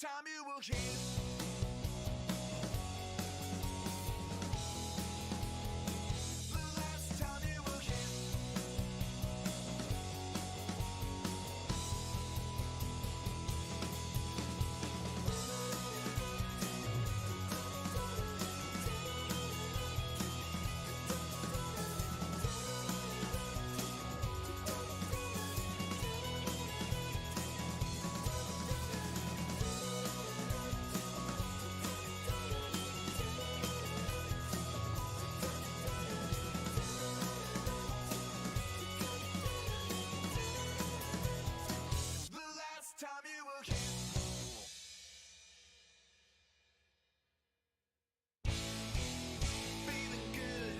time you will hear. Time you will hear. Feeling good,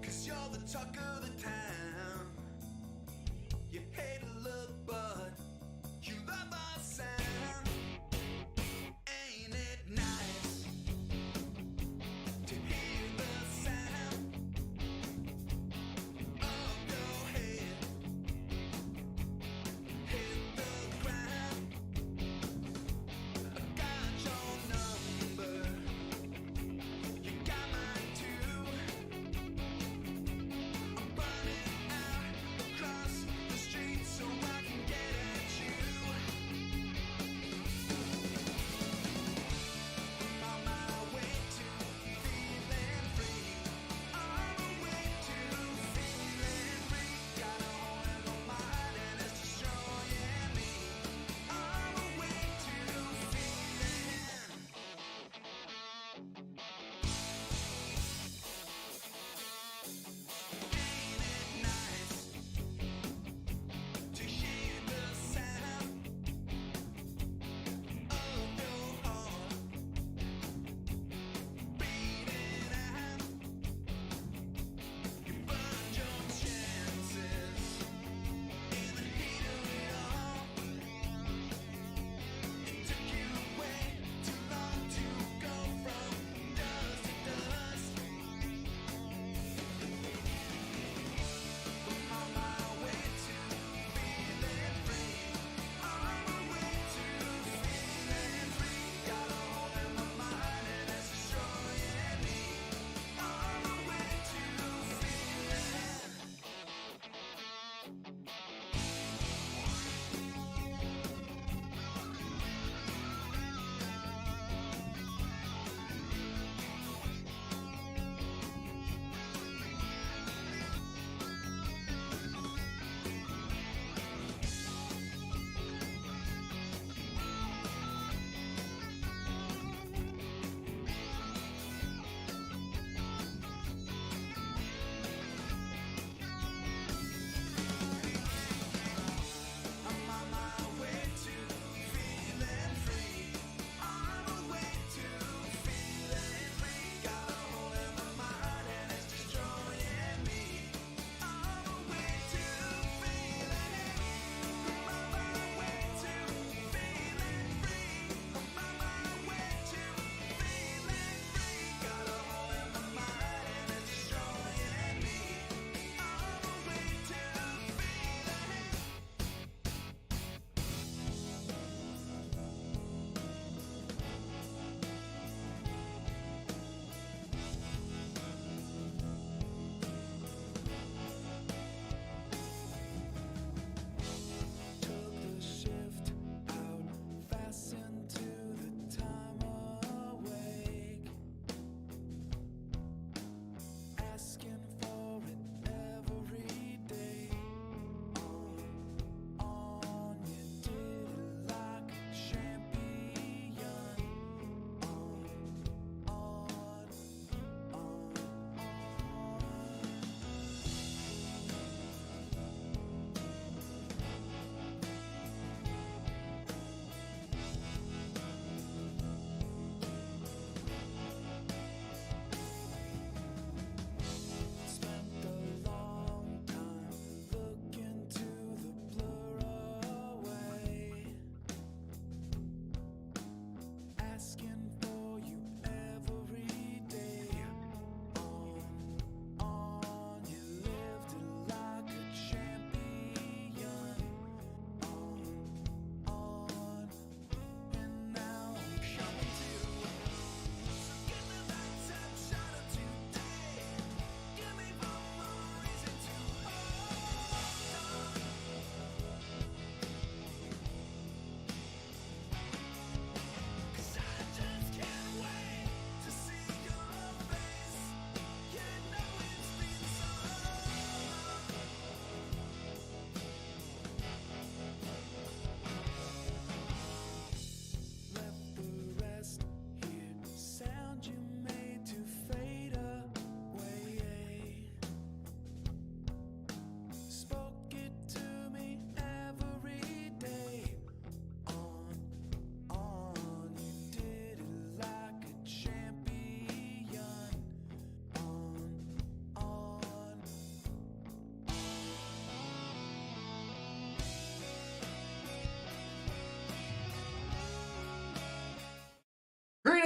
'cause you're the talk of the town. You hate to look, but you love our sound. Ain't it nice to hear the sound of your head?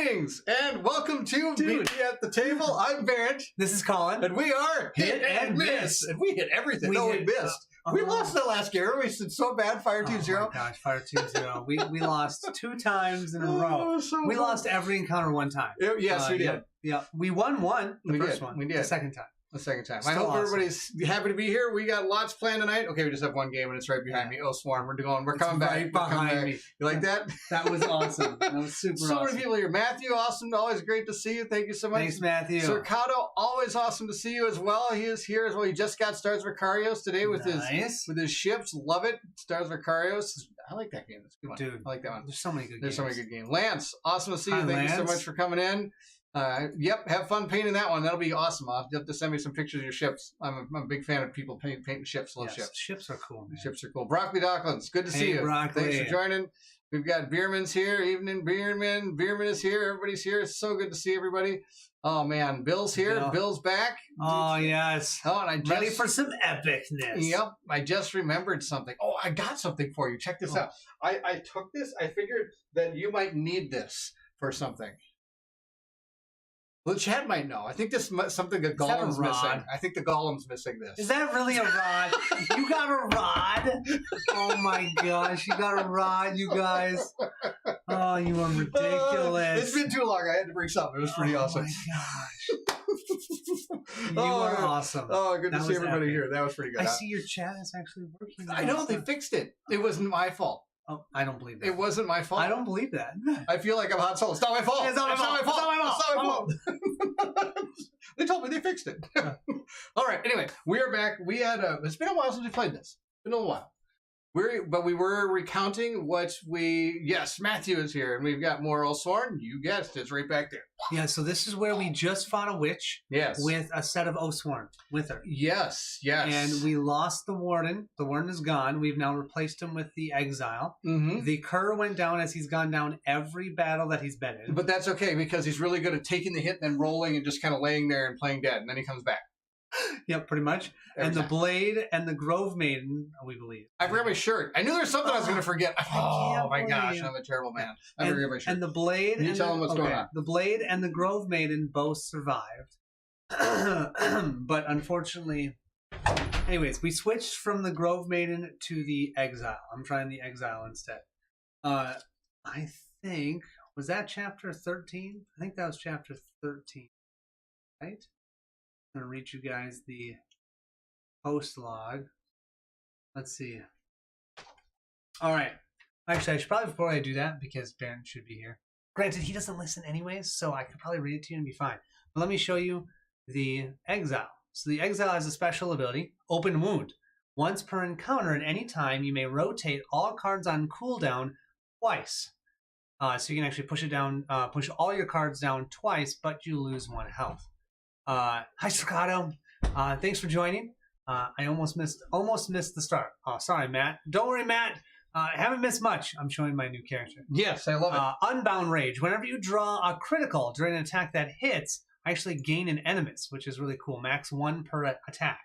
Greetings and welcome to Meet Me at the Table. I'm Barrett. This is Colin. And we are Hit and Miss. And we hit everything. We missed. We lost the last game. We did so bad. Fire 2-0. Oh my gosh, Fire 2-0. we lost 2 times in a row. We lost every encounter 1 time. Yes, we did. Yeah. We won one. The first one. We did. The second time. The second time. Still I hope awesome. everybody's happy to be here. We got lots planned tonight. Okay, we just have one game and it's right behind me. Oathsworn. We're coming back. Right behind me. You like that? That was awesome. That was super awesome. So many people here. Matthew, awesome. Always great to see you. Thank you so much. Thanks, Matthew. Cercato, always awesome to see you as well. He is here as well. He just got Stars Vicarios today with his ships. Love it. Stars Vicarios. I like that game. That's a good one. Dude, I like that one. There's so many good games. Lance, awesome to see you. Hi, Thank you so Lance. much for coming in. Yep, have fun painting that one. That'll be awesome. I'll have to send me some pictures of your ships. I'm a big fan of people painting ships. Love ships. Ships are cool, man. Ships are cool. Broccoli Docklins, good to see you. Broccoli. Thanks for joining. We've got Beerman's here. Evening, Beerman. Beerman is here. Everybody's here. It's so good to see everybody. Oh, man. Bill's here. Bill. Bill's back. Oh, yes. Oh, and I just... Ready for some epicness. Yep. I just remembered something. Oh, I got something for you. Check this out. I took this. I figured that you might need this for something. Well, the chat might know. I think this is something that Golem's missing. I think the Golem's missing this. Is that really a rod? You got a rod? Oh my gosh, you got a rod, you guys. Oh, you are ridiculous. It's been too long. I had to bring something. It was pretty awesome. Oh my gosh. You are awesome. Oh, good to see everybody here. That was pretty good. I see your chat is actually working. I know, they fixed it. It wasn't my fault. Oh, I don't believe that. It wasn't my fault. I don't believe that. I feel like I'm hot solo. It's not my fault. It's not my fault. It's not my fault. They told me they fixed it. All right. Anyway, we are back. We had it's been a while since we played this. It's been a little while. But we were recounting what yes, Matthew is here, and we've got more Oathsworn. You guessed it. It's right back there. Yeah, so this is where we just fought a witch. Yes. With a set of Oathsworn with her. Yes, yes. And we lost the Warden. The Warden is gone. We've now replaced him with the Exile. Mm-hmm. The Cur went down as he's gone down every battle that he's been in. But that's okay, because he's really good at taking the hit and then rolling and just kind of laying there and playing dead, and then he comes back. Yep, pretty much. Every time. The Blade and the Grove Maiden, we believe. I forgot my shirt. I knew there was something I was going to forget. Oh my gosh, you. I'm a terrible man. I forgot my shirt. And the Blade. You tell them what's going on. The Blade and the Grove Maiden both survived. But unfortunately, anyways, we switched from the Grove Maiden to the Exile. I'm trying the Exile instead. I think, was that chapter 13? I think that was chapter 13, right? I'm going to read you guys the post log. Let's see. All right. Actually, I should probably, before I do that, because Ben should be here. Granted, he doesn't listen anyways, so I could probably read it to you and be fine. But let me show you the Exile. So the Exile has a special ability, Open Wound. Once per encounter at any time, you may rotate all cards on cooldown twice. So you can actually push it down, push all your cards down twice, but you lose 1 health. Hi, Staccato. Thanks for joining. I almost missed the start. Oh, sorry, Matt. Don't worry, Matt. I haven't missed much. I'm showing my new character. Yes, I love it. Unbound Rage. Whenever you draw a critical during an attack that hits, I actually gain an Animus, which is really cool. Max 1 per attack.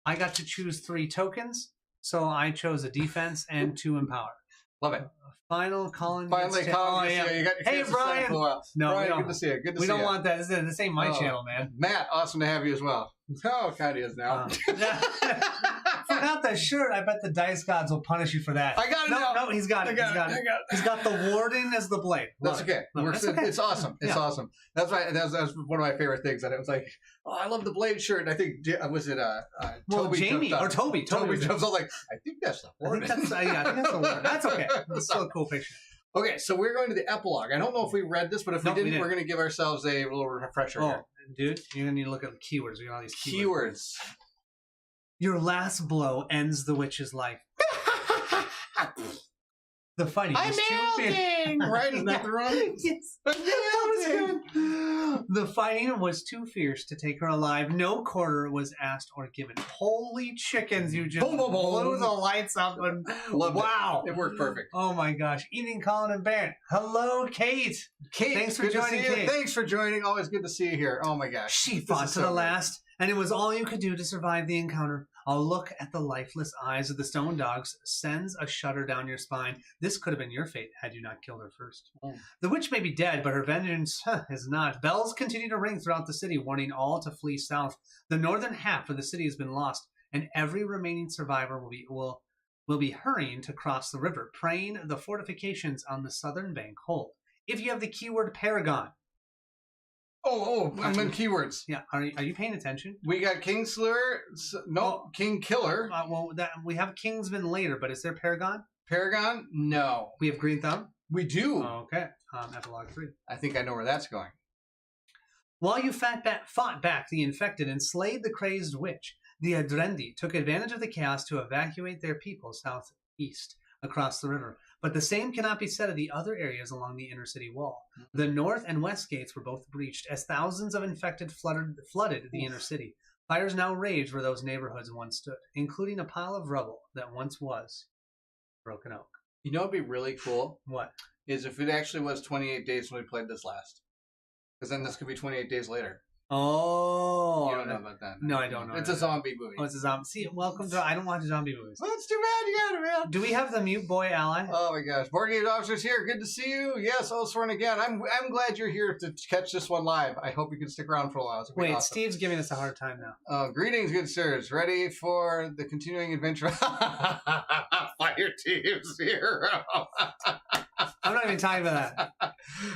I got to choose 3 tokens, so I chose a defense and 2 empower. Love it. Final Colin. Finally, Colin. Yeah. You got hey, Brian. No, Brian, good to see you. Good to see you. We don't want that. This ain't my channel, man. Matt, awesome to have you as well. Oh, kind of is now. Forgot that shirt. I bet the dice gods will punish you for that. I got it now. No, he's got it. He's got the Warden as the Blade. That's okay. It's awesome. It's awesome. That's right. That's one of my favorite things. And it was like, oh, I love the Blade shirt. And I think, was it Toby? Jamie or Toby. Toby jumps on like, I think that's the Warden. I think that's the Warden. That's okay. It's still a cool picture. Okay, so we're going to the epilogue. I don't know if we read this, but if we didn't, we're going to give ourselves a little refresher here. Dude, you're going to need to look at the keywords. We got all these keywords. Your last blow ends the witch's life. The fighting was too fierce. Right? Isn't that the wrong? Yes. That was good. The fighting was too fierce to take her alive. No quarter was asked or given. Holy chickens, you just blew the lights up. And wow. It worked perfect. Oh my gosh. Evening, Colin and Barrett. Hello, Kate. Kate, thanks for joining, Kate. Thanks for joining. Always good to see you here. Oh my gosh. She fought to the last and it was all you could do to survive the encounter. A look at the lifeless eyes of the stone dogs sends a shudder down your spine. This could have been your fate had you not killed her first. Oh. The witch may be dead, but her vengeance is not. Bells continue to ring throughout the city, warning all to flee south. The northern half of the city has been lost, and every remaining survivor will be hurrying to cross the river, praying the fortifications on the southern bank hold. If you have the keyword Paragon. I'm in keywords. Yeah, are you paying attention? We got Kingslayer. No, King Killer. We have Kingsman later, but is there Paragon? Paragon? No. We have Green Thumb? We do. Okay. Epilogue 3. I think I know where that's going. While you fought back the infected and slayed the crazed witch, the Adrendi took advantage of the chaos to evacuate their people southeast across the river. But the same cannot be said of the other areas along the inner city wall. The north and west gates were both breached as thousands of infected flooded the inner city. Fires now raged where those neighborhoods once stood, including a pile of rubble that once was Broken Oak. You know what would be really cool? What? Is if it actually was 28 days when we played this last. Because then this could be 28 days later. Oh. You don't know about that. No, I don't know. It's a zombie movie. Oh, it's a zombie. See, welcome to... I don't watch zombie movies. Well, that's too bad. You got it, man. Do we have the mute boy ally? Oh my gosh. Board Game Officer's here. Good to see you. Yes, Oathsworn again. I'm glad you're here to catch this one live. I hope you can stick around for a while. Wait, awesome. Steve's giving us a hard time now. Greetings, good sirs. Ready for the continuing adventure? Fire teams here. I'm not even talking about that.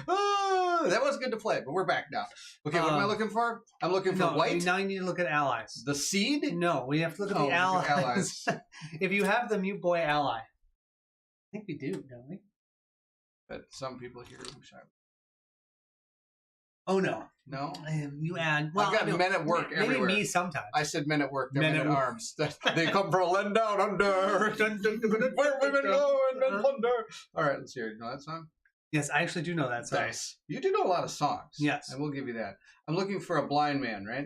Oh, that was good to play, but we're back now. Okay, what am I looking for? I'm looking for white. Now you need to look at allies. The seed? No, we have to look at the allies. If you have the mute boy ally. I think we do, don't we? But some people here wish I... Oh, no. No? You add... Well, I've got men at work everywhere. Maybe me sometimes. I said men at work. They're men at arms. They come from a land down under. Where women go and men plunder. All right, let's hear it. You know that song? Yes, I actually do know that song. Nice. You do know a lot of songs. Yes. I will give you that. I'm looking for a blind man, right?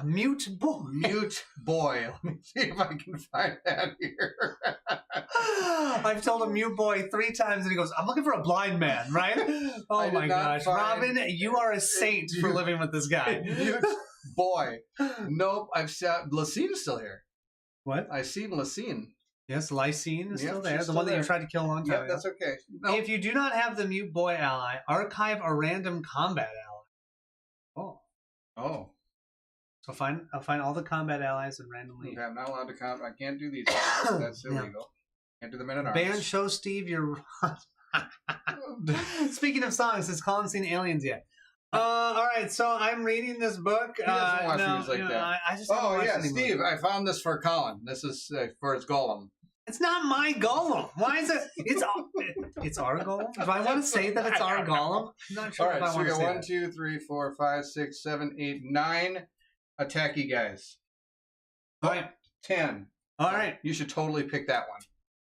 A mute boy. Mute boy. Let me see if I can find that here. I've told a mute boy 3 times and he goes, I'm looking for a blind man, right? Oh my gosh. Robin, you are a saint for living with this guy. Mute boy. Nope. I've seen... Lacine's still here. What? I've seen Lacine. Yes, Lysine is still there. The still one that there. you tried to kill a long time ago. Yeah, that's okay. Nope. If you do not have the mute boy ally, archive a random combat ally. Oh. So I'll find all the combat allies and randomly. Okay, I'm not allowed to count. I can't do these. That's illegal. Can't do the men at arms. Band show Steve your... Speaking of songs, has Colin seen Aliens yet? All right, so I'm reading this book. He doesn't watch movies like that. I just haven't watched any Steve, movies. I found this for Colin. This is for his golem. It's not my golem. Why is it? It's our golem. Do I want to say that it's our golem? I'm not sure. All right, if I so we want to got say 1, 2, 3, 4, 5, 6, 7, 8, 9 attacky guys. All right. 10. All right. You should totally pick that one.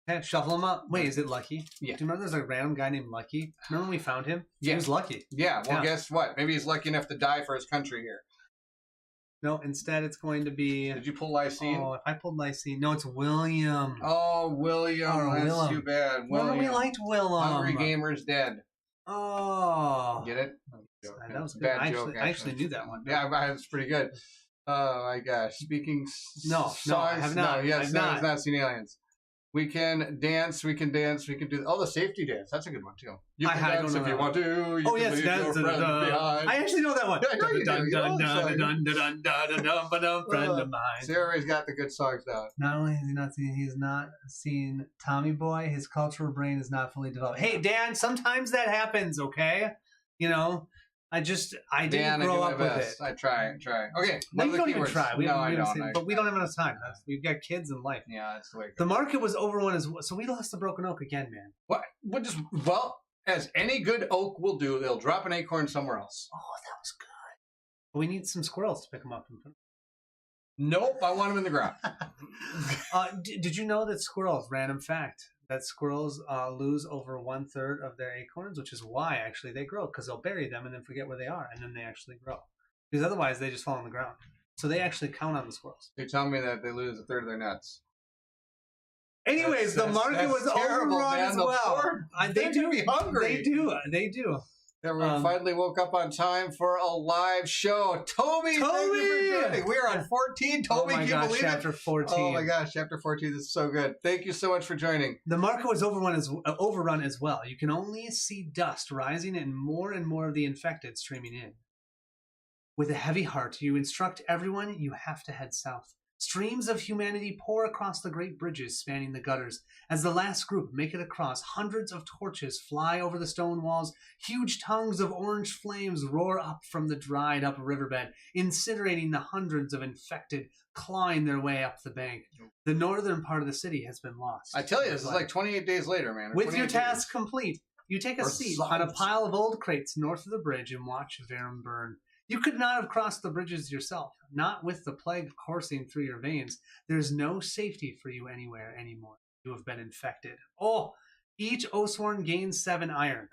Okay, shuffle them up. Wait, is it Lucky? Yeah. Do you remember there's a random guy named Lucky? Remember when we found him? Yeah. He was Lucky. Yeah, well, guess what? Maybe he's lucky enough to die for his country here. No, instead it's going to be... Did you pull Lysine? Oh, if I pulled Lysine... No, it's William. Oh, William. Oh, That's Willem. too bad. Remember William. we liked Willem. Hungry Gamer's dead. Oh. Get it? That was good. Bad I joke, actually knew that one. Yeah, that's pretty good. Oh my gosh. Speaking No, I have not. No, yes, I've no, he's not seen Aliens. We can dance, we can do the safety dance. That's a good one too. You can I dance don't if know you that want to. You Oh can yes, leave your friend behind. I actually know that one. Yeah, I know you do. Friend of mine. Sarah's got the good songs down. Not only has he's not seen Tommy Boy, his cultural brain is not fully developed. Hey Dan, sometimes that happens, okay? You know, I didn't grow up with it. I try. Okay. No, you don't even try. I don't. But we don't have enough time. We've got kids and life. Yeah, that's the way it goes. The market was over one so we lost the Broken Oak again, man. What? Well, as any good oak will do, they'll drop an acorn somewhere else. Oh, that was good. But we need some squirrels to pick them up. Nope, I want them in the ground. Did you know that squirrels, random fact, that squirrels lose over 1/3 of their acorns, which is why actually they grow, because they'll bury them and then forget where they are, and then they actually grow. Because otherwise they just fall on the ground. So they actually count on the squirrels. You're telling me that they lose 1/3 of their nuts. Anyways, the market was terrible, overrun man. as well. They do be hungry. They do. Everyone finally woke up on time for a live show. Toby! Thank you for joining. We're on 14. Toby, can you believe chapter it? 14. Oh my gosh, chapter 14 is so good. Thank you so much for joining. The marker was overrun as well. You can only see dust rising and more of the infected streaming in. With a heavy heart, you instruct everyone you have to head south. Streams of humanity pour across the great bridges spanning the gutters. As the last group make it across, hundreds of torches fly over the stone walls. Huge tongues of orange flames roar up from the dried-up riverbed, incinerating the hundreds of infected clawing their way up the bank. The northern part of the city has been lost. I tell you, this is like 28 days later, man. With your task complete, you take a seat on a pile of old crates north of the bridge and watch Verum burn. You could not have crossed the bridges yourself, not with the plague coursing through your veins. There's no safety for you anywhere anymore. You have been infected. Oh, each Oathsworn gains 7 iron.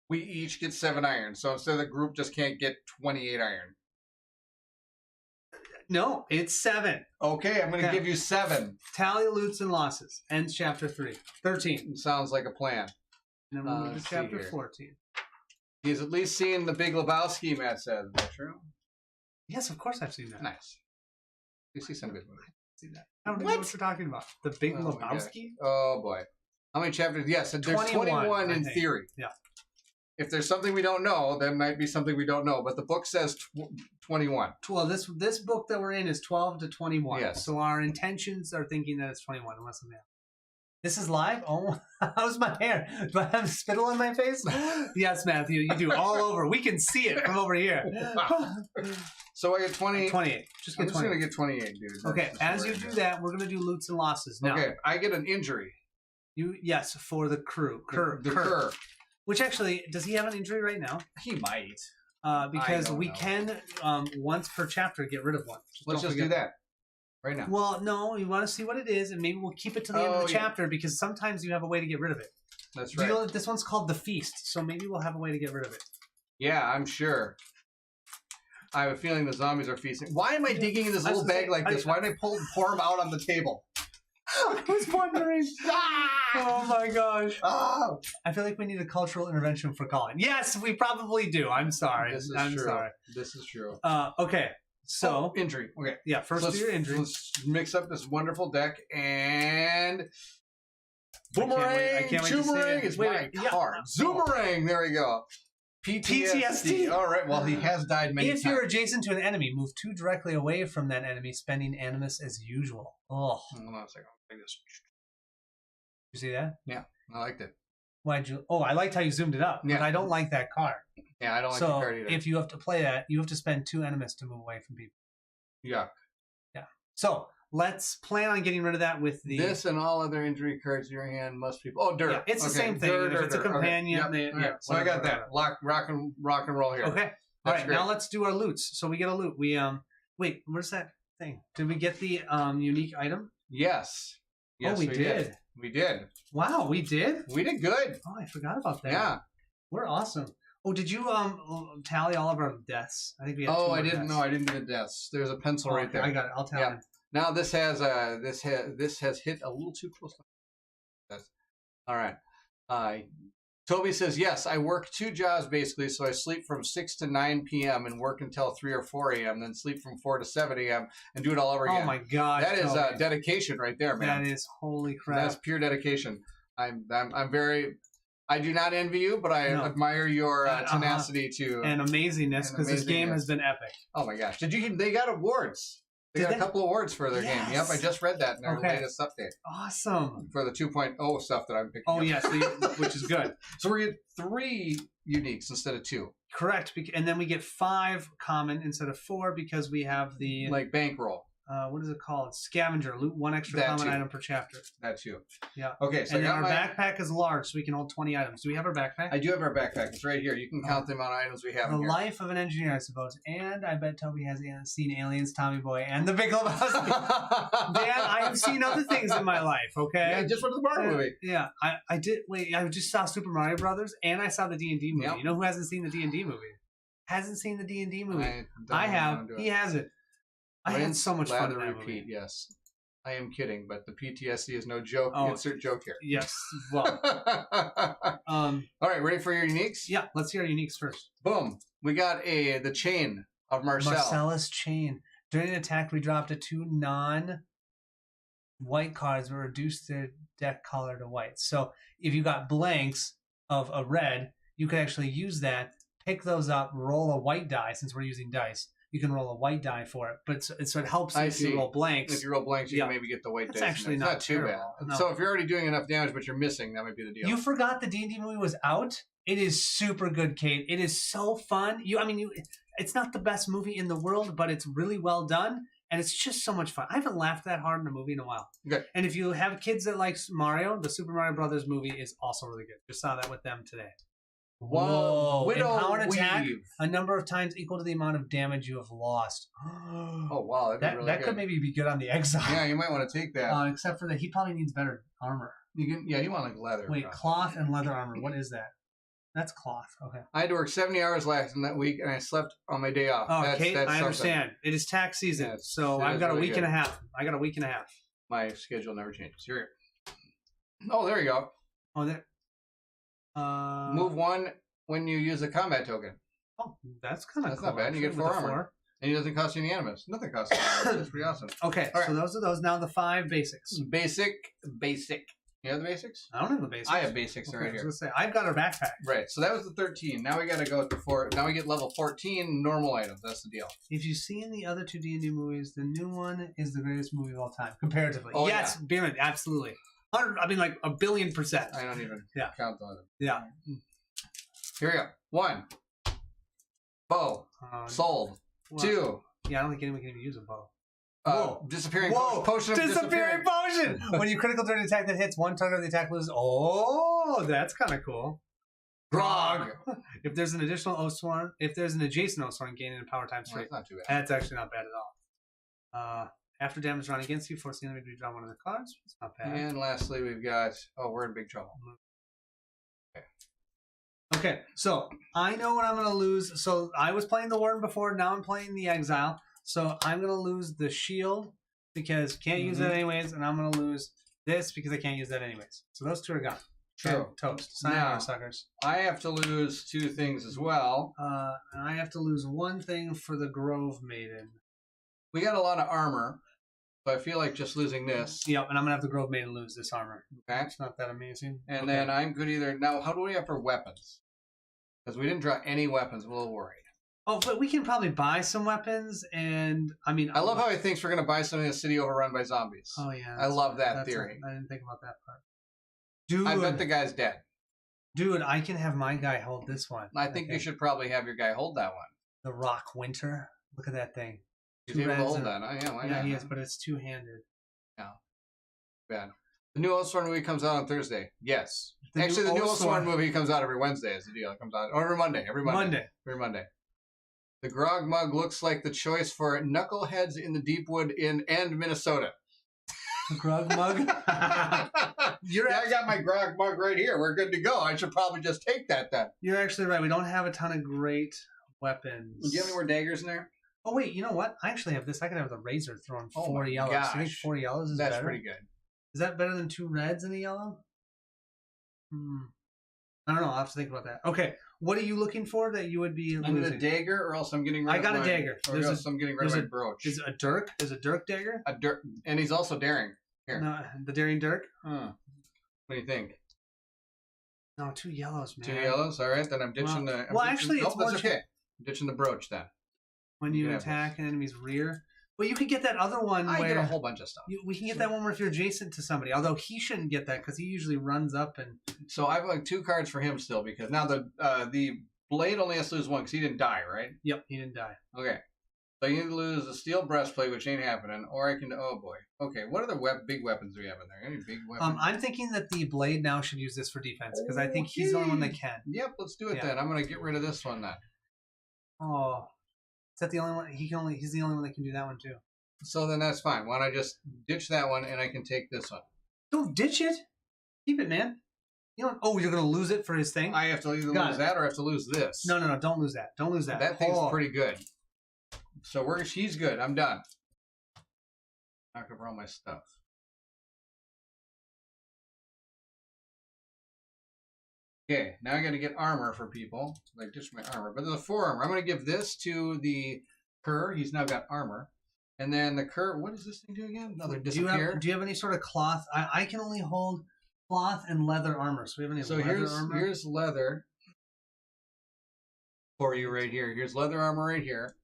We each get 7 iron, so instead of the group just can't get 28 iron. No, it's 7. Okay, I'm going to give you 7. Tally loots and losses. Ends chapter 13. Sounds like a plan. And then we'll move to chapter 14. He's at least seen the Big Lebowski, Matt said. Is that true? Yes, of course I've seen that. Nice. You see some good movies. See that. I don't know what you're talking about. The Big Lebowski? Oh, boy. How many chapters? Yes, there's 21 in theory. Yeah. If there's something we don't know, there might be something we don't know. But the book says 21. Well, this book that we're in is 12 to 21. Yes. So our intentions are thinking that it's 21, unless I'm This is live? Oh, how's my hair? Do I have spittle in my face? Yes, Matthew, you do. All over. We can see it from over here. Wow. So I get 20. 28. Just get I'm just 20. going to get 28, dude. Okay, as you do that, we're going to do loots and losses. Now, okay, I get an injury. Yes, for the crew. The Kerr. Which actually, does he have an injury right now? He might. Because we can, once per chapter, get rid of one. Let's just do that. Right now. Well, no, we want to see what it is, and maybe we'll keep it to the end of the chapter, because sometimes you have a way to get rid of it. That's right. You know that this one's called The Feast, so maybe we'll have a way to get rid of it. Yeah, I'm sure. I have a feeling the zombies are feasting. Why am I digging in this little bag like this? Why did I pour them out on the table? I was wondering. Oh my gosh. Oh. I feel like we need a cultural intervention for Colin. Yes, we probably do. I'm sorry. I'm sorry. This is true. Okay. So injury. Okay. Yeah. First do your injury. Let's mix up this wonderful deck and boomerang. I can't wait to see it. Is my card. Zoomerang. There we go. PTSD. All right. Well, he has died many times. If you're adjacent to an enemy, move 2 directly away from that enemy, spending animus as usual. Oh. Hold on a second. I'll take this. You see that? Yeah, I liked it. Why'd you? Oh, I liked how you zoomed it up. Yeah. But I don't like that card. Yeah, I don't like the card either. If you have to play that, you have to spend 2 animus to move away from people. Yeah. Yeah. So let's plan on getting rid of that with the... This and all other injury cards in your hand must be... Oh, dirt. Yeah, it's the same thing. If it's a companion... Okay. Yep. So I got that. Rock and roll here. Okay. All right, now let's do our loots. So we get a loot. We Wait, where's that thing? Did we get the unique item? Yes. Yes, we did. We did. Wow, we did? We did good. Oh, I forgot about that. Yeah. We're awesome. Oh, did you tally all of our deaths? I think we had 2 I didn't know. I didn't do the deaths. There's a pencil right there. I got it. I'll tally it. Now this has hit a little too close. All right. Toby says, yes, I work 2 jobs basically, so I sleep from 6 to 9 p.m. and work until 3 or 4 a.m., then sleep from 4 to 7 a.m. and do it all over again. Oh my gosh. That is dedication right there, man. That is holy crap. That's pure dedication. I'm very... I do not envy you, but I admire your tenacity and amazingness, because this game has been epic. Oh my gosh. They got awards. They got a couple awards for their game. Yep, I just read that in their latest update. Awesome. For the 2.0 stuff that I'm picking up. Oh, yes, which is good. So we get 3 uniques instead of 2. Correct. And then we get 5 common instead of 4 because we have the... Like bankroll. What is it called? Scavenger. Loot 1 extra common item per chapter. That too. Yeah. Okay, so and then our backpack is large, so we can hold 20 items. Do we have our backpack? I do have our backpack. It's right here. You can count the amount of items we have in here. The life of an engineer, I suppose. And I bet Toby has seen Aliens, Tommy Boy, and The Big Lebowski. Dan, I have seen other things in my life, okay? Yeah, I just went to the Mario movie. Yeah, I did. Wait, I just saw Super Mario Brothers, and I saw the D&D movie. Yep. You know who hasn't seen the D&D movie? Hasn't seen the D&D movie. I have. He hasn't. I had so much fun in that movie. Yes. I am kidding, but the PTSD is no joke. Oh. Insert joke here. Yes. Well. All right, ready for your uniques? Yeah. Let's hear our uniques first. Boom. We got the chain of Marcel. Marcellus chain. During an attack, we dropped a 2 non-white cards but reduced their deck color to white. So if you got blanks of a red, you could actually use that, pick those up, roll a white die. Since we're using dice, you can roll a white die for it. But so it helps you if you roll blanks. If you roll blanks, you can maybe get the white That's dice. actually It's not too terrible. bad. No. So if you're already doing enough damage, but you're missing, that might be the deal. You forgot the D&D movie was out. It is super good, Kate. It is so fun. It's not the best movie in the world, but it's really well done, and it's just so much fun. I haven't laughed that hard in a movie in a while. Good. And if you have kids that like Mario, the Super Mario Brothers movie is also really good. Just saw that with them today. Whoa! Widow Empower an attack Weave. a number of times equal to the amount of damage you have lost. Oh wow, that really that good. could maybe be good on the exile. Yeah, you might want to take that. Except for that, he probably needs better armor. You want like leather. Wait, cloth and leather armor. What is that? That's cloth. Okay. I had to work 70 hours last in that week, and I slept on my day off. Oh, that's Kate, I something. understand. It is tax season, Yes, so it I've is got a really week good. and a half. My schedule never changes. Here. Oh, there you go. Oh, there. Move 1 when you use a combat token. Oh, that's kind of That's cool. not bad. You get actually, 4 with the armor. And it doesn't cost you any animus. Nothing costs you animus. That's pretty awesome. Okay, All right. so those are those. Now the 5 basics. Basic. You have the basics? I don't have the basics. I have basics Okay, right I was here. gonna say, I've got a backpack. Right, so that was the 13. Now we got to go with the 4. Now we get level 14 normal items. That's the deal. If you've seen the other 2 D&D movies, the new one is the greatest movie of all time, comparatively. Oh, yes, Beerman, absolutely. Like 1,000,000,000%. I don't even Yeah. count on them. Yeah. Here we go. 1. Bow. Sold. Well, 2. Yeah, I don't think anyone can even use a bow. Disappearing Whoa! potion of Disappearing potion! When you critical during an attack that hits, one target of the attack loses. Oh, that's kind of cool. Grog. If there's an additional Oathsworn, if there's an adjacent Oathsworn, gain in power times 3. That's not too bad. That's actually not bad at all. After damage drawn against you, force the enemy to draw one of the cards. It's not bad. And lastly, we've got... Oh, we're in big trouble. Okay, so I know what I'm going to lose. So I was playing the Warden before. Now I'm playing the Exile. So I'm going to lose the shield because can't use that anyways. And I'm going to lose this because I can't use that anyways. So those 2 are gone. True. Okay, toast. Sign Now- on, suckers. I have to lose 2 things as well. And I have to lose 1 thing for the Grove Maiden. We got a lot of armor, so I feel like just losing this. Yep, and I'm going to have the Grove Maiden lose this armor. Okay. It's not that amazing. And Okay. then I'm good either... Now, how do we have for weapons? Because we didn't draw any weapons. I'm a little worried. Oh, but we can probably buy some weapons, and I mean... I love how he thinks we're going to buy something in a city overrun by zombies. Oh, yeah. I love that that's theory. I didn't think about that part. Dude, I bet the guy's dead. Dude, I can have my guy hold this one. I think you should probably have your guy hold that one. The Rock Winter. Look at that thing. He's 2 able to reds hold and- that. Oh, yeah, why Yeah, not? he is, but it's 2-handed. Bad. The new Oathsworn movie comes out on Thursday. Yes. The Actually, the new Oathsworn- Oathsworn movie comes out every Wednesday is the deal. It comes out. Or every Monday. Every Monday. Every Monday. The Grog Mug looks like the choice for knuckleheads in the Deepwood and Minnesota. The Grog Mug. You're I got my Grog Mug right here. We're good to go. I should probably just take that then. You're actually right. We don't have a ton of great weapons. Do you have any more daggers in there? Oh, wait. You know what? I actually have this. I could have the razor throwing Oh 4 my yellows. gosh. Do you think 4 yellows is That's better? pretty good. Is that better than 2 reds and a yellow? I don't know. I'll have to think about that. Okay. What are you looking for that you would be I need a losing? dagger, or else I'm getting rid I of got a my- dagger. Or There's else I'm getting rid of there's my brooch. Is it a dirk? Is a dirk dagger? And he's also daring. Here. No, the daring dirk? Huh. What do you think? No, 2 yellows, man. 2 yellows? All right, then I'm ditching the... Actually, it's that's more okay. I'm ditching the brooch then. When you Yeah, attack an enemy's rear. Well, you could get that other one I where... get a whole bunch of stuff. we can get that one where if you're adjacent to somebody. Although he shouldn't get that because he usually runs up and... So I've like 2 cards for him still, because now the blade only has to lose 1 because he didn't die, right? Yep, he didn't die. Okay. So you need to lose a steel breastplate, which ain't happening, or I can... Oh, boy. Okay, what other big weapons do we have in there? Any big weapons? I'm thinking that the blade now should use this for defense because I think he's the only one that can. Yep, let's do it Yeah. then. I'm going to get rid of this one then. Oh. Is that the only one? He's the only one that can do that one too. So then that's fine. Why don't I just ditch that one and I can take this one? Don't ditch it. Keep it, man. You know. Oh, you're gonna lose it for his thing. I have to either Got lose it. that or I have to lose this. No. Don't lose that. Don't lose that. That thing's Oh. pretty good. So she's good. I'm done. Knock over all my stuff. Okay, now I got to get armor for people, like just my armor. But there's a 4 armor. I'm going to give this to the cur. He's now got armor. And then the cur, what does this thing do again? Another disappear. Do you have any sort of cloth? I can only hold cloth and leather armor. So we have any leather armor? Here's leather for you right here. Here's leather armor right here.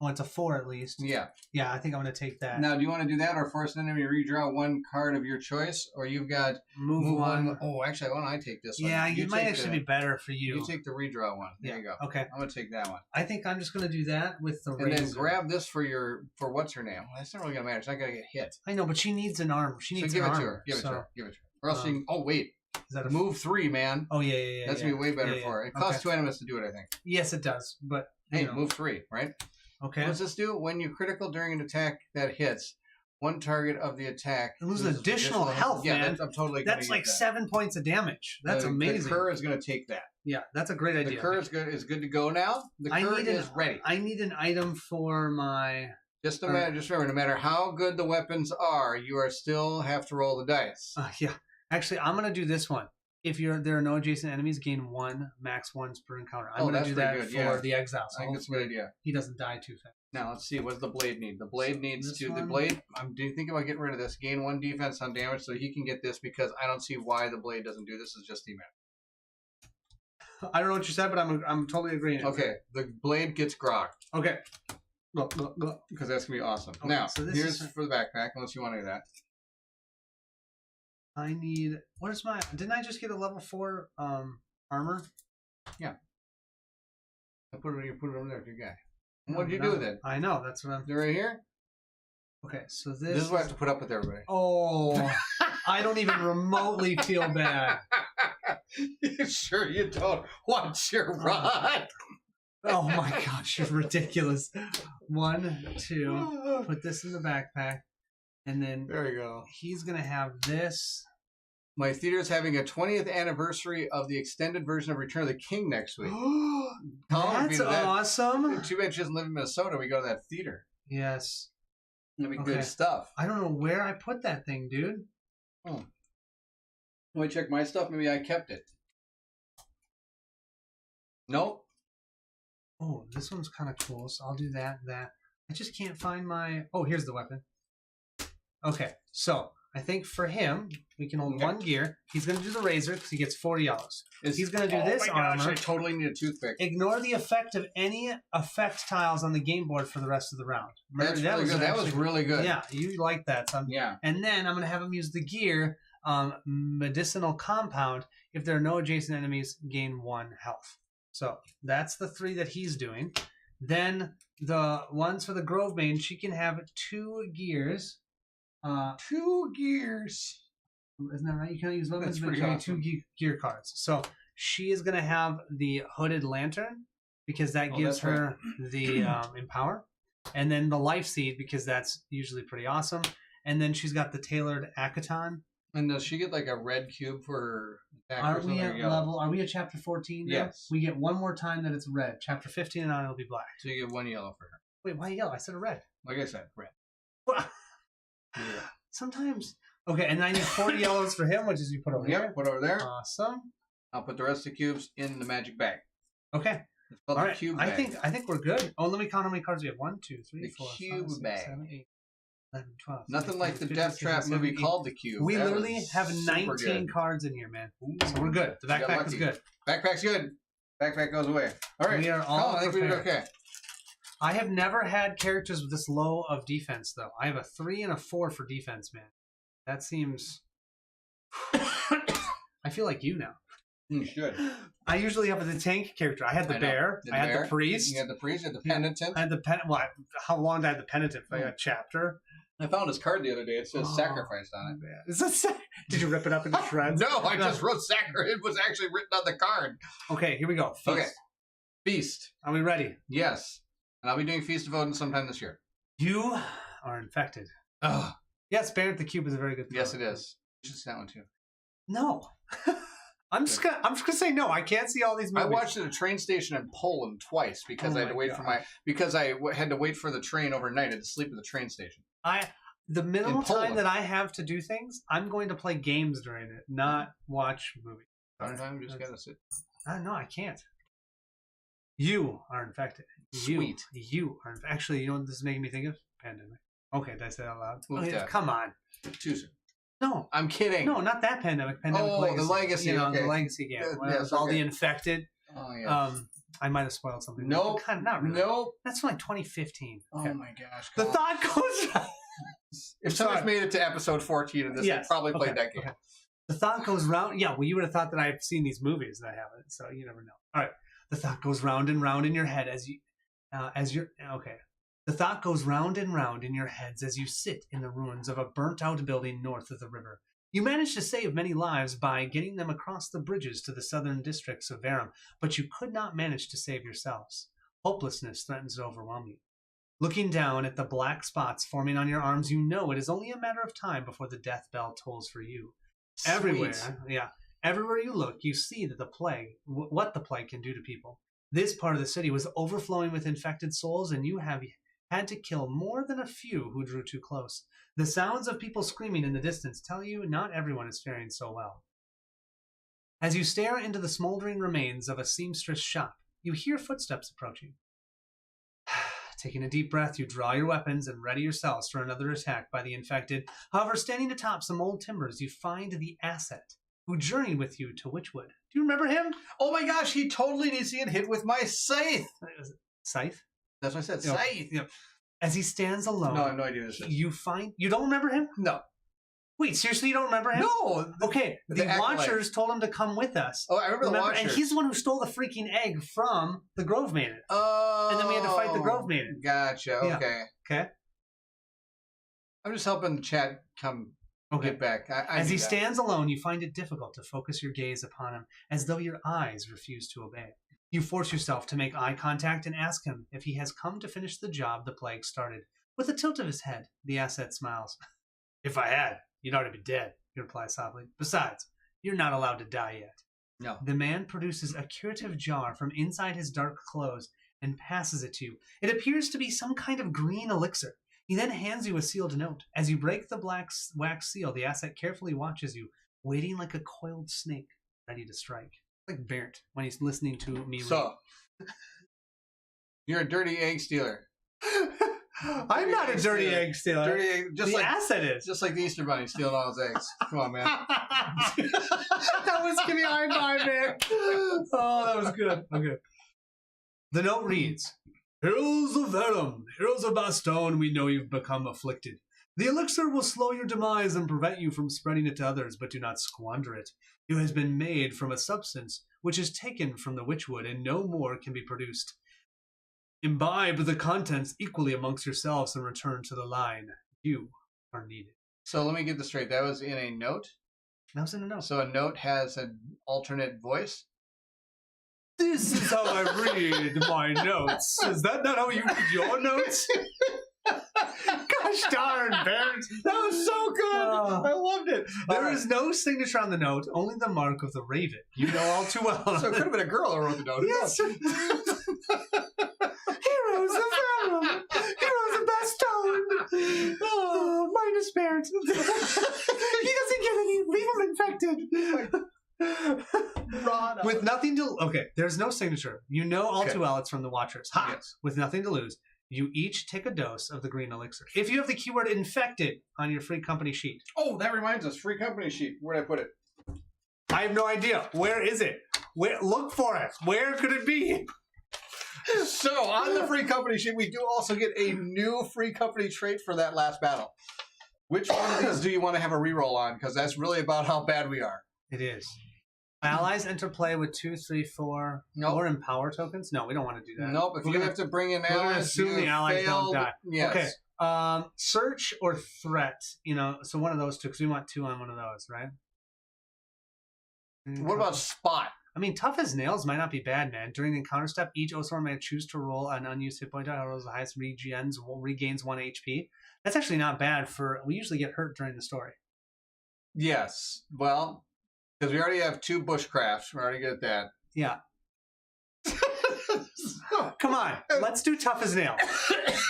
Oh, it's a 4 at least. Yeah. Yeah, I think I'm going to take that. Now, do you want to do that or force an enemy to redraw 1 card of your choice? Or you've got move one. Oh, actually, why don't I take this one? Yeah, you might actually be better for you. You take the redraw one. There you go. Okay. I'm going to take that one. I think I'm just going to do that with the razor. And then grab this for what's her name? Well, that's not really going to matter. She's not going to get hit. I know, but she needs an arm. She needs give an it armor. to her. Give it to her. Give it to her. Or else she can, oh, wait. Is that a move 3, man. Oh, yeah. That's going to be way better for her. It costs 2 enemies to do it, I think. Yes, it does. But, hey, move 3, right? Okay. What does this do? When you critical during an attack that hits, 1 target of the attack loses additional health, man. I'm totally that's like 7 points of damage. That's amazing. The cur is going to take that. Yeah, that's a great idea. The cur is good to go now. The cur is ready. I need an item for my... Just remember, no matter how good the weapons are, you still have to roll the dice. Yeah. Actually, I'm going to do this one. If there are no adjacent enemies, gain 1 max 1s per encounter. I'm going to do that for the exile. So I think that's a good idea. He doesn't die too fast. Now let's see. What does the blade need? The blade needs the blade. I'm thinking about getting rid of this. Gain 1 defense on damage, so he can get this because I don't see why the blade doesn't do this. It's just the man. I don't know what you said, but I'm totally agreeing. Okay, the blade gets grog. Okay. Because that's gonna be awesome. Okay, now so here's for the backpack. Unless you want to do that. I need. What is my? Didn't I just get a level 4 armor? Yeah. You put it over there, good guy. What did you do with it? I know, that's what I'm... They're right here? Okay, so this is what I have to put up with everybody. Oh, I don't even remotely feel bad. Sure you don't. Watch your rod. Oh my gosh, you're ridiculous. 1, 2, put this in the backpack. And then... There you go. He's going to have this... My theater is having a 20th anniversary of the extended version of Return of the King next week. That's awesome. Too bad she doesn't live in Minnesota. We go to that theater. Yes. It'll be good stuff. I don't know where I put that thing, dude. Oh. Let me check my stuff. Maybe I kept it. Nope. Oh, this one's kind of cool. So I'll do that. I just can't find my... Oh, here's the weapon. Okay, so... I think for him, we can hold 1 gear. He's going to do the razor because he gets 4 yellows. He's going to do this armor. I totally need a toothpick. Ignore the effect of any effect tiles on the game board for the rest of the round. Remember, that was really good. Yeah, you like that. Yeah. And then I'm going to have him use the gear, medicinal compound. If there are no adjacent enemies, gain 1 health. So that's the 3 that he's doing. Then the ones for the Grove Maiden, she can have 2 gears. 2 gears. Isn't that right? You can use weapons, but you get 2 gear cards. So she is going to have the hooded lantern because that gives her the empower, and then the life seed because that's usually pretty awesome. And then she's got the tailored Akaton. And does she get like a red cube for attack? Are we at level? Are we at chapter 14? Now? Yes. We get 1 more time that it's red. Chapter 15 and on it'll be black. So you get 1 yellow for her. Wait, why yellow? I said a red. Like I said, red. Yeah. Sometimes. Okay, and I need 4 yellows for him, which is you put over here. Put over there. Awesome. I'll put the rest of the cubes in the magic bag. Okay. It's called the cube bag. I think we're good. Oh, let me count how many cards we have. 1, 2, 3, 4, 5, 6, bag. 7, 8, 11, 12. Nothing like the Death Trap movie called The Cube. We literally have 19 cards in here, man. So we're good. The backpack is good. Backpack's good. Backpack goes away. All right. We are all I think we did okay. I have never had characters with this low of defense, though. I have a 3 and a 4 for defense, man. That seems... I feel like you now. You should. I usually have the tank character. I had the bear. I had the priest. You had the priest. You had the penitent. I had the penitent. Well, how long did I have the penitent? Like a chapter? I found his card the other day. It says sacrificed on it. Man. Is that did you rip it up into shreds? No, I just wrote sacrifice. It was actually written on the card. Okay, here we go. Feast. Okay. Feast. Are we ready? Yes. And I'll be doing Feast of Odin sometime this year. You are infected. Ugh. Yes, Bear at the Cube is a very good Yes, it is. You should see that one too. No. I'm just gonna say no. I can't see all these movies. I watched it at a train station in Poland twice because I had to wait for had to wait for the train overnight. I had to sleep at the train station. The minimal In Poland. time that I have to do things, I'm going to play games during it, not watch movies. Sometimes you just gotta sit. No, I can't. You are infected. Sweet. You are actually. You know what this is making me think of? Pandemic. Okay, did I say that out loud? Well, Okay, yeah. come on. Too soon. No, I'm kidding. no, not that pandemic. Pandemic Oh, the Legacy, You know, okay. the legacy game. Yeah, Where it was yes, all okay. the infected. Oh yeah. I might have spoiled something. Nope. Kind of, not really. Nope. That's from like 2015. Oh Okay. my gosh. The God. thought goes. If someone's Sorry. made it to episode 14 of this, Yes, they probably played okay, that game. okay. The thought goes round. Yeah, well, you would have thought that I've seen these movies, and I haven't, so you never know. All right. The thought goes round and round in your head as you're okay. The thought goes round and round in your heads as you sit in the ruins of a burnt-out building north of the river. You managed to save many lives by getting them across the bridges to the southern districts of Verum, but you could not manage to save yourselves. Hopelessness threatens to overwhelm you. Looking down at the black spots forming on your arms, you know it is only a matter of time before the death bell tolls for you. Everywhere, everywhere you look, you see that the plague, what the plague can do to people. This part of the city was overflowing with infected souls, and you have had to kill more than a few who drew too close. The sounds of people screaming in the distance tell you not everyone is faring so well. As you stare into the smoldering remains of a seamstress shop, you hear footsteps approaching. Taking a deep breath, you draw your weapons and ready yourselves for another attack by the infected. However, standing atop some old timbers, you find the asset who journeyed with you to Witchwood. Do you remember him? Oh my gosh, he totally needs to get hit with my scythe. Scythe? That's what I said, Yep. scythe. Yep. As he stands alone, No, I have no idea who this is. you don't remember him? No. Wait, seriously, you don't remember him? No. Okay, The the acolyte. Watchers told him to come with us. Oh, I remember the Watchers. And he's the one who stole the freaking egg from the Grove Maiden. Oh. And then we had to fight the Grove Maiden. Gotcha. Yeah. Okay. Okay? I'm just helping the chat come get back. I As knew he that. stands alone, you find it difficult to focus your gaze upon him, as though your eyes refuse to obey. You force yourself to make eye contact and ask him if he has come to finish the job the plague started. With a tilt of his head, the asset smiles. If I had, you'd already be dead, he replies softly. Besides, you're not allowed to die yet. No. The man produces a curative jar from inside his dark clothes and passes it to you. It appears to be some kind of green elixir. He then hands you a sealed note. As you break the black wax seal, the asset carefully watches you, waiting like a coiled snake, ready to strike. Like Barrett when he's listening to me. So, you're a dirty egg stealer. I'm not a dirty egg stealer. Dirty egg, just the like asset is. just like the Easter Bunny stealing all his eggs. Come on, man. That was giving me a high five, man. Oh, that was good. Okay. The note reads, Heroes of Verum, heroes of Bastogne, we know you've become afflicted. The elixir will slow your demise and prevent you from spreading it to others, but do not squander it. It has been made from a substance which is taken from the witchwood, and no more can be produced. Imbibe the contents equally amongst yourselves and return to the line. You are needed. So let me get this straight. That was in a note. That was in a note. So a note has an alternate voice. This is how I read my notes. Is that not how you read your notes? Gosh darn, Barrett. That was so good. I loved it. There is no signature on the note, only the mark of the raven. You know all too well. So it could have been a girl who wrote the note. Yes. Heroes of Verum. Heroes of Bastogne. Oh, minus Barrett. He doesn't get any. Leave him infected. With nothing to... Okay, there's no signature. You know all too well it's from the Watchers. Ha! Yes. With nothing to lose, you each take a dose of the green elixir. If you have the keyword infected on your free company sheet. Oh, that reminds us. Free company sheet. Where'd I put it? I have no idea. Where is it? Look for it. Where could it be? So on the free company sheet, we do also get a new free company trait for that last battle. Which one of these do you want to have a reroll on? Because that's really about how bad we are. It is. Allies enter play with 2, 3, 4, Nope. 4 empower tokens? No, we don't want to do that. Nope. If We're you gonna- have to bring in we're gonna allies, assume the you allies don't failed. die. Yes. Okay. Search or threat. So one of those two, because we want 2 on one of those, right? What about spot? I mean, tough as nails might not be bad, man. During the encounter step, each Oathsworn may choose to roll an unused hit point die. Whoever rolls the highest regains 1 HP. That's actually not bad for... We usually get hurt during the story. Yes. Well, because we already have 2 bushcrafts. We're already good at that. Yeah. Come on. Let's do tough as nails.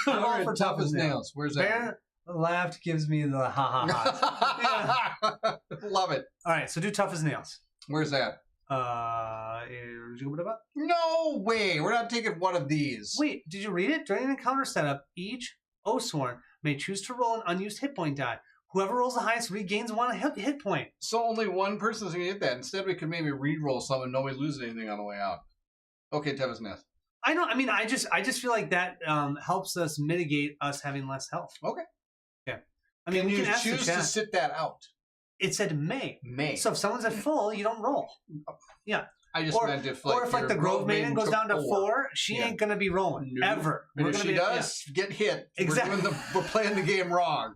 I'm all for tough as nails. Where's that? Laughed gives me the ha ha ha. Love it. All right, so do tough as nails. Where's that? No way. We're not taking one of these. Wait, did you read it? During an encounter setup, each Oathsworn may choose to roll an unused hit point die. Whoever rolls the highest regains one hit point. So only one person's going to get that. Instead, we could maybe re-roll some and nobody loses anything on the way out. Okay, Tevis Nest. I know. I mean, I just feel like that helps us mitigate us having less health. Okay. Yeah. I mean, we you can ask the choose chat. to sit that out. It said may. May. So if someone's at full, you don't roll. Yeah. I just meant if like, or if like the Grove Maiden goes down to 4, she ain't gonna be rolling ever. And if she does get hit, exactly. we're playing the game wrong,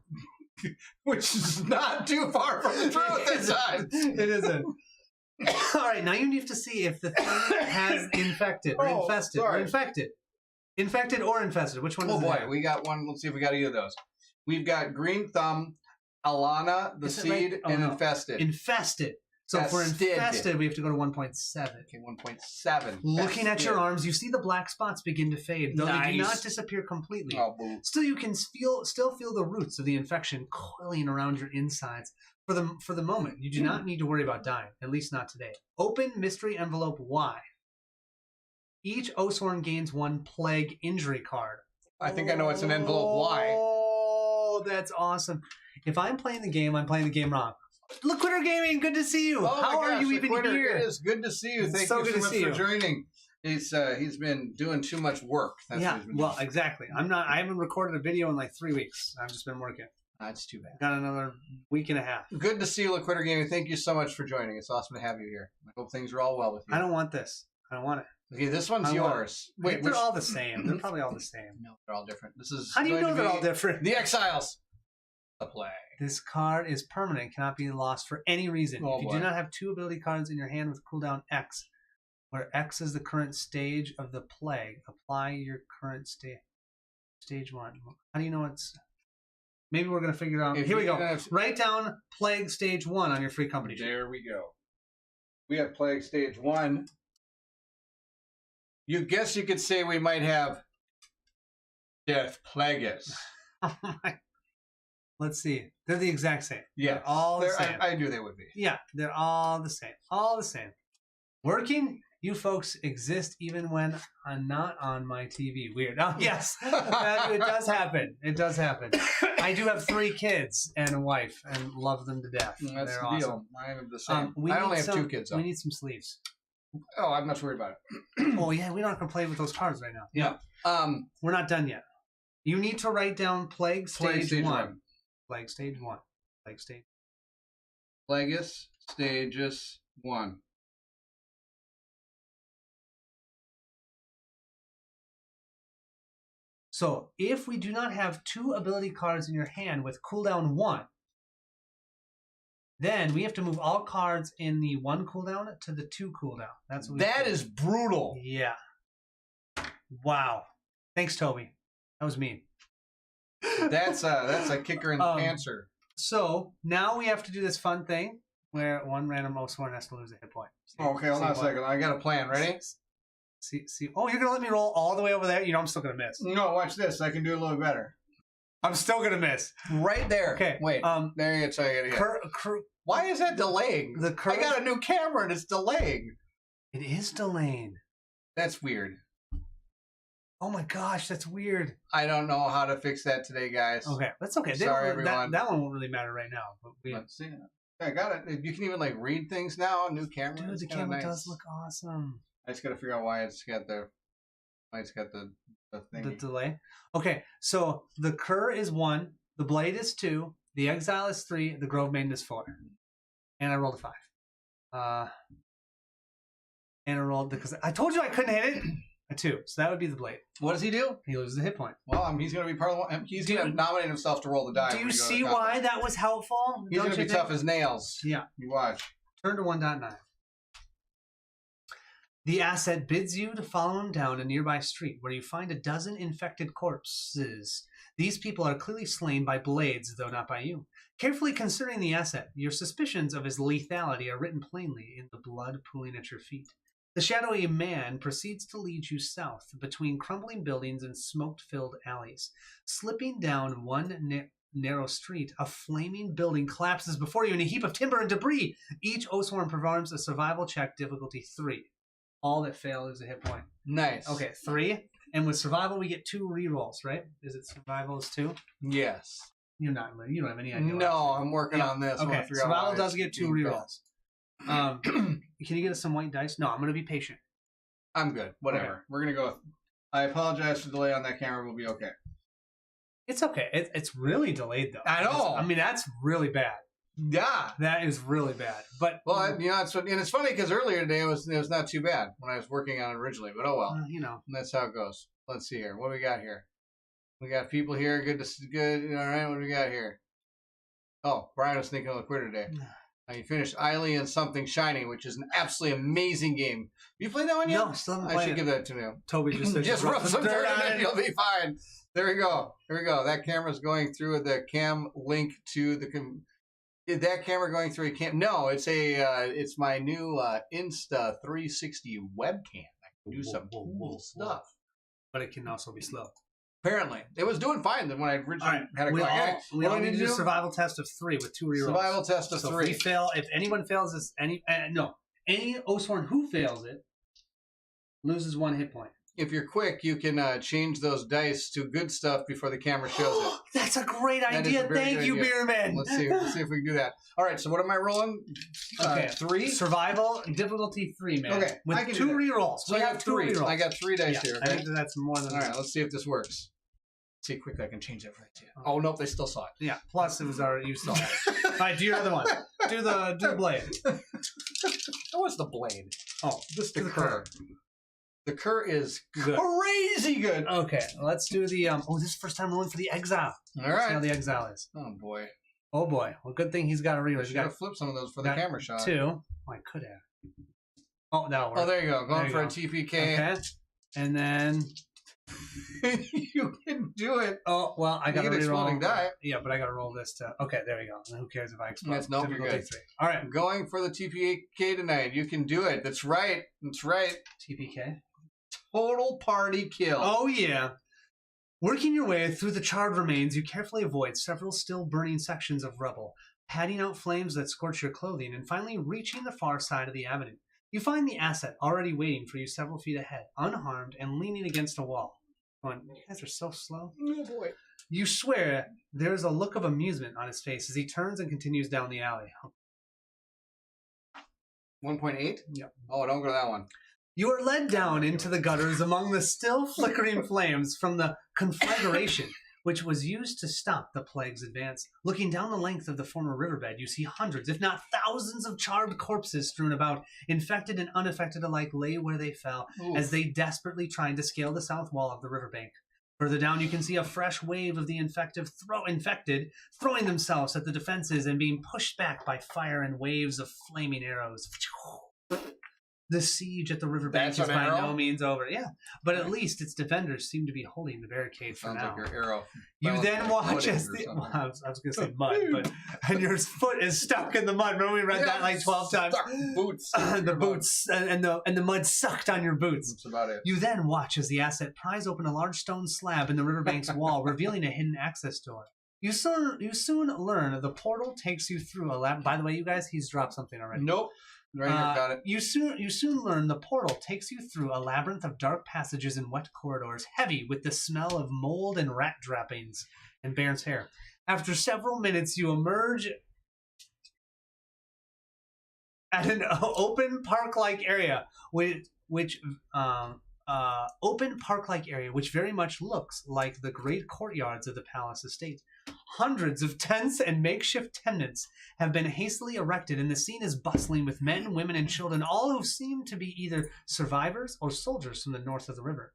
which is not too far from the truth at times. It isn't. All right, now you need to see if the thing has infected or infested or infected. Infected or infested. Which one is it? Oh boy, we got one. Let's see if we got either of those. We've got Green Thumb, Alana, the Seed, and Infested. Infested. So if we're infested, we have to go to 1.7. Okay, 1.7. Looking at your arms, you see the black spots begin to fade, though they do not disappear completely. Oh, boo. Still, you can still feel the roots of the infection coiling around your insides. For the moment, you do not need to worry about dying, at least not today. Open Mystery Envelope Y. Each Oathsworn gains 1 Plague Injury card. I think I know it's an Envelope Y. Oh, that's awesome. If I'm playing the game, I'm playing the game wrong. Liquider Gaming, good to see you. How are you even here? It is good to see you. Thank you so much for joining. He's been doing too much work. That's what he's been doing. Exactly. I haven't recorded a video in like 3 weeks. I've just been working. That's too bad. Got another week and a half. Good to see you, Liquider Gaming. Thank you so much for joining. It's awesome to have you here. I hope things are all well with you. I don't want this. I don't want it. Okay, this one's yours. Wait, they're all the same. They're probably all the same. No, they're all different. This is. How do you know they're all different? The Exiles. The play. This card is permanent, cannot be lost for any reason. If you do not have 2 ability cards in your hand with cooldown X, where X is the current stage of the plague, apply your current stage 1. How do you know it's... Maybe we're going to figure it out. Here we go. Write down Plague Stage 1 on your free company sheet. There we go. We have Plague Stage 1. You guess you could say we might have Death Plagueis. Oh my... Let's see. They're the exact same. Yeah. They're all the same. I knew they would be. Yeah, they're all the same. All the same. Working, you folks exist even when I'm not on my TV. Weird. Oh, yes. It does happen. It does happen. I do have 3 kids and a wife and love them to death. That's they're the awesome. deal. I am the same. I only have 2 kids, though. We need some sleeves. Oh, I'm not worried about it. Oh, yeah. We're not going to play with those cards right now. Yeah. We're not done yet. You need to write down Plague Stage 1. Plague Stage 1. Plague Stage. Plagueis Stages 1. So, if we do not have 2 ability cards in your hand with cooldown 1, then we have to move all cards in the 1 cooldown to the 2 cooldown. That's what that is brutal. Yeah. Wow. Thanks, Toby. That was mean. That's a kicker in the answer. So now we have to do this fun thing where 1 random Oathsworn has to lose a hit point. Okay, hold on a second. I got a plan. Ready? See. Oh, you're gonna let me roll all the way over there? You know I'm still gonna miss. No, watch this. I can do a little better. I'm still gonna miss. Right there. Okay. Wait. There you go. Why is that delaying? I got a new camera and it's delaying. It is delaying. That's weird. Oh my gosh, that's weird. I don't know how to fix that today, guys. Okay, that's okay. Sorry, everyone. That one won't really matter right now. But let's see. I got it. You can even like read things now. New camera. Dude, the camera does look awesome. I just got to figure out why it's got the thing. The delay. Okay, so the Cur is 1, the Blade is 2, the Exile is 3, the Grove Maiden is 4, and I rolled a 5. And I rolled because I told you I couldn't hit it. A 2, so that would be the Blade. What does he do? He loses a hit point. Well, he's going to be part of the one. He's going to nominate himself to roll the die. Do you see why that was helpful? He's going to be tough as nails. Yeah. You watch. Turn to 1.9. The asset bids you to follow him down a nearby street where you find a dozen infected corpses. These people are clearly slain by blades, though not by you. Carefully considering the asset, your suspicions of his lethality are written plainly in the blood pooling at your feet. The shadowy man proceeds to lead you south between crumbling buildings and smoke-filled alleys, slipping down one narrow street, a flaming building collapses before you in a heap of timber and debris. Each Oathsworn performs a survival check, difficulty 3. All that fail is a hit point. Nice. Okay, 3. And with survival, we get 2 rerolls, right? Is it survival is 2? Yes. You don't have any idea. No, I'm working on this. I wanna Okay, figure out survival why does it's get 2 being rerolls. Can you get us some white dice? No, I'm going to be patient. I'm good. Whatever. Okay. We're gonna go with. I apologize for the delay on that camera. We'll be okay. It's okay. It's really delayed, though. I know. I mean, that's really bad. Yeah. That is really bad. But Well, it's funny because earlier today it was not too bad when I was working on it originally. But oh well, that's how it goes. Let's see here. What do we got here? We got people here. Good. All right. What do we got here? Oh, Brian was thinking of the queer today. You finished Eiley and Something Shiny, which is an absolutely amazing game. You played that one yet? No, still haven't I played should it. give that to you. Toby just said, Just rub some dirt on it, it. you'll be fine. There we go. Here we go. That camera's going through the cam link to the. Is that camera going through a cam? No, it's my new Insta 360 webcam. I can do some cool stuff. But it can also be slow. Apparently, it was doing fine when I originally had it We going. all need to do a survival test of 3 with 2 rerolls. Survival test of so 3. If anyone fails this, any Oathsworn who fails it loses 1 hit point. If you're quick, you can change those dice to good stuff before the camera shows it. That's a great That is idea. a very Thank good you, idea. Beerman. Let's see if we can do that. All right, so what am I rolling? Okay, 3? Survival difficulty 3, man. Okay, with I can 2 do that. rerolls. So We I have got 2 3. rerolls. I got 3 dice here. I Okay? think that's more than All right, let's see if this works. See how quick I can change that for you. Oh nope, they still saw it. Yeah. Plus, it was already you saw it. All right, do your other one. Do the blade. What's the blade? Oh, This do the the cur. The cur is Good. crazy good. Okay, let's do the. This is the first time rolling for the exile. All Let's see how right. the exile is. Oh boy. Oh boy. Well, good thing he's got a reroll. I He's should got have flipped some of those for the got camera shot. 2. Oh, I could have. Oh, that'll work. Oh, there you go. Going There for you a go. TPK. Okay. And then. You can do it. Oh well, I got to get exploding reroll. die. Yeah, but I got to roll this to. Okay, there we go. And who cares if I explode? Yes, nope, you're Difficulty good. 3. All right. Going for the TPK tonight. You can do it. That's right. That's right. TPK. Total party kill. Oh yeah. Working your way through the charred remains, you carefully avoid several still burning sections of rubble, patting out flames that scorch your clothing, and finally reaching the far side of the avenue. You find the asset already waiting for you several feet ahead, unharmed and leaning against a wall. Going, you guys are so slow. Oh boy. You swear there is a look of amusement on his face as he turns and continues down the alley. 1.8? Yep. Oh, don't go to that one. You are led down into the gutters among the still flickering flames from the conflagration, which was used to stop the plague's advance. Looking down the length of the former riverbed, you see hundreds, if not thousands, of charred corpses strewn about. Infected and unaffected alike lay where they fell, Oof. as they desperately tried to scale the south wall of the riverbank. Further down, you can see a fresh wave of the infected throwing themselves at the defenses and being pushed back by fire and waves of flaming arrows. The siege at the riverbank That's is an by arrow? no means over. Yeah, but at least its defenders seem to be holding the barricade for Sounds now. like your arrow. You Sounds then like watch footage as or the... something. Well, I was going to say mud, but... And your foot is stuck in the mud. Remember we read that like 12 times? Stuck boots. The boots and the mud sucked on your boots. That's about it. You then watch as the asset pries open a large stone slab in the riverbank's wall, revealing a hidden access door. You soon learn the portal takes you through a lab. By the way, you guys, he's dropped something already. Nope. Right here, got it. You soon learn the portal takes you through a labyrinth of dark passages and wet corridors, heavy with the smell of mold and rat droppings and Baron's hair. After several minutes, you emerge at an open park-like area, which very much looks like the great courtyards of the palace estate. Hundreds of tents and makeshift tenants have been hastily erected, and the scene is bustling with men, women, and children, all who seem to be either survivors or soldiers from the north of the river.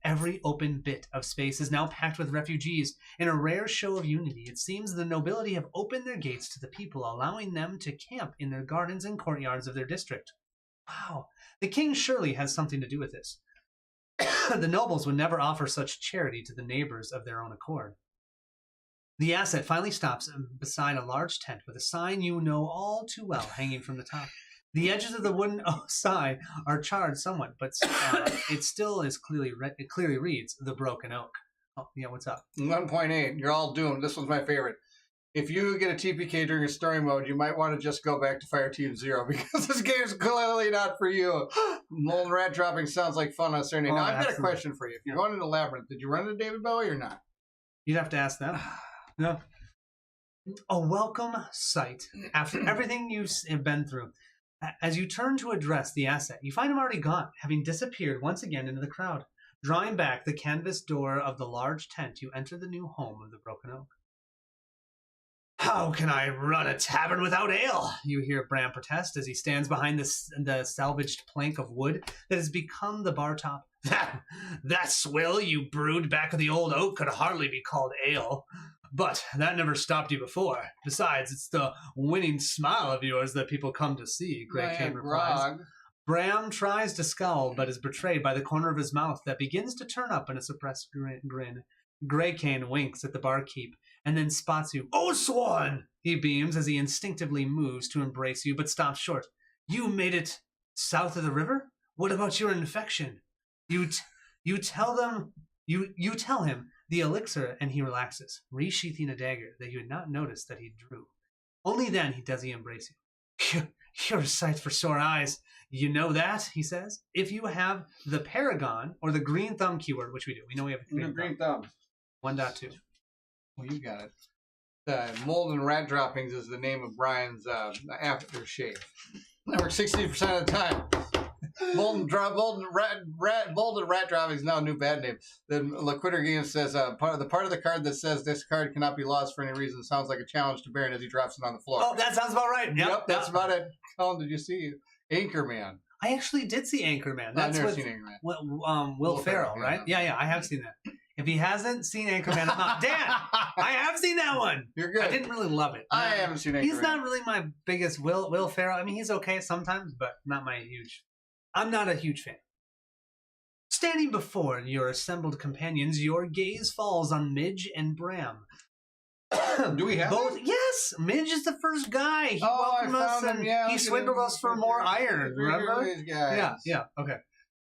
Every open bit of space is now packed with refugees. In a rare show of unity, it seems the nobility have opened their gates to the people, allowing them to camp in their gardens and courtyards of their district. Wow, the king surely has something to do with this. The nobles would never offer such charity to the neighbors of their own accord. The asset finally stops beside a large tent with a sign you know all too well hanging from the top. The edges of the wooden sign are charred somewhat, but it still is it clearly reads "The Broken Oak." Oh, yeah, what's up? 1.8. You're all doomed. This was my favorite. If you get a TPK during a story mode, you might want to just go back to Fire Team 0 because this game's clearly not for you. Molten rat dropping sounds like fun on Saturday. Now, I've got a question for you. If you're going into Labyrinth, did you run into David Bowie or not? You'd have to ask them. No. A welcome sight after everything you've been through. As you turn to address the asset, you find him already gone, having disappeared once again into the crowd. Drawing back the canvas door of the large tent, you enter the new home of the Broken Oak. How can I run a tavern without ale? You hear Bram protest as he stands behind the salvaged plank of wood that has become the bar top. That swill you brewed back of the old oak could hardly be called ale. But that never stopped you before. Besides, it's the winning smile of yours that people come to see, Grey Cane replies. Bram tries to scowl, but is betrayed by the corner of his mouth that begins to turn up in a suppressed grin. Grey Cane winks at the barkeep and then spots you. Oathsworn! He beams as he instinctively moves to embrace you, but stops short. You made it south of the river? What about your infection? You tell him the elixir, and he relaxes, resheathing a dagger that you had not noticed that he drew. Only then does he embrace you. You're a sight for sore eyes. You know that, he says. If you have the Paragon or the green thumb keyword, which we do. We know we have a green thumb. 1.2. Well, you got it. Molten rat droppings is the name of Brian's aftershave. That works 60% of the time. Molten rat droppings is now a new bad name. Then Liquider Games says part of the card that says this card cannot be lost for any reason sounds like a challenge to Baron as he drops it on the floor. Oh, that sounds about right. Yep, that's about it. Colin, did you see Anchorman? I actually did see Anchorman. That's I've never seen Anchorman. Will Ferrell, right? Yeah, I have seen that. If he hasn't seen Anchorman, I'm not. Dad, I have seen that one. You're good. I didn't really love it. I haven't seen Anchorman. He's not really my biggest Will Ferrell. I mean, he's okay sometimes, but I'm not a huge fan. Standing before your assembled companions, your gaze falls on Midge and Bram. Do we have both? Yes, Midge is the first guy. He welcomed us and he swindled us for more iron. Remember? Yeah. Okay.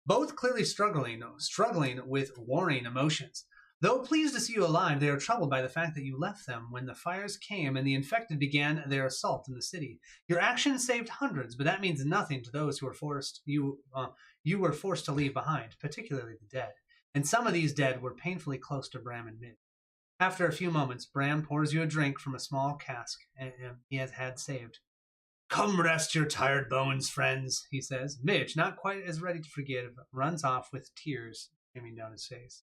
Both clearly struggling with warring emotions. Though pleased to see you alive, they are troubled by the fact that you left them when the fires came and the infected began their assault in the city. Your actions saved hundreds, but that means nothing to those who were forced to leave behind, particularly the dead. And some of these dead were painfully close to Bram and Midge. After a few moments, Bram pours you a drink from a small cask he has had saved. Come rest your tired bones, friends, he says. Midge, not quite as ready to forgive, runs off with tears streaming down his face.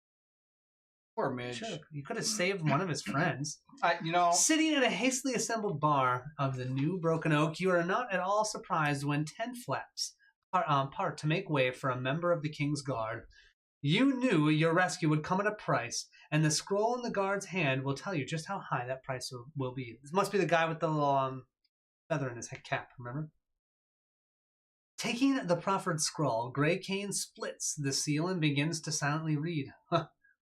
Poor Midge. Sure, you could have saved one of his friends. Sitting at a hastily assembled bar of the new Broken Oak, you are not at all surprised when tent flaps part to make way for a member of the King's Guard. You knew your rescue would come at a price, and the scroll in the guard's hand will tell you just how high that price will be. This must be the guy with the little feather in his cap, remember? Taking the proffered scroll, Grey Cane splits the seal and begins to silently read.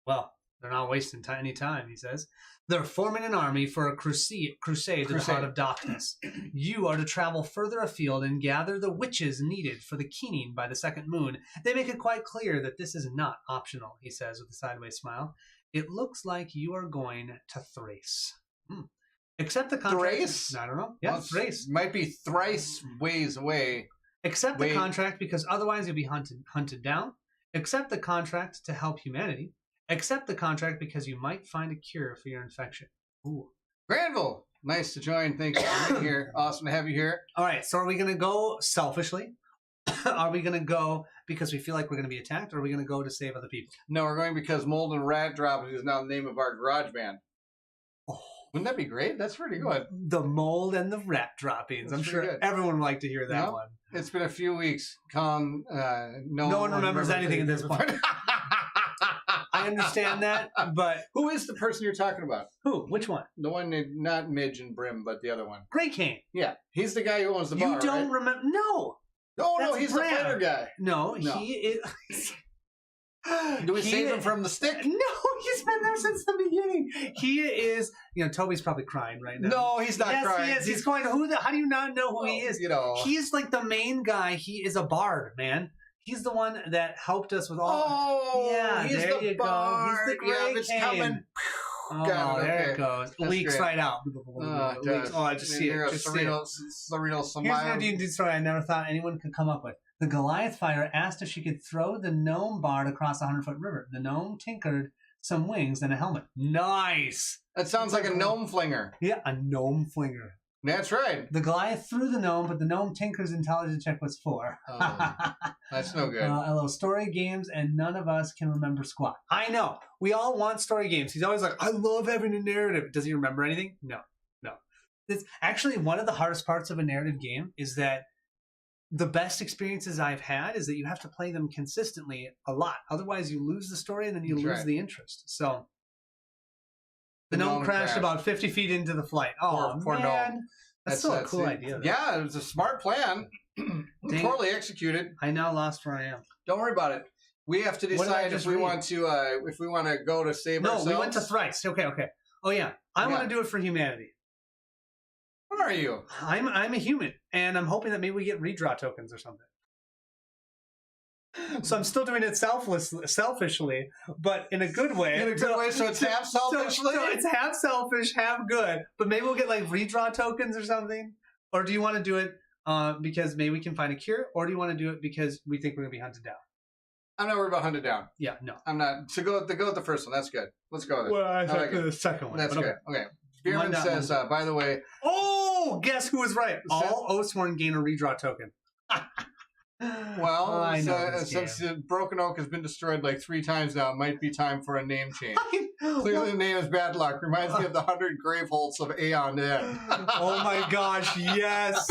Well, they're not wasting any time, he says. They're forming an army for a crusade to the heart of darkness. You are to travel further afield and gather the witches needed for the keening by the second moon. They make it quite clear that this is not optional, he says with a sideways smile. It looks like you are going to Thrace. Accept the contract. Thrace? I don't know. Yeah, Thrace. Might be thrice ways away. Accept the contract because otherwise you'll be hunted down. Accept the contract to help humanity. Accept the contract because you might find a cure for your infection. Ooh. Granville, nice to join. Thank you for being here. Awesome to have you here. All right, so are we going to go selfishly? Are we going to go because we feel like we're going to be attacked, or are we going to go to save other people? No, we're going because Molten Rat Droppings is now the name of our garage band. Oh, wouldn't that be great? That's pretty good. The mold and the rat droppings. I'm sure everyone would like to hear that one. It's been a few weeks. No one remembers anything at this point. I understand that, but... Who is the person you're talking about? Who? Which one? The one named, not Midge and Brim, but the other one. Grey Cane. Yeah. He's the guy who owns the bar, You don't remember... No! No, he's Bram. the fighter guy. No, he is... Do we save him from the stick? No, he's been there since the beginning. He is... Toby's probably crying right now. No, he's not crying. Yes, he is. He's going, how do you not know who he is? He's like the main guy. He is a bard, man. He's the one that helped us with all. Oh, yeah, he's there the you go. bard. He's the gray Yeah, it's cane. coming. Oh, Got it, there okay. it goes. That's Leaks great. right out. It Oh, I just see it. Just see it. Surreal Here's smile. an D&D story I never thought anyone could come up with. The Goliath fighter asked if she could throw the gnome bard across a 100-foot river. The gnome tinkered some wings and a helmet. Nice! That sounds like a gnome flinger. Yeah, a gnome flinger. That's right. The Goliath threw the gnome, but the gnome tinker's intelligence check was 4. Oh, that's no good. Hello, story games, and none of us can remember squat. I know. We all want story games. He's always like, I love having a narrative. Does he remember anything? No. It's actually one of the hardest parts of a narrative game is that the best experiences I've had is that you have to play them consistently a lot. Otherwise, you lose the story and then you That's lose right. the interest. So the The gnome gnome crashed crashed. about 50 feet into the flight. Oh, Poor man. gnome. That's still a cool idea. though. Yeah, it was a smart plan. Poorly executed. I now lost where I am. Don't worry about it. We have to What did I decide if just we read? want to go to save No, ourselves. we went to thrice. Okay. Oh, yeah. I want to do it for humanity. What are you? I'm a human, and I'm hoping that maybe we get redraw tokens or something. So I'm still doing it selfishly, but in a good way. In a good way, so it's half selfishly? So it's half selfish, half good. But maybe we'll get like redraw tokens or something. Or do you want to do it because maybe we can find a cure? Or do you want to do it because we think we're going to be hunted down? I'm not worried about hunted down. Yeah, no. I'm not. So go with the first one. That's good. Let's go with it. Well, I like the second one. That's but good. Okay. Spearman says, by the way, Oh, guess who was right? All Oathsworn gain a redraw token. well, I know this since the Broken Oak has been destroyed like 3 times now, it might be time for a name change. Clearly the name is Bad Luck. Reminds me of the 100 grave holds of Aeon Dead. Oh my gosh, yes.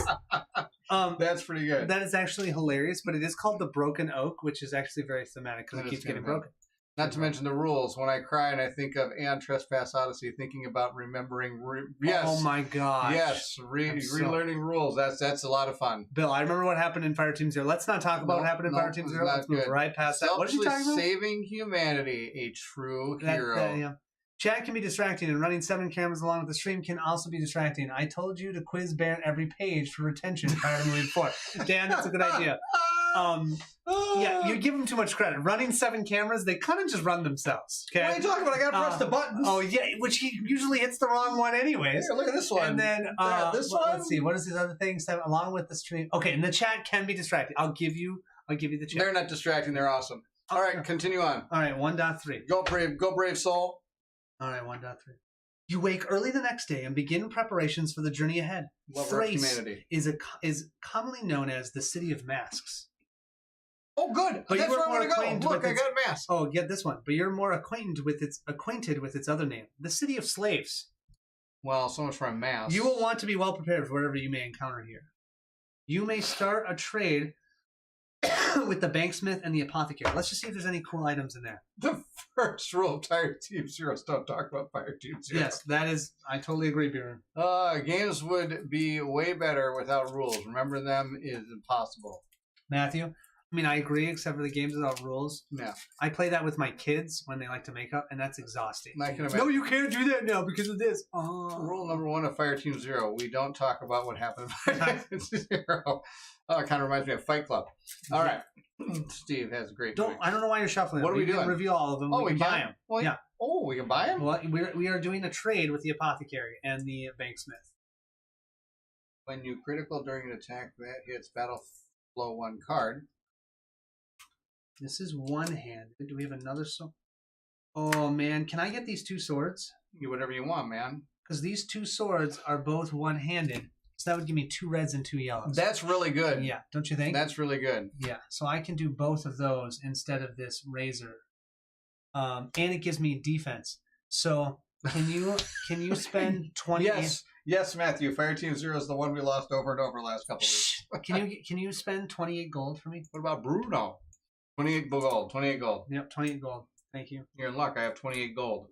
That's pretty good. That is actually hilarious, but it is called the Broken Oak, which is actually very thematic because That it is keeps getting good, broken. Not to mention the rules. When I cry and I think of Aeon Trespass Odyssey, thinking about remembering... yes. Oh my gosh. Yes. Relearning rules. That's a lot of fun. Bill, I remember what happened in Fireteam Zero. Let's not talk about what happened in Fireteam Zero. Let's move right past that. What are you talking about? Saving humanity, a true hero. Yeah. Chat can be distracting, and running 7 cameras along with the stream can also be distracting. I told you to quiz Baron every page for retention prior to moving forward. Dan, that's a good idea. Yeah, you give them too much credit. Running 7 cameras, they kind of just run themselves. Okay? What are you talking about? I gotta press the buttons. Oh, yeah, which he usually hits the wrong one anyways. Here, look at this one. And then, this one? let's see, what is this other thing? 7, along with the stream. Okay, and the chat can be distracting. I'll give you the chat. They're not distracting. They're awesome. All right, continue on. All right, 1.3. Go brave soul. All right, 1.3. You wake early the next day and begin preparations for the journey ahead. Lover of Thrace humanity. is commonly known as the City of Masks. Oh, good. But That's you where I were want to acquainted go. Look, with I its- got a mask. Oh, get this one. But you're more acquainted with its other name, the City of Slaves. Well, so much for a mask. You will want to be well prepared for whatever you may encounter here. You may start a trade with the banksmith and the apothecary. Let's just see if there's any cool items in there. The first rule of Fire Team Zero is don't talk about Fire Team Zero. Yes, that is. I totally agree, Bjorn. Games would be way better without rules. Remembering them is impossible. Matthew? I mean, I agree, except for the games without rules. Yeah. I play that with my kids when they like to make up, and that's exhausting. I can imagine. No, you can't do that now because of this. Rule number 1 of Fire Team Zero: we don't talk about what happened in Fire Team Zero. Oh, it kind of reminds me of Fight Club. All right, Steve has a great. I don't know why you're shuffling. What them. are we can doing? Review all of them. Oh, we can buy them. Well, yeah. Oh, we can buy them. Well, we are doing a trade with the apothecary and the banksmith. When you critical during an attack, that hits battle flow 1 card. This is one-handed. Do we have another sword? Oh man, can I get these 2 swords? You whatever you want, man. Because these 2 swords are both one-handed, so that would give me 2 reds and 2 yellows. That's really good. Yeah, don't you think? That's really good. Yeah, so I can do both of those instead of this razor, and it gives me defense. So can you spend 20? Yes, Matthew. Fire Team Zero is the one we lost over and over last couple of weeks. Can you spend 28 gold for me? What about Bruno? 28 gold. 28 gold. Yep, 28 gold. Thank you. You're in luck. I have 28 gold.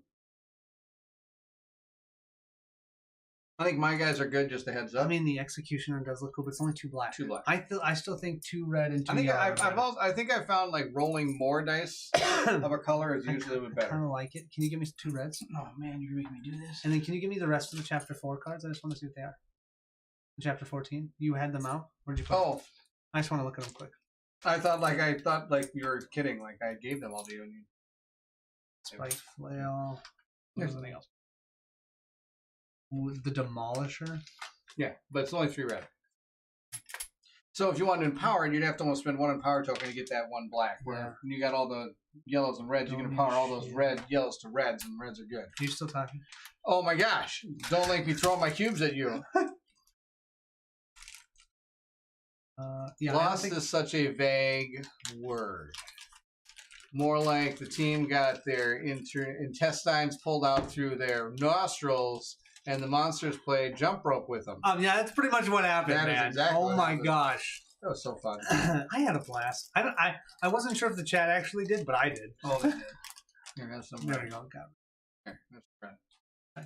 I think my guys are good. Just a heads up. I mean, the executioner does look cool, but it's only 2 black. 2 black. I still think 2 red and 2 I think yellow. I think I found like rolling more dice of a color is usually a bit I kind better. of like it. Can you give me 2 reds? Oh man, you're making me do this. And then can you give me the rest of the chapter 4 cards? I just want to see what they are. Chapter 14. You had them out. Where'd you put them? Oh, I just want to look at them quick. I thought you were kidding. Like I gave them all to you. And you... Spike flail. There's something else. The Demolisher. Yeah, but it's only 3 red. So if you want to empower it, you'd have to almost spend 1 empower token to get that 1 black. Where you got all the yellows and reds, you can empower all those yellows to reds, and reds are good. Are you still talking? Oh my gosh! Don't make me throw my cubes at you. Lost is such a vague word. More like the team got their intestines pulled out through their nostrils, and the monsters played jump rope with them. Yeah, that's pretty much what happened, That is man. exactly Oh what my happened. gosh. That was so fun. I had a blast. I wasn't sure if the chat actually did, but I did. Oh, they did. Here, have some. There we go. Got Here, that's red.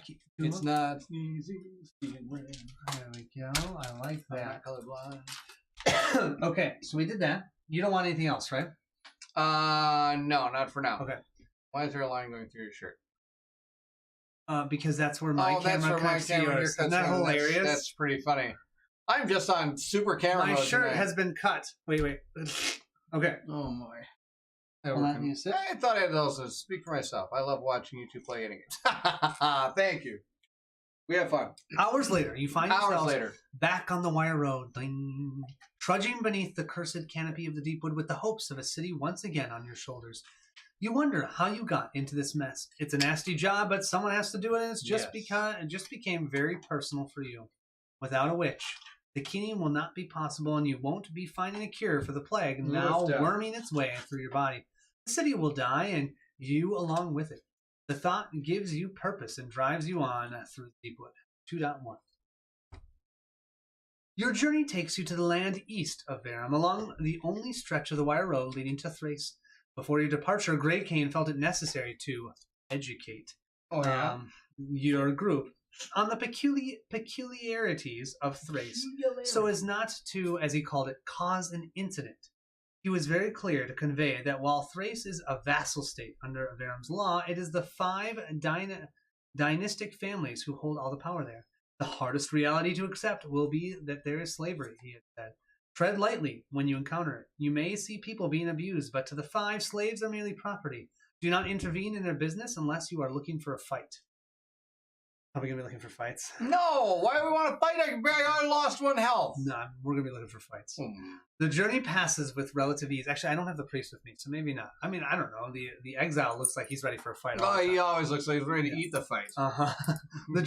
it. It's not easy being red. There we go. I like I'm that. not colorblind. Okay, so we did that. You don't want anything else, right? No, not for now. Okay. Why is there a line going through your shirt? Because that's where my camera cuts to yours. Isn't that hilarious? That's pretty funny. I'm just on super camera My mode shirt tonight. has been cut. Wait. Okay. Oh my. Hold on, you sit. I thought I'd also speak for myself. I love watching you two play any games. Thank you. We have fun. Hours later, you find Hours yourselves later. back on the wire road, ding, trudging beneath the cursed canopy of the Deepwood with the hopes of a city once again on your shoulders. You wonder how you got into this mess. It's a nasty job, but someone has to do it, and it's just because it just became very personal for you. Without a witch, the keening will not be possible, and you won't be finding a cure for the plague now worming its way through your body. The city will die, and you along with it. The thought gives you purpose and drives you on through Deepwood. 2.1. Your journey takes you to the land east of Verum, along the only stretch of the wire road leading to Thrace. Before your departure, Grey Cane felt it necessary to educate your group on the peculiarities of Thrace, so as not to, as he called it, cause an incident. He was very clear to convey that while Thrace is a vassal state under Verum's law, it is the 5 dynastic families who hold all the power there. The hardest reality to accept will be that there is slavery, he had said. Tread lightly when you encounter it. You may see people being abused, but to the 5, slaves are merely property. Do not intervene in their business unless you are looking for a fight. Are we going to be looking for fights? No! Why do we want to fight? I lost 1 health. No, we're going to be looking for fights. The journey passes with relative ease. Actually, I don't have the priest with me, so maybe not. I mean, I don't know. The exile looks like he's ready for a fight. Oh, he always looks like he's ready to eat the fight. The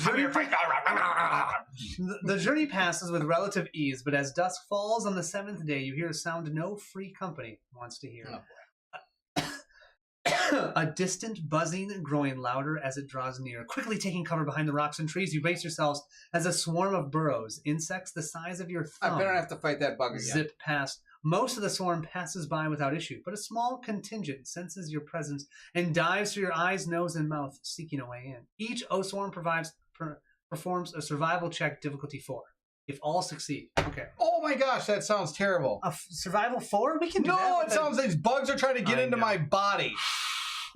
journey passes with relative ease, but as dusk falls on the 7th day, you hear a sound no free company wants to hear. A distant buzzing growing louder as it draws near. Quickly taking cover behind the rocks and trees, you brace yourselves as a swarm of burrows, insects the size of your thumb, I better have to fight that bug again. zip past. Most of the swarm passes by without issue, but a small contingent senses your presence and dives through your eyes, nose, and mouth, seeking a way in. Each Oathsworn performs a survival check, difficulty 4. If all succeed. Okay. Oh my gosh, that sounds terrible. Survival 4? We can do that. No, it sounds like these bugs are trying to get into my body.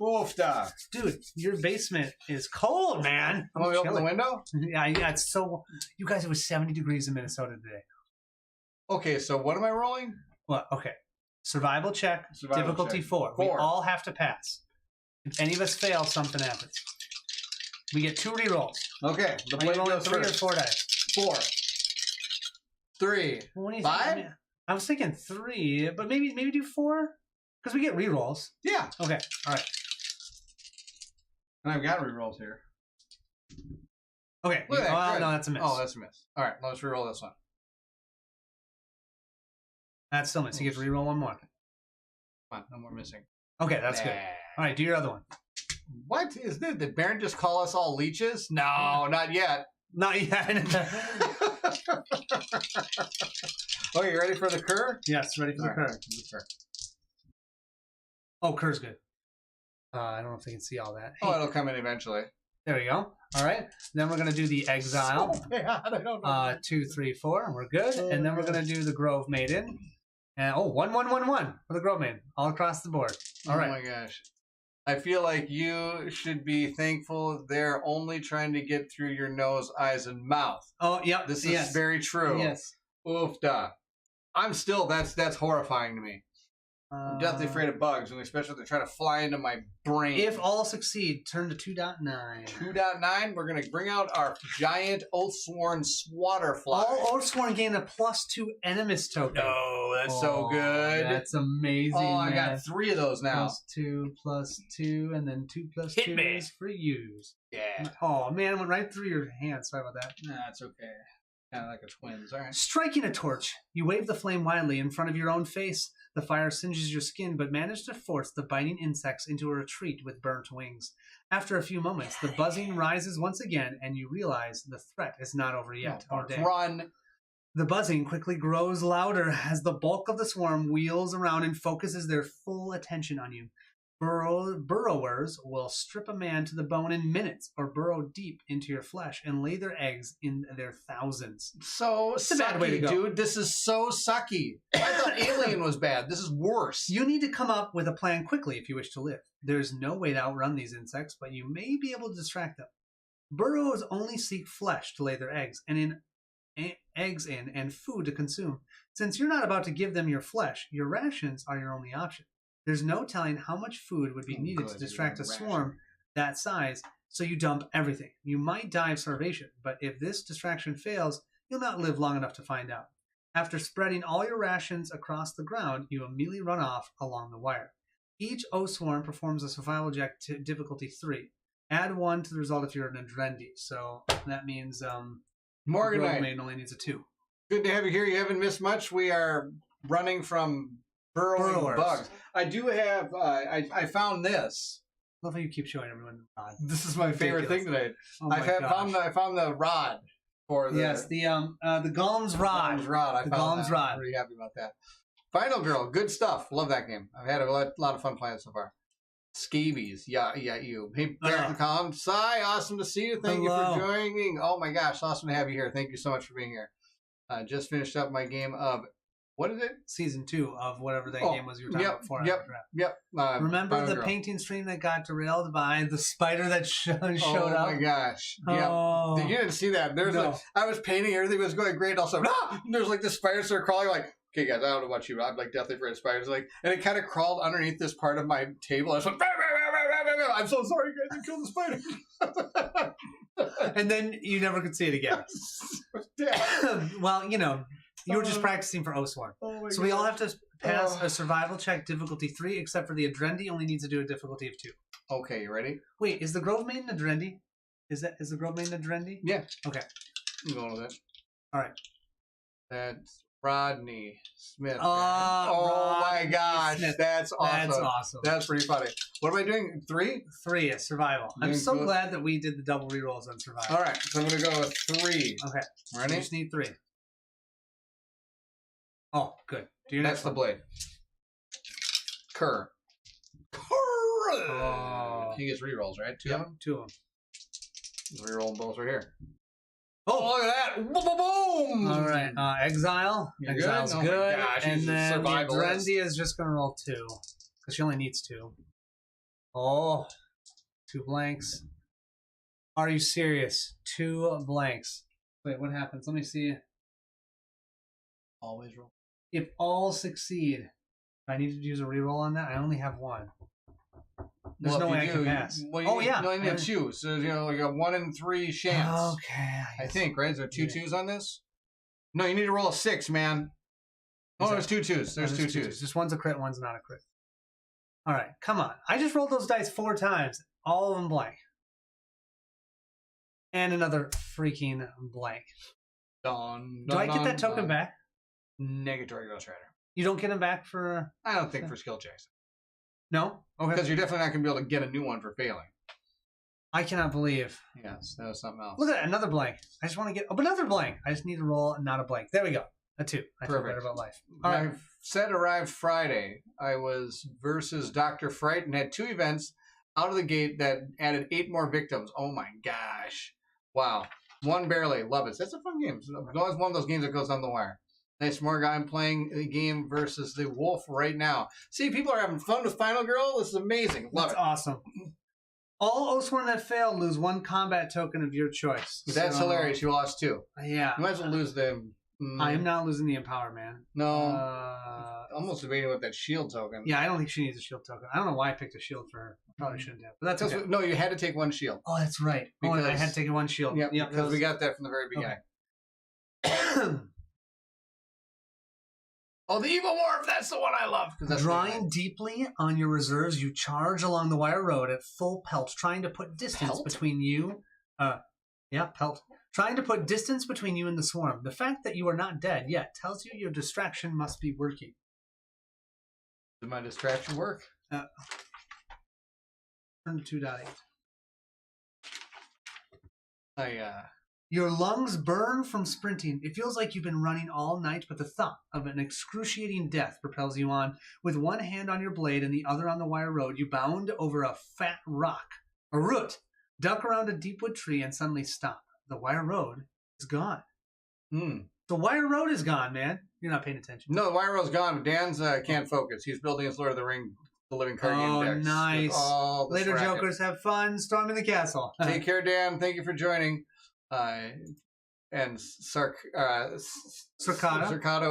Oof, dude, your basement is cold, man. I'm gonna open the window? Yeah, it's so... You guys, it was 70 degrees in Minnesota today. Okay, so what am I rolling? Well, okay. Survival check, difficulty 4. We all have to pass. If any of us fail, something happens. We get 2 rerolls. Okay, the blade goes 3 first. or 4 dice? 4. 3. Well, what do you 5? think? I was thinking 3, but maybe do 4? Because we get rerolls. Yeah. Okay, all right. And I've got rerolls here. Okay. Look at that. No, that's a miss. Oh, that's a miss. All right, let's reroll this one. That's still a miss. You get to reroll 1 more. Come on, no more missing. Okay, that's good. All right, do your other one. What is this? Did Baron just call us all leeches? No, not yet. Not yet. Oh, you ready for the cur? Yes, ready for the cur. Oh, cur's good. I don't know if they can see all that. Hey, Oh, it'll come in eventually. there we go. All right. Then we're going to do the exile. So bad, I don't know. 2, 3, 4. We're good. And then we're going to do the Grove Maiden. And 1, 1, 1, 1 for the Grove Maiden. All across the board. All right. Oh my gosh. I feel like you should be thankful they're only trying to get through your nose, eyes, and mouth. Oh, yep. This is very true. Yes. Oof da. I'm still, that's horrifying to me. I'm deathly afraid of bugs, and especially if they try to fly into my brain. If all succeed, turn to 2.9. 2.9, we're going to bring out our giant Oathsworn Swatterfly. All Oathsworn gain a +2 Enemies token. Oh, that's so good. That's amazing. Oh, I man. got 3 of those now. +2, and then 2 + Hit 2 me. is for use. Yeah. Oh, man, it went right through your hand. Sorry about that. Nah, it's okay. Kind of like a twins. All right. Striking a torch, you wave the flame wildly in front of your own face. The fire singes your skin, but manage to force the biting insects into a retreat with burnt wings. After a few moments, the buzzing rises once again, and you realize the threat is not over yet. Run. The buzzing quickly grows louder as the bulk of the swarm wheels around and focuses their full attention on you. Burrowers will strip a man to the bone in minutes or burrow deep into your flesh and lay their eggs in their thousands. So It's a bad way to sucky, go. dude. This is so sucky. I thought Alien was bad. This is worse. You need to come up with a plan quickly if you wish to live. There's no way to outrun these insects, but you may be able to distract them. Burrows only seek flesh to lay their eggs and food to consume. Since you're not about to give them your flesh, your rations are your only option. There's no telling how much food would be needed to distract a swarm that size, so you dump everything. You might die of starvation, but if this distraction fails, you'll not live long enough to find out. After spreading all your rations across the ground, you immediately run off along the wire. Each Oathsworn performs a survival check to difficulty 3. Add 1 to the result if you're an Adrendi, so that means Morganite only needs a 2. good to have you here. You haven't missed much. We are running from burrowing Burrowers. bugs. I do have. I found this. Love how you keep showing everyone the rod. This is my favorite thing today. Oh my gosh. I found the rod for the the Golem's rod. Golem's rod. I The found Golem's that. rod. I'm pretty happy about that. Final Girl, good stuff. Love that game. I've had a lot of fun playing it so far. Scabies, yeah, you. Hey, Barrett Colin, Sai, awesome to see you. Thank you for joining. Oh my gosh, awesome to have you here. Thank you so much for being here. Just finished up my game of what is it? Season 2 of whatever that game was you were talking about before. Yep. Remember Final the Girl. painting stream that got derailed by the spider that showed up? Oh my gosh. Yeah. Oh. You didn't see that. There's No. like I was painting, everything was going great. Also, there's like this spider started crawling. Like, okay, guys, I don't know about you, but I'm like deathly afraid of spiders. Like, and it kind of crawled underneath this part of my table. I was like, I'm so sorry, guys, you killed the spider. And then you never could see it again. Well, you were just practicing for Oathsworn. Oh my So we all have to pass Oh. a survival check difficulty 3, except for the Adrendi only needs to do a difficulty of 2. Okay, you ready? Wait, is the Grove Maiden Adrendi? Is the Grove Maiden Adrendi? Yeah. Okay. I'm going with it. All right. That's Rodney Smith. Oh my Rodney gosh. Smith. That's awesome. That's awesome. That's pretty funny. What am I doing? 3? 3 is survival. I'm Doing so good. glad that we did the double rerolls on survival. All right, so I'm going to go with 3. Okay. You Ready? just need 3. Oh, good. Do your That's next the one. blade. Kerr. Oh. He gets rerolls, right? 2 of them? 2 of them. Reroll them both right here. Oh, look at that! Boom, boom, boom! all right. Exile. You're good? Exile's Oh my good. gosh, And he's a then survivalist. Adrendi is just going to roll 2. Because she only needs 2. Oh. 2 blanks. Are you serious? 2 blanks. Wait, what happens? Let me see. Always roll. If all succeed, I need to use a reroll on that. I only have 1. There's no way I can pass. No, you need to choose. So, like a 1 in 3 chance. Okay. I think, right? Is there 2 twos on this? No, you need to roll a 6, man. Oh, there's 2 twos. There's 2 twos. Just one's a crit, one's not a crit. All right, come on. I just rolled those dice 4 times. All of them blank. And another freaking blank. Do I get that token back? Negatory Ghost Rider. You don't get them back for... I don't think for skill checks. No? Okay. Because you're definitely not going to be able to get a new one for failing. I cannot believe. Yes, that was something else. Look at that, another blank. I just want to get... Oh, another blank. I just need to roll not a blank. There we go. A 2. I feel better about life. All right. My set arrived Friday. I was versus Dr. Fright and had 2 events out of the gate that added 8 more victims. Oh my gosh. Wow. 1 barely. Love it. That's a fun game. It's always one of those games that goes on the wire. Nice, Morgan. I'm playing the game versus the Wolf right now. See, people are having fun with Final Girl. This is amazing. Love That's it. awesome. All Oathsworn that fail lose 1 combat token of your choice. That's hilarious. You lost 2. Yeah. You might as well lose them. I am not losing the empower, man. No. Almost debating with that shield token. Yeah, I don't think she needs a shield token. I don't know why I picked a shield for her. Probably shouldn't have. But that's okay. No, you had to take one shield. Oh, that's right. Because, I had to take one shield. Yeah, because we got that from the very beginning. Okay. Oh, the evil morph! That's the one I love. Drawing deeply on your reserves, you charge along the wire road at full pelt, trying to put distance between you. Pelt. Trying to put distance between you and the swarm. The fact that you are not dead yet tells you your distraction must be working. Did my distraction work? Turn to 2.8. I Your lungs burn from sprinting. It feels like you've been running all night, but the thought of an excruciating death propels you on. With one hand on your blade and the other on the wire road, you bound over a fat rock, a root, duck around a deepwood tree, and suddenly stop. The wire road is gone. The wire road is gone, man. You're not paying attention. No, the wire road's gone. But Dan's can't focus. He's building his Lord of the Ring, the Living Card Game decks. Oh, nice. Later, Jokers, have fun storming the castle. Take care, Dan. Thank you for joining. And Cercato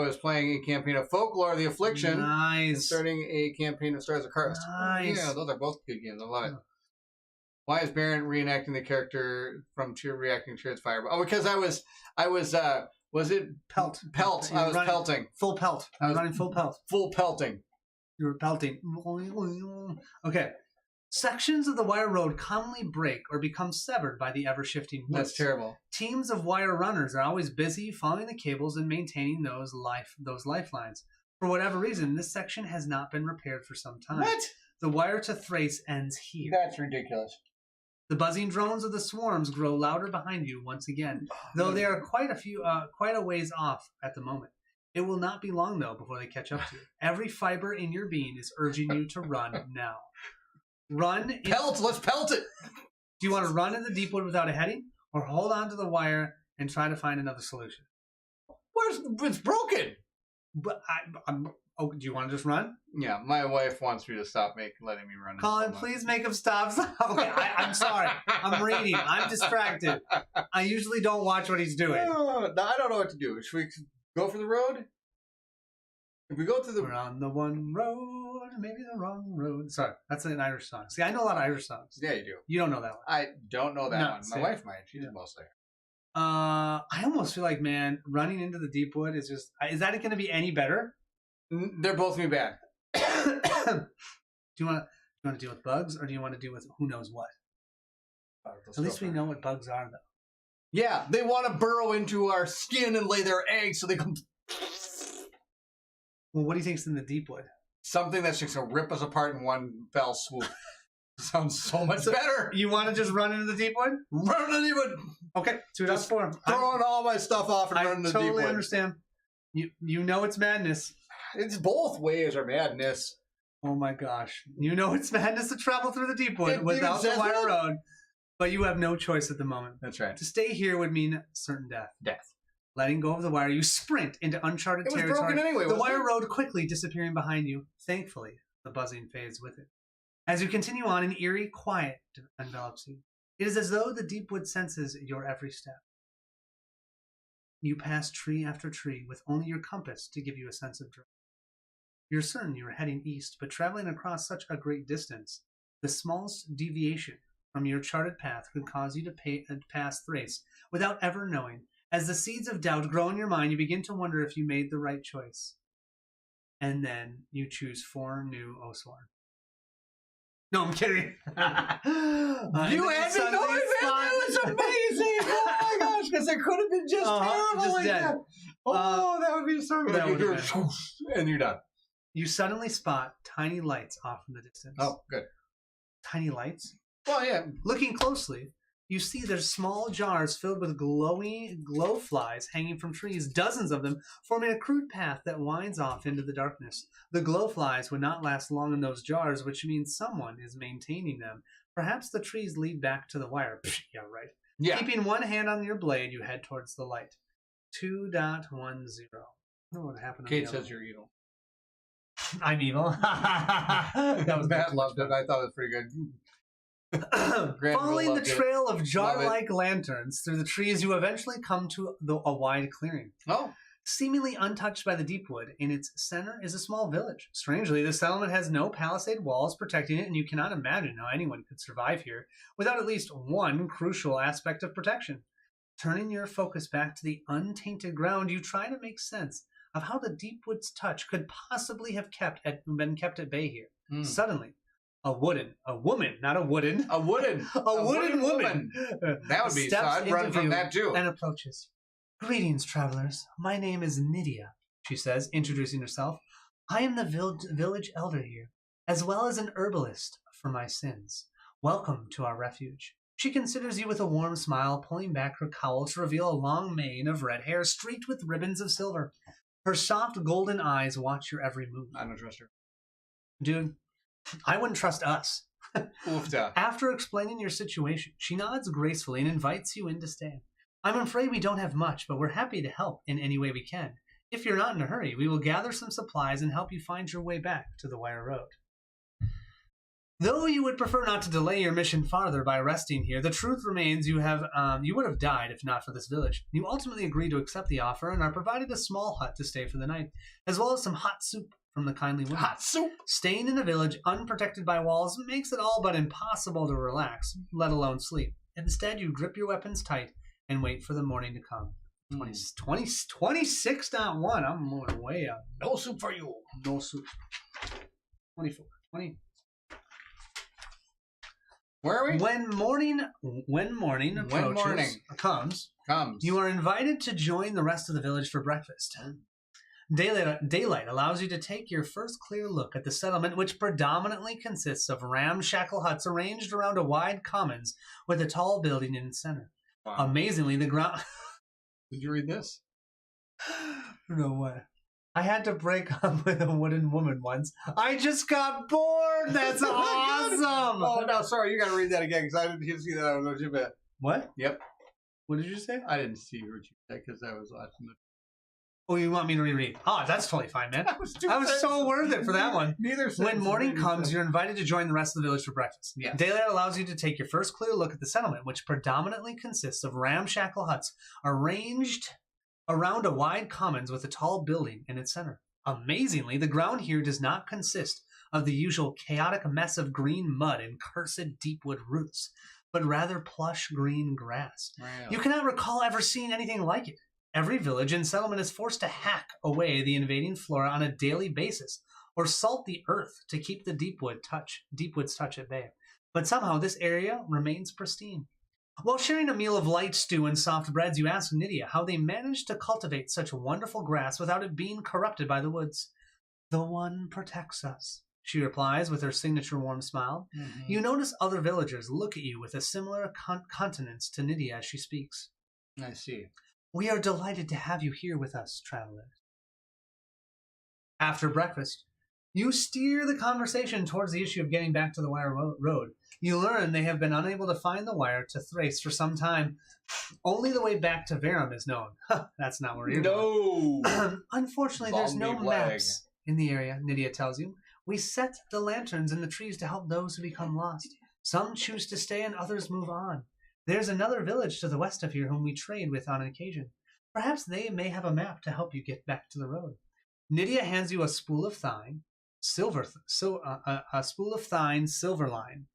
is playing a campaign of Folklore, The Affliction. Nice. Starting a campaign of Stars of Cards. Nice. Yeah, those are both good games. I love it. Why is Baron reenacting the character from reacting to its fire? Oh, because I was it Pelt? I was pelting. Full pelt. I was running full pelt. Full pelting. You were pelting. Okay. Sections of the wire road commonly break or become severed by the ever-shifting woods. That's terrible. Teams of wire runners are always busy following the cables and maintaining those lifelines. For whatever reason, this section has not been repaired for some time. What? The wire to Thrace ends here. That's ridiculous. The buzzing drones of the swarms grow louder behind you once again, though they are quite a ways off at the moment. It will not be long, though, before they catch up to you. Every fiber in your being is urging you to run now. Let's pelt it! Do you want to run in the Deepwood without a heading, or hold on to the wire and try to find another solution? It's broken! But do you want to just run? Yeah, my wife wants me to stop letting me run. Colin, please make him stop. Okay, I'm sorry. I'm reading. I'm distracted. I usually don't watch what he's doing. No, I don't know what to do. Should we go for the road? If we go to the... We're on the one road, maybe the wrong road. Sorry, that's an Irish song. See, I know a lot of Irish songs. Yeah, you do. You don't know that one. I don't know that one. My wife might. She's mostly. I almost feel like, man, running into the Deepwood is just... Is that going to be any better? They're both going to be bad. Do you want to deal with bugs, or do you want to deal with who knows what? At least we know what bugs are, though. Yeah, they want to burrow into our skin and lay their eggs so they come... Well, what do you think's in the Deepwood? Something that's just going to rip us apart in one fell swoop. Sounds so much better. You want to just run into the Deepwood? Run into the Deepwood. Okay, 2.4. Throwing all my stuff off and running into the Deepwood. I totally understand. You know it's madness. It's both ways are madness. Oh my gosh. You know it's madness to travel through the Deepwood without the wire road, but you have no choice at the moment. That's right. To stay here would mean certain death. Death. Letting go of the wire, you sprint into uncharted territory. Broken anyway, the wire road quickly disappearing behind you. Thankfully, the buzzing fades with it. As you continue on, an eerie quiet envelops you. It is as though the Deepwood senses your every step. You pass tree after tree with only your compass to give you a sense of direction. You're certain you are heading east, but traveling across such a great distance, the smallest deviation from your charted path could cause you to pass Thrace without ever knowing. As the seeds of doubt grow in your mind, you begin to wonder if you made the right choice. And then you choose 4 new Oathsworn. No, I'm kidding. You had me going, that was amazing. Oh my gosh, because it could have been just terrible just like dead. that. Oh, that would be so good. And you're done. You suddenly spot tiny lights off in the distance. Oh, good. Tiny lights? Well, yeah. Looking closely, you see there's small jars filled with glow flies hanging from trees, dozens of them, forming a crude path that winds off into the darkness. The glow flies would not last long in those jars, which means someone is maintaining them. Perhaps the trees lead back to the wire. Yeah, right. Yeah. Keeping one hand on your blade, you head towards the light. 2.10. I don't know what happened. Kate says you're evil. I'm evil. That was Matt loved it. I thought it was pretty good. Following the trail of jar-like lanterns through the trees, you eventually come to a wide clearing. Oh. Seemingly untouched by the Deepwood, in its center is a small village. Strangely, the settlement has no palisade walls protecting it, and you cannot imagine how anyone could survive here without at least one crucial aspect of protection. Turning your focus back to the untainted ground, you try to make sense of how the Deepwood's touch could possibly have been kept at bay here. Suddenly, a wooden woman. A wooden Woman. That would be so. I'd run from that too. And approaches. Greetings, travelers. My name is Nydia, she says, introducing herself. I am the village elder here, as well as an herbalist for my sins. Welcome to our refuge. She considers you with a warm smile, pulling back her cowl to reveal a long mane of red hair streaked with ribbons of silver. Her soft golden eyes watch your every move. I don't trust her. Dude, I wouldn't trust us. Oofda. After explaining your situation, she nods gracefully and invites you in to stay. I'm afraid we don't have much, but we're happy to help in any way we can. If you're not in a hurry, we will gather some supplies and help you find your way back to the Wire Road. Though you would prefer not to delay your mission farther by resting here, the truth remains you would have died if not for this village. You ultimately agree to accept the offer and are provided a small hut to stay for the night, as well as some hot soup from the kindly woman. Hot soup? Staying in a village unprotected by walls makes it all but impossible to relax, let alone sleep. Instead, you grip your weapons tight and wait for the morning to come. 26.1. I'm moving way up. No soup for you. No soup. 24. 20. Where are we? When morning comes, you are invited to join the rest of the village for breakfast. Daylight allows you to take your first clear look at the settlement, which predominantly consists of ramshackle huts arranged around a wide commons with a tall building in the center. Wow. Amazingly, the ground... Did you read this? No way. I had to break up with a wooden woman once. I just got bored. That's awesome. Oh, no, sorry. You got to read that again because I didn't see that on the bit. What? Yep. What did you say? I didn't see what you said because I was watching the... Oh, you want me to reread? Oh, that's totally fine, man. I was so worth it for that one. When morning comes, you're invited to join the rest of the village for breakfast. Yes. Daylight allows you to take your first clear look at the settlement, which predominantly consists of ramshackle huts arranged around a wide commons with a tall building in its center. Amazingly, the ground here does not consist of the usual chaotic mess of green mud and cursed deepwood roots, but rather plush green grass. Really? You cannot recall ever seeing anything like it. Every village and settlement is forced to hack away the invading flora on a daily basis, or salt the earth to keep the Deepwood's touch at bay. But somehow this area remains pristine. While sharing a meal of light stew and soft breads, you ask Nydia how they managed to cultivate such wonderful grass without it being corrupted by the woods. The one protects us, she replies with her signature warm smile. Mm-hmm. You notice other villagers look at you with a similar countenance to Nydia as she speaks. I see. We are delighted to have you here with us, travelers. After breakfast, you steer the conversation towards the issue of getting back to the Wire Road. You learn they have been unable to find the wire to Thrace for some time. Only the way back to Verum is known. That's not where you're going. Unfortunately, there's no maps in the area, Nydia tells you. We set the lanterns in the trees to help those who become lost. Some choose to stay and others move on. There's another village to the west of here whom we trade with on occasion. Perhaps they may have a map to help you get back to the road. Nydia hands you a spool of thine, silver line.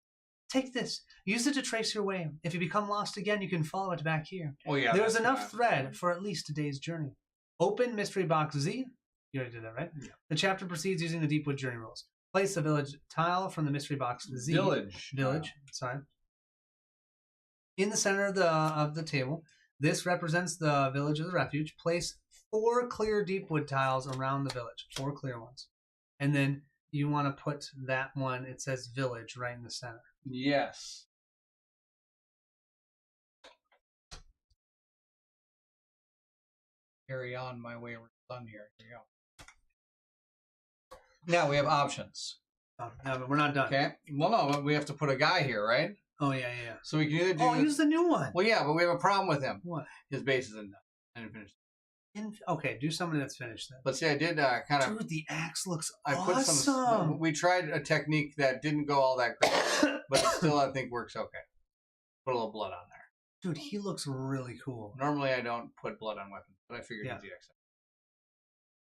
Take this. Use it to trace your way. If you become lost again, you can follow it back here. Oh, yeah, there's enough thread for at least a day's journey. Open mystery box Z. You already did that, right? Yeah. The chapter proceeds using the Deepwood journey rules. Place the village tile from the mystery box Z. Village. Sorry. In the center of the table, this represents the village of the refuge. Place 4 clear Deepwood tiles around the village. 4 clear ones. And then you want to put that one, it says village, right in the center. Yes. Carry on, my wayward son here. Here we go. Now we have options. Oh, no, but we're not done. Okay. Well, no, we have to put a guy here, right? Oh, yeah. So we can either do... Oh, use the new one. Well, yeah, but we have a problem with him. What? His base isn't done. I didn't finish. Okay, do something that's finished then. Let's see, I did kind of... Dude, the axe looks Put awesome. We tried a technique that didn't go all that great, but it still, I think, works okay. Put a little blood on there. Dude, he looks really cool. Normally, I don't put blood on weapons, but I figured it'd be excellent.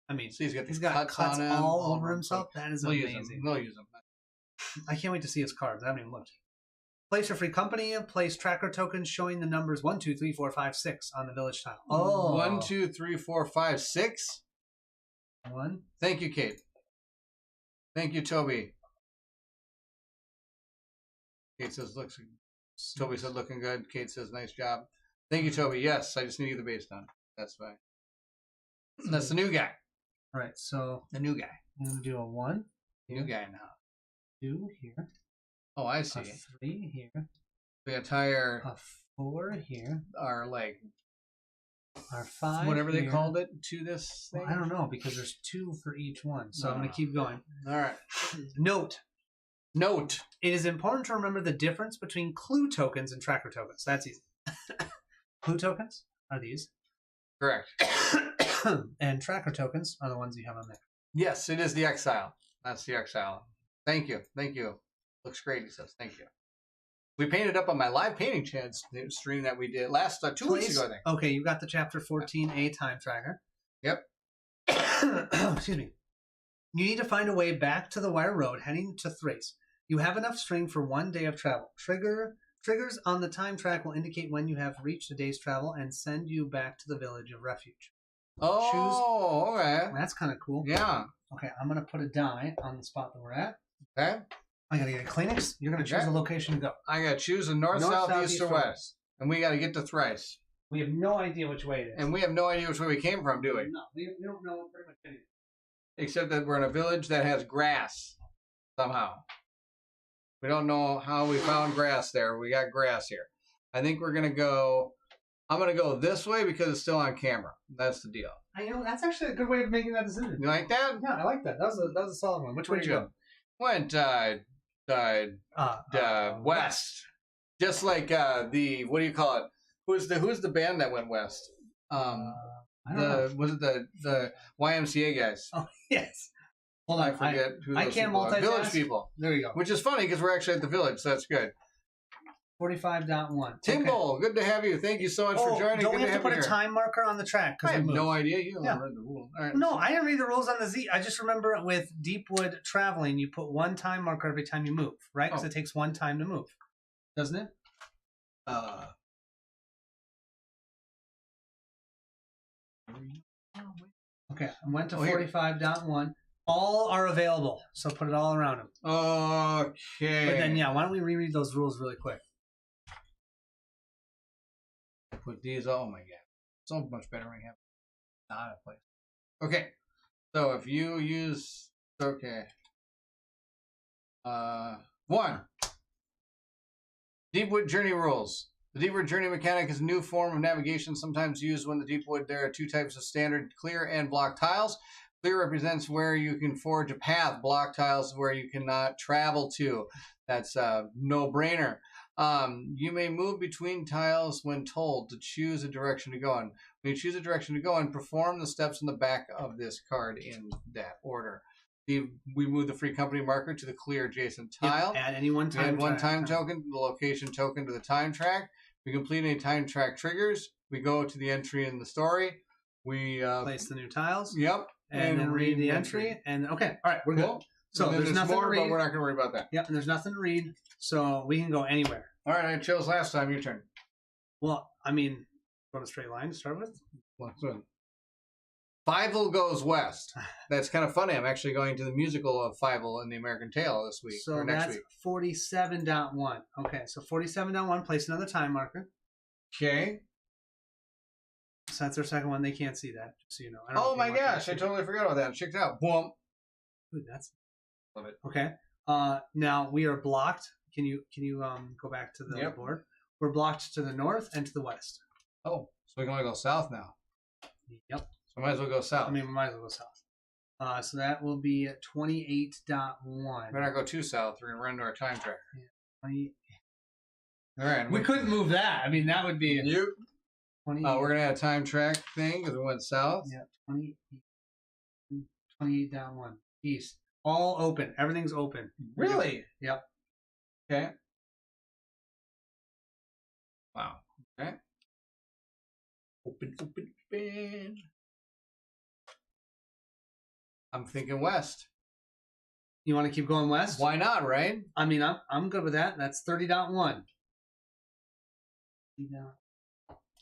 I mean, See, he's got cuts on him, all over himself. That is We'll amazing. use him. We'll use him. I can't wait to see his cards. I haven't even looked. Place your free company. Place tracker tokens showing the numbers 1, 2, 3, 4, 5, 6 on the village tile. Oh, 1, 2, 3, 4, 5, 6. 1. Thank you, Kate. Thank you, Toby. Kate says, looks. Toby said, looking good. Kate says, nice job. Thank you, Toby. Yes, I just need to get the base done. That's fine. That's the new guy. All right, so The new guy. I'm going to do a 1. New guy now. 2 here. Oh, I see. A 3 here. The entire, A 4 here. our like, Our 5 whatever here. they called it to this thing. Well, I don't know because there's 2 for each one. So I'm going to keep going. All right. Note. Note. It is important to remember the difference between clue tokens and tracker tokens. That's easy. Clue tokens are these. Correct. And tracker tokens are the ones you have on there. Yes, it is the exile. That's the exile. Thank you. Thank you. Looks great, he says. Thank you. We painted up on my live painting stream that we did last 2 weeks ago, I think. Okay, you've got the chapter 14A time tracker. Yep. Excuse me. You need to find a way back to the Wire Road heading to Thrace. You have enough string for 1 day of travel. Triggers on the time track will indicate when you have reached a day's travel and send you back to the village of Refuge. Oh, okay. That's kind of cool. Yeah. Okay, I'm going to put a die on the spot that we're at. Okay. I got to get a Kleenex. You're going to choose Okay. the location to go. I got to choose a north, south, east, or west. And we got to get to Thrice. We have no idea which way it is. And we have no idea which way we came from, do we? No, we don't know pretty much anything. Except that we're in a village that has grass somehow. We don't know how we found grass there. We got grass here. I think we're going to go... I'm going to go this way because it's still on camera. That's the deal. That's actually a good way of making that decision. You like that? Yeah, I like that. That was a solid one. Which way did you go? Went west. Just like the what do you call it? Who's the band that went west? I don't know. Was it the YMCA guys? Oh yes. Hold on, I forget who those I can't people are. multitask. Village people. There you go. Which is funny because we're actually at the village, so that's good. 45.1. Timble, okay. Good to have you. Thank you so much for joining. Don't good we have to put a here. time marker on the track? I have we no idea. You haven't read the rules. All right. No, I didn't read the rules on the Z. I just remember with Deepwood traveling, you put 1 time marker every time you move, right? Because it takes 1 time to move, doesn't it? Okay, I went to 45.1. All are available, so put it all around them. Okay. But then, why don't we reread those rules really quick? Put these. Oh my god, so much better when you have not a place. Okay, so if you use 1. Deepwood journey rules. The Deepwood journey mechanic is a new form of navigation, sometimes used when the Deepwood. There are 2 types of standard clear and block tiles. Clear represents where you can forge a path. Block tiles where you cannot travel to. That's a no-brainer. You may move between tiles when told to choose a direction to go in. When you choose a direction to go in, perform the steps on the back of this card in that order. We move the free company marker to the clear adjacent tile. Add any one time. Add 1 time token, the location token to the time track. We complete any time track triggers. We go to the entry in the story. We place the new tiles. Yep. And then read the entry. And okay, all right, we're good. So there's nothing more, to read. but we're not going to worry about that. Yep, and there's nothing to read, so we can go anywhere. All right, I chose last time. Your turn. Well, I mean, go to straight line to start with. Fievel goes west. That's kind of funny. I'm actually going to the musical of Fievel in the American Tale this week or next week. 47.1. Okay, so 47.1. Place another time marker. Okay. So that's our second one. They can't see that, just so you know. Oh my gosh, I totally forgot about that. Check it out. Boom. Ooh, that's love it. Okay. Now we are blocked. Can you go back to the board? We're blocked to the north and to the west. Oh, so we can only go south now. Yep. So we might as well go south. I mean, we might as well go south. So that will be 28.1. We're not go too south. We're gonna run to our time tracker. Yeah, all right. We couldn't move that. I mean, that would be. You. We're gonna have a time track thing because we went south. Yeah, 28.1 east. All open. Everything's open. Really? Yep. Okay. Wow. Okay. Open. I'm thinking west. You want to keep going west? Why not, right? I mean, I'm good with that. That's 30.1.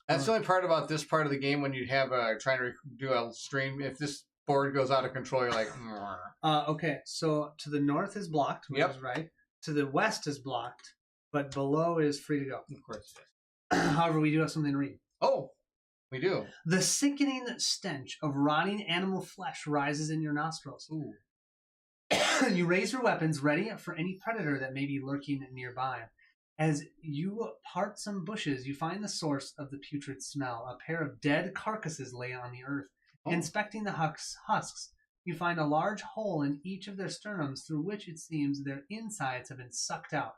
That's the only part about this part of the game when you have trying to do a stream. If this board goes out of control, you're like, okay, so to the north is blocked, which is right. To the west is blocked, but below is free to go. Of course. However, we do have something to read. Oh, we do. The sickening stench of rotting animal flesh rises in your nostrils. Ooh. You raise your weapons, ready for any predator that may be lurking nearby. As you part some bushes, you find the source of the putrid smell. A pair of dead carcasses lay on the earth. Oh. Inspecting the husks, you find a large hole in each of their sternums through which it seems their insides have been sucked out.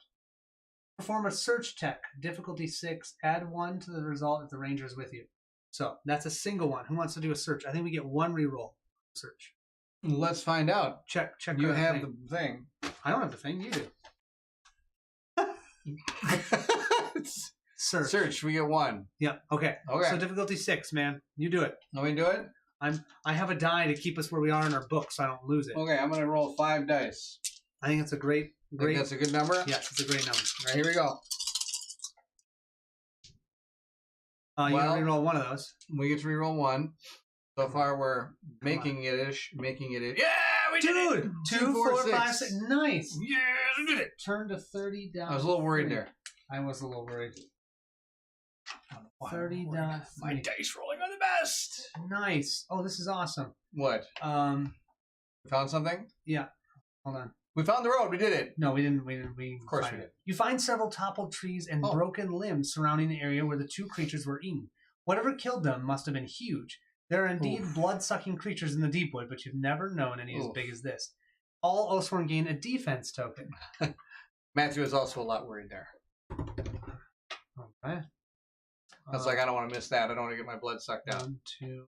Perform a search check, difficulty 6, add 1 to the result if the ranger is with you. So, that's a single one. Who wants to do a search? I think we get 1 reroll. Search. Let's find out. Check. You have the thing. I don't have the thing. You do. Search. We get 1. Yeah. Okay. So difficulty 6, man. You do it. Let me do it. I have a die to keep us where we are in our book, so I don't lose it. Okay. I'm gonna roll 5 dice. I think it's a great. Think that's a good number. Yes, it's a great number. All right, here we go. You can reroll 1 of those. We get to reroll 1. So far, we're making it. Yeah, we did it. 2, 4, 5, 6. Nice. Yes, we did it. Turn to 30 down. I was a little worried there. I was a little worried. 30 down. My dice rolling are the best. Nice. Oh, this is awesome. What? We found something? Yeah. Hold on. We found the road. We did it. No, we didn't. Of course we did. You find several toppled trees and broken limbs surrounding the area where the 2 creatures were eaten. Whatever killed them must have been huge. There are indeed blood-sucking creatures in the Deepwood, but you've never known any as big as this. All Oathsworn gain a defense token. Matthew is also a lot worried there. Okay. I was like, I don't want to miss that. I don't want to get my blood sucked out. 1, 2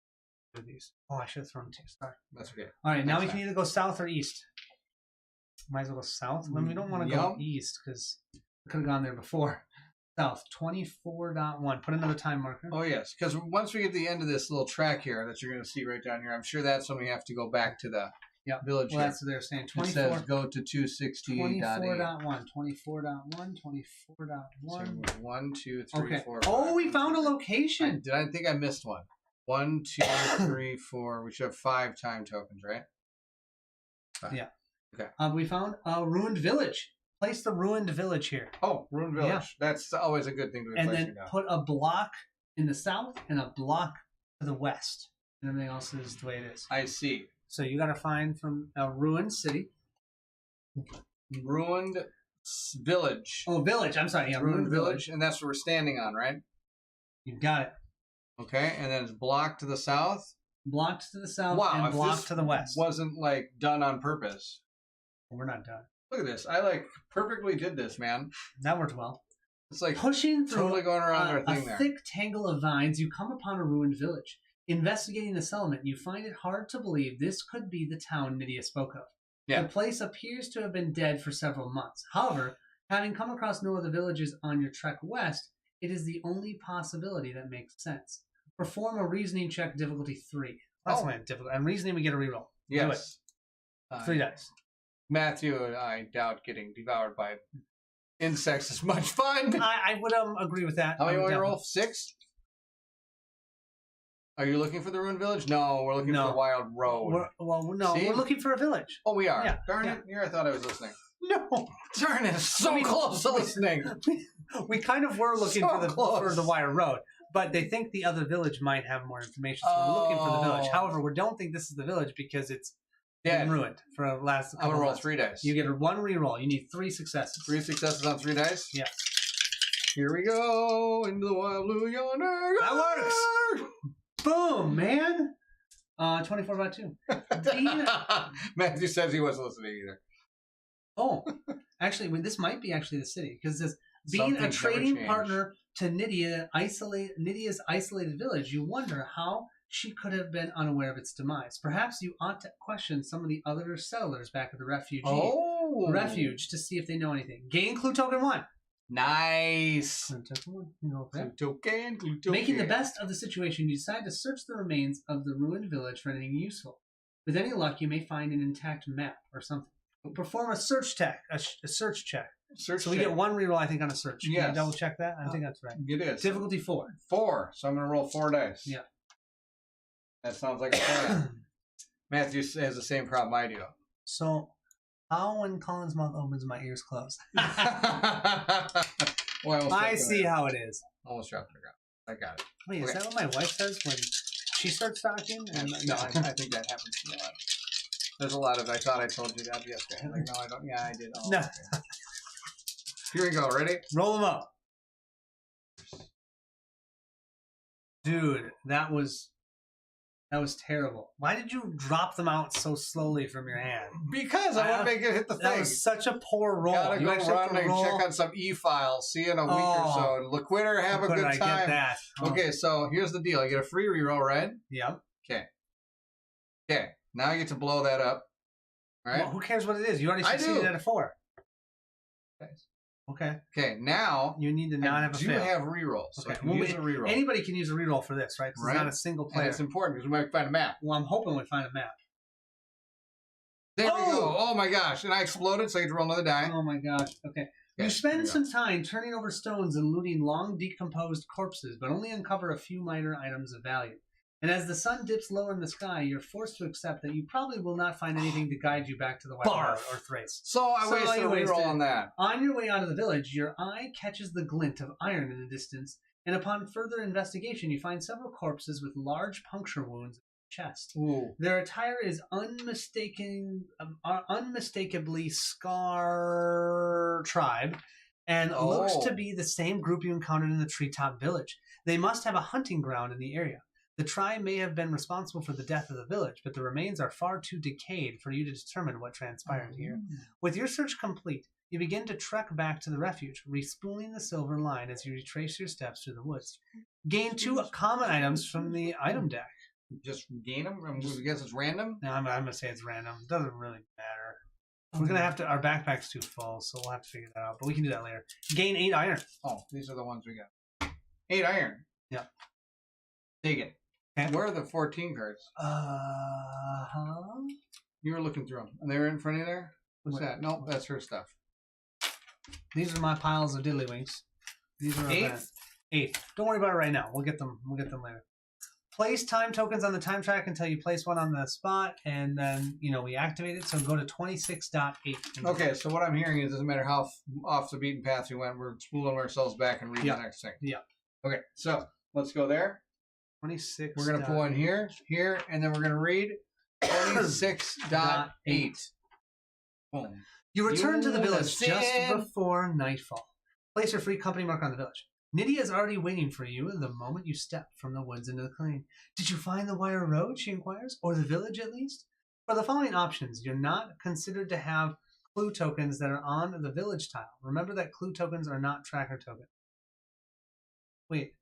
of these. Oh, I should have thrown 2. Sorry. That's okay. All right, now we can either go south or east. Might as well go south. I mean, we don't want to go east because we could have gone there before. South, 24.1. Put another time marker. Oh, yes. Because once we get to the end of this little track here that you're going to see right down here, I'm sure that's when we have to go back to the village. Well, that's what they're saying. 24. It says go to 260.8. 24.1. 24.1. 24.1. 1, 2, 3, 4. 5. Oh, we found a location. I think I missed one. 1, 2, 3, 4. We should have 5 time tokens, right? 5. Yeah. Okay. We found a ruined village. Place the ruined village here. Oh, ruined village. Yeah. That's always a good thing to be placing down. And then put a block in the south and a block to the west. And everything else is the way it is. I see. So you got to find from a ruined city. Ruined village. Oh, village. I'm sorry. Yeah, ruined village. And that's what we're standing on, right? You got it. Okay. And then it's blocked to the south. Blocked to the south and blocked to the west. Wasn't like done on purpose. We're not done. Look at this. I perfectly did this, man. That worked well. It's like pushing through totally going around our thing there. A thick tangle of vines, you come upon a ruined village. Investigating the settlement, you find it hard to believe this could be the town Nydia spoke of. Yeah. The place appears to have been dead for several months. However, having come across no other villages on your trek west, it is the only possibility that makes sense. Perform a reasoning check, difficulty 3. That's difficult. And reasoning, we get a reroll. Yes. Do it. 3 dice. Matthew, I doubt getting devoured by insects is much fun. I would agree with that. How many want to roll? 6? Are you looking for the ruined village? No, we're looking for the wild road. We're looking for a village. Oh, we are. Yeah. Darn it. Here, I thought I was listening. No. Darn it. So close to listening. We kind of were looking for the wild road. But they think the other village might have more information, so we're looking for the village. However, we don't think this is the village because it's been ruined for the last couple I'm going to roll months. 3 dice. You get a 1 reroll. You need 3 successes. 3 successes on 3 dice? Yeah. Here we go. Into the wild blue yonder. That works. Boom, man. 24/2. Matthew says he wasn't listening either. Oh, actually, this might be actually the city because it says being a trading partner to Nydia's isolated village, you wonder how she could have been unaware of its demise. Perhaps you ought to question some of the other settlers back at the Refuge to see if they know anything. Gain clue token 1. Nice. Clue token. Making the best of the situation, you decide to search the remains of the ruined village for anything useful. With any luck, you may find an intact map or something. Perform a search check. A search check. So we get 1 reroll, I think, on a search. Can you double check that? I think that's right. It is. Difficulty 4. 4. So I'm going to roll 4 dice. Yeah. That sounds like a plan. Matthew has the same problem I do. So, how when Colin's mouth opens, my ears close? Well, I see how it is. Almost dropped the ground. I got it. Wait, is that what my wife says when she starts talking? No, I think that happens a lot. There's a lot of, I thought I told you that yesterday. Like, no, I don't. Yeah, I did. Oh, no. Okay. Here we go. Ready? Roll them up. Dude, that was terrible. Why did you drop them out so slowly from your hand? Because I want to make it hit the thing. That was such a poor roll. Gotta you go actually have run to and roll. check on some e-files. See you in a week or so. Liquider, have a good I time. get that. Oh. Okay, so here's the deal. You get a free reroll, right? Yep. Okay. Now you get to blow that up. All right? Well, who cares what it is? You already succeeded at a 4. Okay. Okay, now you need to not have a fail. You have rerolls. So Okay. use a reroll. Anybody can use a reroll for this, right? Because it's not a single player. And it's important because we might find a map. Well, I'm hoping we find a map. There we go. Oh my gosh. And I exploded, so you have to roll another die. Oh my gosh. Okay. Okay, You spend some time turning over stones and looting long decomposed corpses, but only uncover a few minor items of value. And as the sun dips lower in the sky, you're forced to accept that you probably will not find anything to guide you back to the White Isle or Thrace. So I wasted a reroll on that. On your way out of the village, your eye catches the glint of iron in the distance, and upon further investigation, you find several corpses with large puncture wounds in the chest. Ooh. Their attire is unmistakably Scar tribe, and looks to be the same group you encountered in the treetop village. They must have a hunting ground in the area. The tribe may have been responsible for the death of the village, but the remains are far too decayed for you to determine what transpired here. With your search complete, you begin to trek back to the refuge, respooling the silver line as you retrace your steps through the woods. Gain 2 common items from the item deck. Just gain them? I guess it's random? No, I'm going to say it's random. It doesn't really matter. We're going to have to... Our backpack's too full, so we'll have to figure that out. But we can do that later. Gain 8 iron. Oh, these are the ones we got. 8 iron. Yeah. Take it. Okay. Where are the 14 cards? You were looking through them. And they were in front of you there? What's that? Nope, that's her stuff. These are my piles of diddlywinks. These are 8. Don't worry about it right now. We'll get them later. Place time tokens on the time track until you place one on the spot, and then we activate it. So go to 26.8. Okay, so what I'm hearing is it doesn't matter how off the beaten path we went, we're spooling ourselves back and reading the next thing. Yeah. Okay, so let's go there. 26. We're going to pull one here, and then we're going to read 26.8. Boom. You return to the village just before nightfall. Place your free company mark on the village. Nydia is already waiting for you the moment you step from the woods into the clearing. Did you find the wire road, she inquires, or the village at least? For the following options, you're not considered to have clue tokens that are on the village tile. Remember that clue tokens are not tracker tokens. Wait.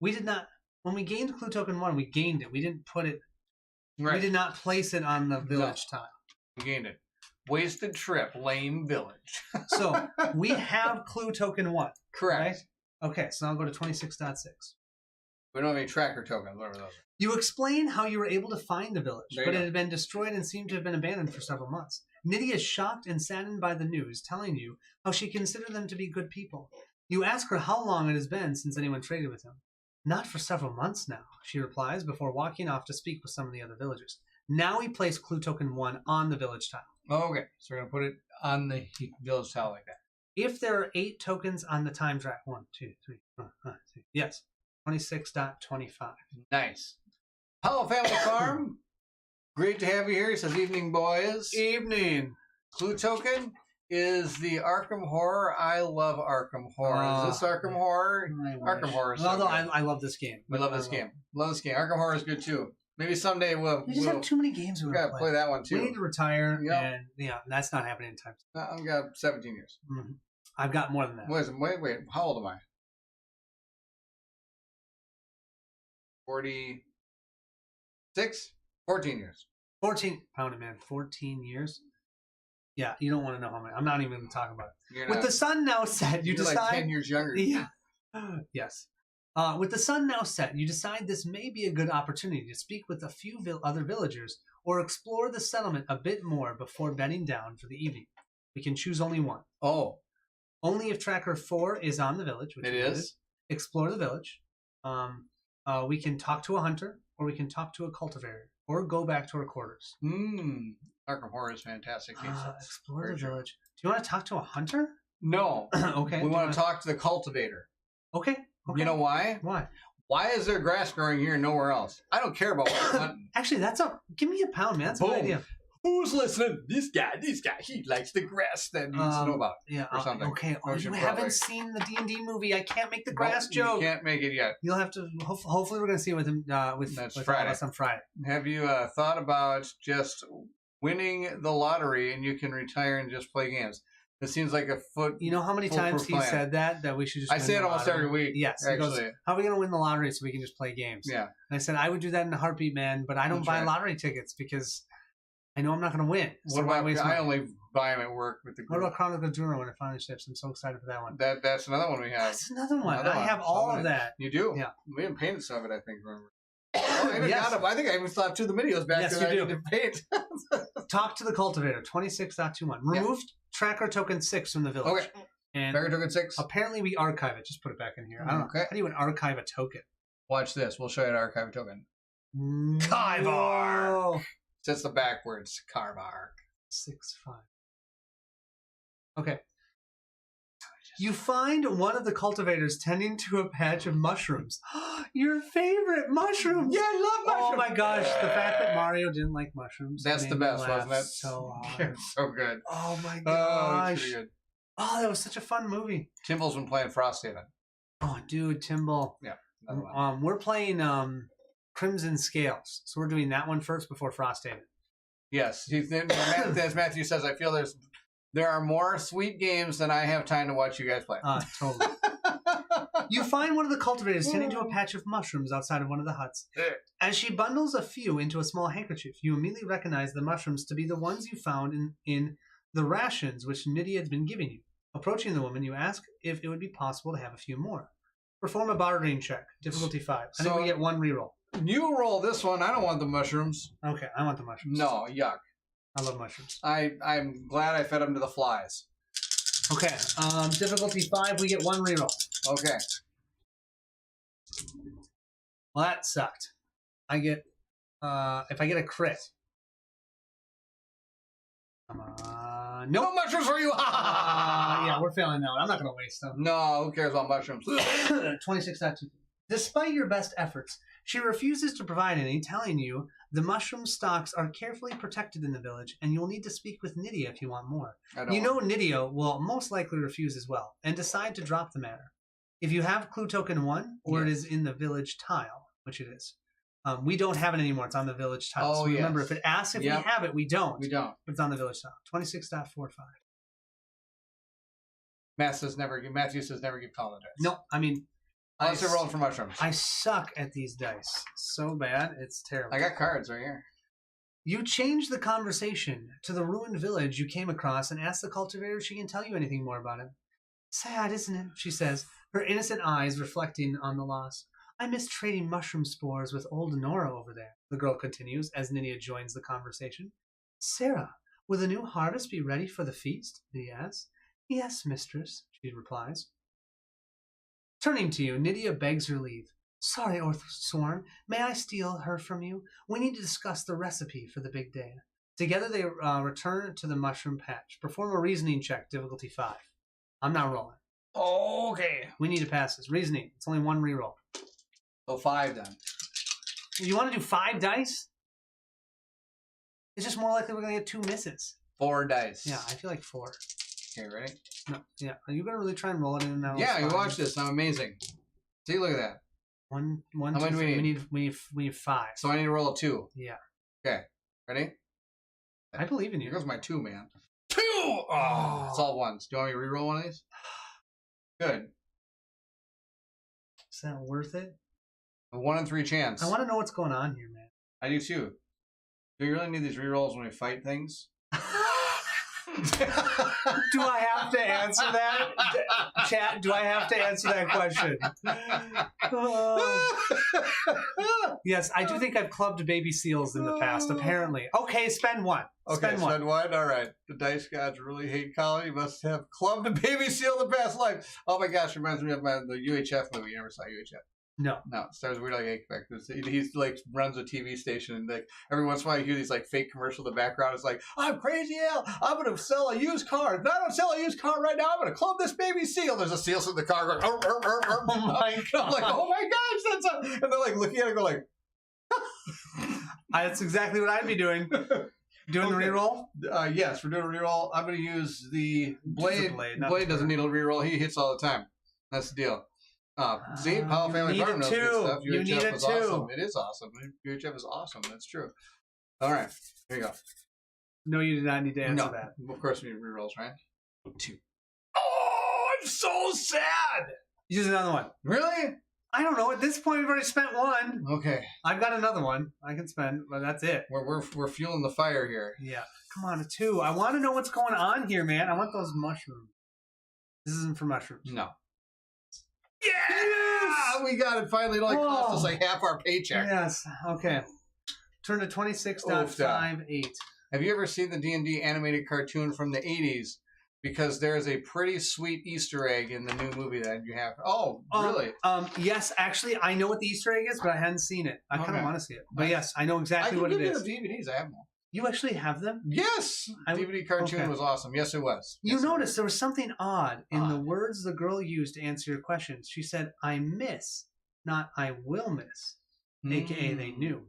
We did not... When we gained clue token 1, we gained it. We didn't put it... Right. We did not place it on the village tile. We gained it. Wasted trip, lame village. So, we have clue token 1. Correct. Right? Okay, so I'll go to 26.6. We don't have any tracker tokens, whatever those are. You explain how you were able to find the village, but go. it had been destroyed and seemed to have been abandoned for several months. Nydia is shocked and saddened by the news, telling you how she considered them to be good people. You ask her how long it has been since anyone traded with him. Not for several months now, she replies, before walking off to speak with some of the other villagers. Now we place clue token 1 on the village tile. Oh, okay, so we're going to put it on the village tile like that. If there are 8 tokens on the time track, 1, 2, 3, 4, 5, 6, yes, 26.25. Nice. Hello, Family Farm. Great to have you here. He says, evening, boys. Evening. Clue token is the Arkham Horror. I love Arkham Horror. Is this Arkham Horror? Arkham Horror is so Although good. I love this game. We love this game. Love this game. Arkham Horror is good too. Maybe someday we'll have too many games we gotta play that one too. We need to retire, and that's not happening in time. I've got 17 years. Mm-hmm. I've got more than that. Wait. How old am I? 46? 14 years. 14. Pounded man. 14 years. Yeah, you don't want to know how many. I'm not even going to talk about it. With the sun now set, you decide. Like 10 years younger. Yeah. Yes. With the sun now set, you decide this may be a good opportunity to speak with a few other villagers or explore the settlement a bit more before bedding down for the evening. We can choose only one. Oh, Only if tracker 4 is on the village, which it it is. Explore the village. We can talk to a hunter, or we can talk to a cultivator, or go back to our quarters. Arkham Horror is fantastic. Explore the village. Do you want to talk to a hunter? No. Okay. We want to talk to the cultivator. Okay. You know why? Why? Why is there grass growing here and nowhere else? I don't care about what you're hunting. Actually, give me a pound, man. That's a good idea. Who's listening? This guy, he likes the grass that needs to know about. Yeah, or something. Okay, Or you should haven't probably- seen the D&D movie. I can't make the grass You joke. can't make it yet. You'll have to. Hopefully, we're going to see it with him. With all of us on Friday. Have you thought about just winning the lottery and you can retire and just play games? It seems like a You know how many times he plan. said that we should just. I win say the it almost lottery? every week. Yes. He actually. goes, how are we going to win the lottery so we can just play games? Yeah. And I said I would do that in a heartbeat, man. But I don't That's buy right. lottery tickets because I know I'm not going to win. So What why about? waste I money? only buy them at work with the What group. about Chronicle of Duro when it finally ships? I'm so excited for that one. That's another one we have. That's another one. Another I one. have all Some of that. You do? Yeah. We haven't painted some of it, I think. Remember? Oh, I, Yes. I think I even still have 2 of the videos back Yes, that you I do. need to paint. Talk to the cultivator. 26.21. Remove tracker token 6 from the village. Okay. And Tracker token 6. apparently we archive it. Just put it back in here. I don't know. Okay. How do you even archive a token? Watch this. We'll show you an archive token. Kyvar. Just the backwards. Carvar. 6-5. Okay. You find one of the cultivators tending to a patch of mushrooms. Your favorite mushrooms. Yeah, I love mushrooms. Oh my gosh, the fact that Mario didn't like mushrooms. That's made the me best, laugh wasn't it? So hard. So good. Oh my Oh, gosh. it's pretty good. Oh, that was such a fun movie. Timble's been playing Frosthaven. Oh, dude, Timble. Another one. We're playing Crimson Scales, so we're doing that one first before Frosthaven. Yes. As Matthew says, I feel there are more sweet games than I have time to watch you guys play. Totally. You find one of the cultivators tending to a patch of mushrooms outside of one of the huts. As she bundles a few into a small handkerchief, you immediately recognize the mushrooms to be the ones you found in the rations which Nydia had been giving you. Approaching the woman, you ask if it would be possible to have a few more. Perform a bartering check. Difficulty 5. I think we get 1 reroll. You roll this one. I don't want the mushrooms. Okay, I want the mushrooms. No, yuck. I love mushrooms. I'm glad I fed them to the flies. Okay, difficulty 5, we get 1 reroll. Okay. Well, that sucked. I get, if I get a crit. Come on. No Nope. mushrooms for you. Yeah, we're failing now. I'm not going to waste them. No, who cares about mushrooms? 26.2. Despite your best efforts, she refuses to provide any, telling you the mushroom stocks are carefully protected in the village, and you will need to speak with Nydia if you want more. You know Nydia will most likely refuse as well, and decide to drop the matter. If you have clue token 1, or it is in the village tile, which it is. We don't have it anymore. It's on the village tile. Oh, so remember, yes. if it asks if Yep. we have it, we don't. We don't. But it's on the village tile. 26.45. Matthew says never give Colin a dice. No, I mean... Unless they're rolling for mushrooms. I suck at these dice. So bad, it's terrible. I got cards right here. You change the conversation to the ruined village you came across and ask the cultivator if she can tell you anything more about it. Sad, isn't it? She says, her innocent eyes reflecting on the loss. I miss trading mushroom spores with old Nora over there, the girl continues as Nydia joins the conversation. Sarah, will the new harvest be ready for the feast? He asks. Yes, mistress, she replies. Turning to you, Nydia begs her leave. Sorry, Oathsworn, may I steal her from you? We need to discuss the recipe for the big day. Together they return to the mushroom patch. Perform a reasoning check, difficulty 5. I'm not rolling. Okay. We need to pass this. Reasoning. It's only 1 reroll. So 5 then. You want to do 5 dice? It's just more likely we're going to get 2 misses. 4 dice. Yeah, I feel like 4. Okay, ready? No, yeah. Are you going to really try and roll it in now? Yeah, you watch this. I'm amazing. See, look at that. One, How two, many do we three. need? We need 5. So I need to roll a 2. Yeah. Okay. Ready? I believe in Here you. goes my 2, man. 2! Oh, it's all ones. Do you want me to reroll one of these? Good. Is that worth it? A 1 in 3 chance. I want to know what's going on here, man. I do too. Do you really need these rerolls when we fight things? Do I have to answer that? Chat, do I have to answer that question? Yes, I do think I've clubbed baby seals in the past, apparently. Okay, spend one. Okay, spend one. All right. The dice gods really hate Colin. He must have clubbed a baby seal in the past life. Oh my gosh, reminds me of the UHF movie. You never saw UHF? No. No, stars Weird Al Yankovic. He's like runs a TV station, and like every once in a while you hear these like fake commercials in the background. It's like, I'm Crazy Al. I'm gonna sell a used car. If I don't sell a used car right now, I'm gonna club this baby seal. There's a seal in the car going. Oh my god! I'm like, oh my gosh, that's a. And they're like looking at it, go like. That's exactly what I'd be doing. Doing the reroll? Yes, we're doing a reroll. I'm going to use the blade. Blade doesn't need a reroll. He hits all the time. That's the deal. See, Powell Family Farm knows good stuff. You need UHF a is two. awesome. It is awesome. UHF is awesome. That's true. All right, here you go. No, you did not need to answer that. Of course, we need rerolls, right? 2. Oh, I'm so sad. Use another one. Really? I don't know. At this point, we've already spent one. Okay. I've got another one I can spend, but that's it. We're fueling the fire here. Yeah. Come on, a 2. I want to know what's going on here, man. I want those mushrooms. This isn't for mushrooms. No. Yes! We got it finally. It only cost us like half our paycheck. Yes. Okay. Turn to 26.58. Have you ever seen the D&D animated cartoon from the 80s? Because there is a pretty sweet Easter egg in the new movie that you have. Oh, really? Yes, actually, I know what the Easter egg is, but I hadn't seen it. I kind of want to see it. But yes, I know exactly what it is. I can give you the DVDs. I have them. You actually have them? Yes. DVD cartoon was awesome. Yes, it was. You noticed there was something odd in the words the girl used to answer your questions. She said, I miss, not I will miss, a.k.a. they knew.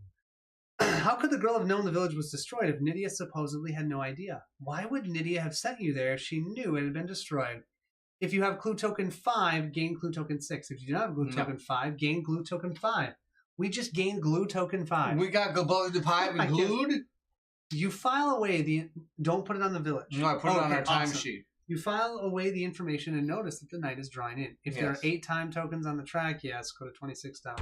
How could the girl have known the village was destroyed if Nydia supposedly had no idea? Why would Nydia have sent you there if she knew it had been destroyed? If you have clue token 5, gain clue token 6. If you do not have glue token 5, gain glue token 5. We just gained glue token 5. We got glue the pie with glued? You file away the... Don't put it on the village. No, I put it on our timesheet. You file away the information and notice that the night is drawing in. If there are 8 time tokens on the track, yes, go to 26.10.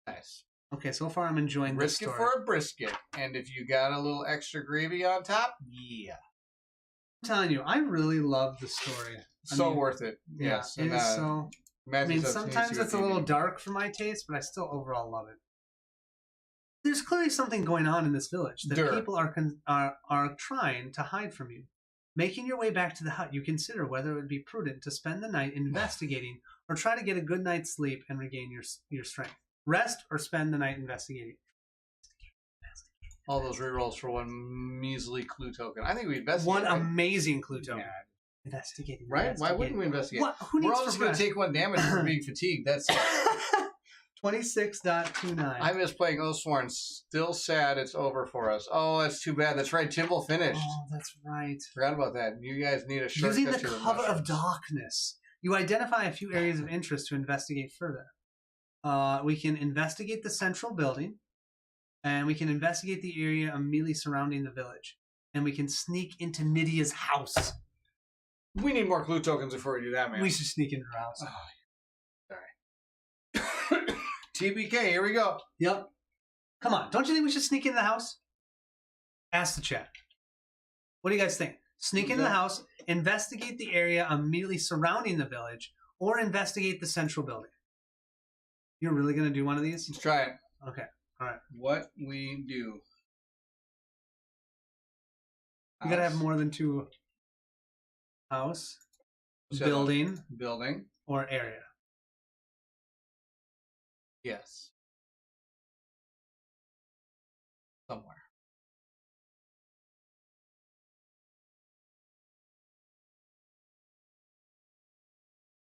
Nice. Okay, so far I'm enjoying this story. Risk it for a brisket. And if you got a little extra gravy on top, yeah. I'm telling you, I really love the story. So worth it. Yes. Yeah, it is so... Matthews sometimes it's a little dark for my taste, but I still overall love it. There's clearly something going on in this village that people are trying to hide from you. Making your way back to the hut, you consider whether it would be prudent to spend the night investigating or try to get a good night's sleep and regain your strength. Rest or spend the night investigating. All those rerolls for one measly clue token. I think we investigate. One amazing clue token. Yeah. Investigating. Right? Why wouldn't we investigate? What? Who needs We're all just going to take 1 damage for being fatigued. That's 26.29. I miss playing Oathsworn. Still sad it's over for us. Oh, that's too bad. That's right. Timble finished. Oh, that's right. Forgot about that. You guys need a shortcut. Using the cover of darkness, you identify a few areas of interest to investigate further. We can investigate the central building, and we can investigate the area immediately surrounding the village, and we can sneak into Nydia's house. We need more clue tokens before we do that, man. We should sneak into her house. Oh, sorry. TBK, here we go. Yep. Come on. Don't you think we should sneak into the house? Ask the chat. What do you guys think? Sneak into the house, investigate the area immediately surrounding the village, or investigate the central building. You're really going to do one of these? Let's try it. Okay. All right. What we do. You got to have more than 2. House, building, or area. Yes. Somewhere.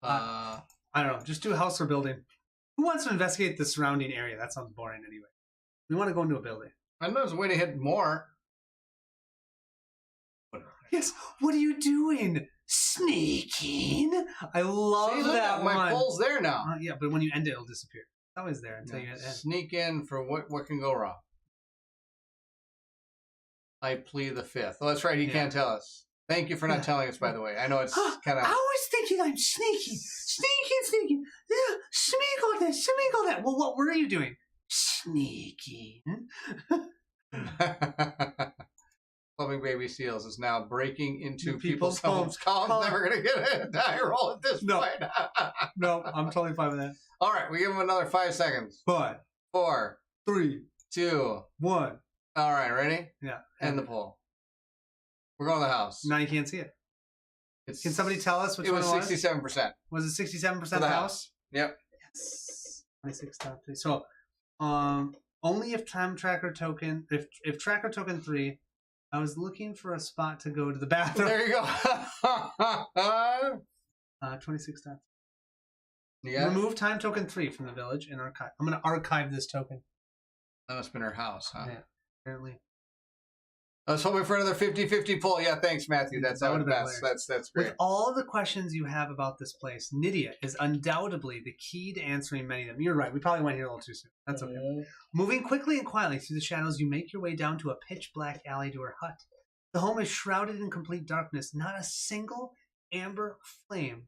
I don't know. Just do a house or building. Who wants to investigate the surrounding area? That sounds boring anyway. We want to go into a building. I know there's a way to hit more. Yes. What are you doing? Sneaking. I love that one. My pole's there now. Yeah, but when you end it, it'll disappear. It's always there until you end. Sneak in for what can go wrong. I plead the 5th. Oh, that's right. He can't tell us. Thank you for not telling us, by the way. I know it's kind of... I was thinking I'm sneaking. Sneaking. Yeah, sneak all that. Well, what were you doing? Sneaking. Clubbing baby seals is now breaking into People's people's homes. Colin's Colin- never going to get a die roll at this No. point. No, I'm totally fine with that. All right, we give him another 5 seconds. 5, 4, 3, 2. 1. All right, ready? Yeah. End the poll. We're going to the house. Now you can't see it. It's, Can somebody tell us which it one was it was? 67%. Was it 67% For the house. Yep. Yes. 26 top 3. So, only if time tracker token, if tracker token 3, I was looking for a spot to go to the bathroom. There you go. 26 top. Yeah. Remove time token 3 from the village and archive. I'm going to archive this token. That must have been her house, huh? Yeah, apparently. I was hoping for another 50-50 poll. Yeah, thanks, Matthew. That's That the would've been best. hilarious. That's great. With all the questions you have about this place, Nydia is undoubtedly the key to answering many of them. You're right. We probably went here a little too soon. That's okay. Moving quickly and quietly through the shadows, you make your way down to a pitch-black alley to her hut. The home is shrouded in complete darkness. Not a single amber flame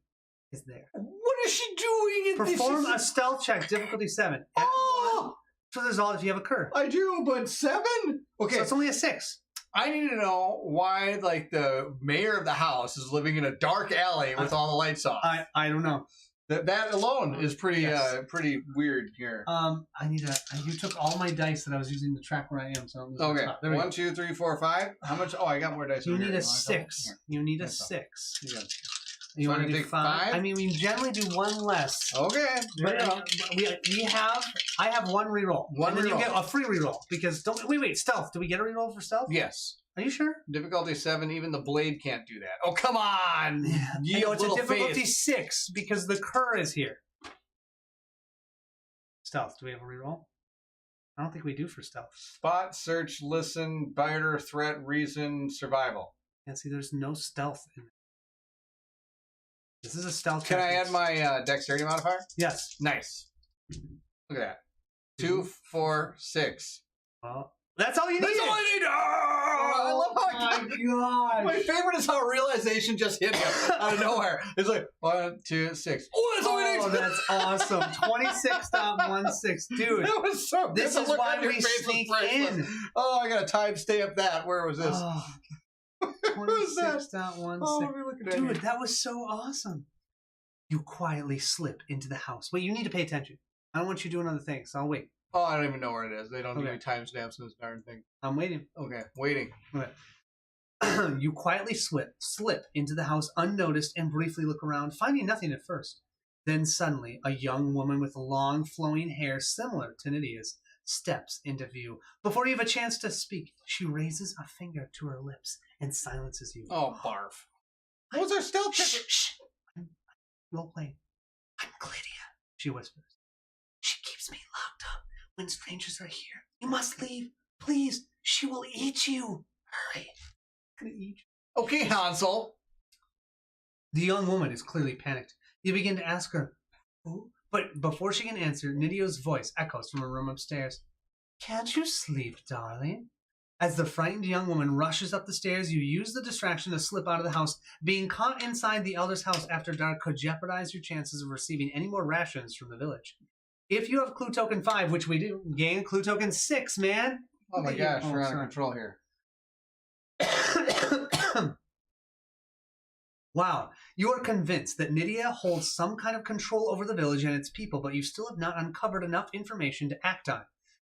is there. What is she doing? Perform a stealth check, difficulty 7. Oh, So there's all if you have a cur. I do, but 7? Okay, So it's only a 6. I need to know why, like, the mayor of the house is living in a dark alley with all the lights off. I don't know. That alone is pretty Yes. pretty weird here. I need a. You took all my dice that I was using to track where I am. So I'm losing Okay, spot. There we go. 1, 2, 3, 4, 5. How much? Oh, I got more dice. You over need here. a You want 6. Here. You need a That's all. 6. You got it. You So want I to can do take 5? five? I mean, we generally do one less. Okay, there you go. We have. I have one reroll. One and then reroll. you get a free reroll because don't wait stealth. Do we get a reroll for stealth? Yes. Are you sure? Difficulty 7. Even the blade can't do that. Oh, come on! You know, it's a little difficulty face. 6 because the cur is here. Stealth. Do we have a reroll? I don't think we do for stealth. Spot, search, listen, biter, threat, reason, survival. And see, there's no stealth in it. This is a stealth. Can check. I add my dexterity modifier? Yes. Nice. Look at that. 2, 4, 6. Well, that's all you need. That's all I need. Oh, I love how I my My gosh. favorite is how realization just hit me out of nowhere. It's like 1, 2, 6. Oh, that's all we Oh, need. that's awesome. 26.16. Dude, That was so good. this The is look why on your we face was sneak priceless. in. Oh, I got to timestamp that. Where was this? Oh, Where was that? 26.16. Oh, we're looking at Dude, here. that was so awesome. You quietly slip into the house. Wait, you need to pay attention. I don't want you doing other things, so I'll wait. Oh, I don't even know where it is. They don't give Okay. me timestamps in this darn thing. I'm waiting. Okay, waiting. You quietly slip into the house unnoticed and briefly look around, finding nothing at first. Then suddenly, a young woman with long, flowing hair similar to Nydia's steps into view. Before you have a chance to speak, she raises a finger to her lips and silences you. Oh, barf. What was our stealth check? Shh, shh. I'm role playing. I'm Glydia, she whispers. She keeps me locked up when strangers are here. You must leave. Please, she will eat you. Hurry. I'm gonna eat you. Okay, Hansel. The young woman is clearly panicked. You begin to ask her, who? But before she can answer, Nydia's voice echoes from a room upstairs. Can't you sleep, darling? As the frightened young woman rushes up the stairs, you use the distraction to slip out of the house. Being caught inside the elder's house after dark could jeopardize your chances of receiving any more rations from the village. If you have clue token 5, which we do, gain clue token 6, man. Oh my gosh, Oh, we're out of sorry. control here. Wow, you are convinced that Nydia holds some kind of control over the village and its people, but you still have not uncovered enough information to act on.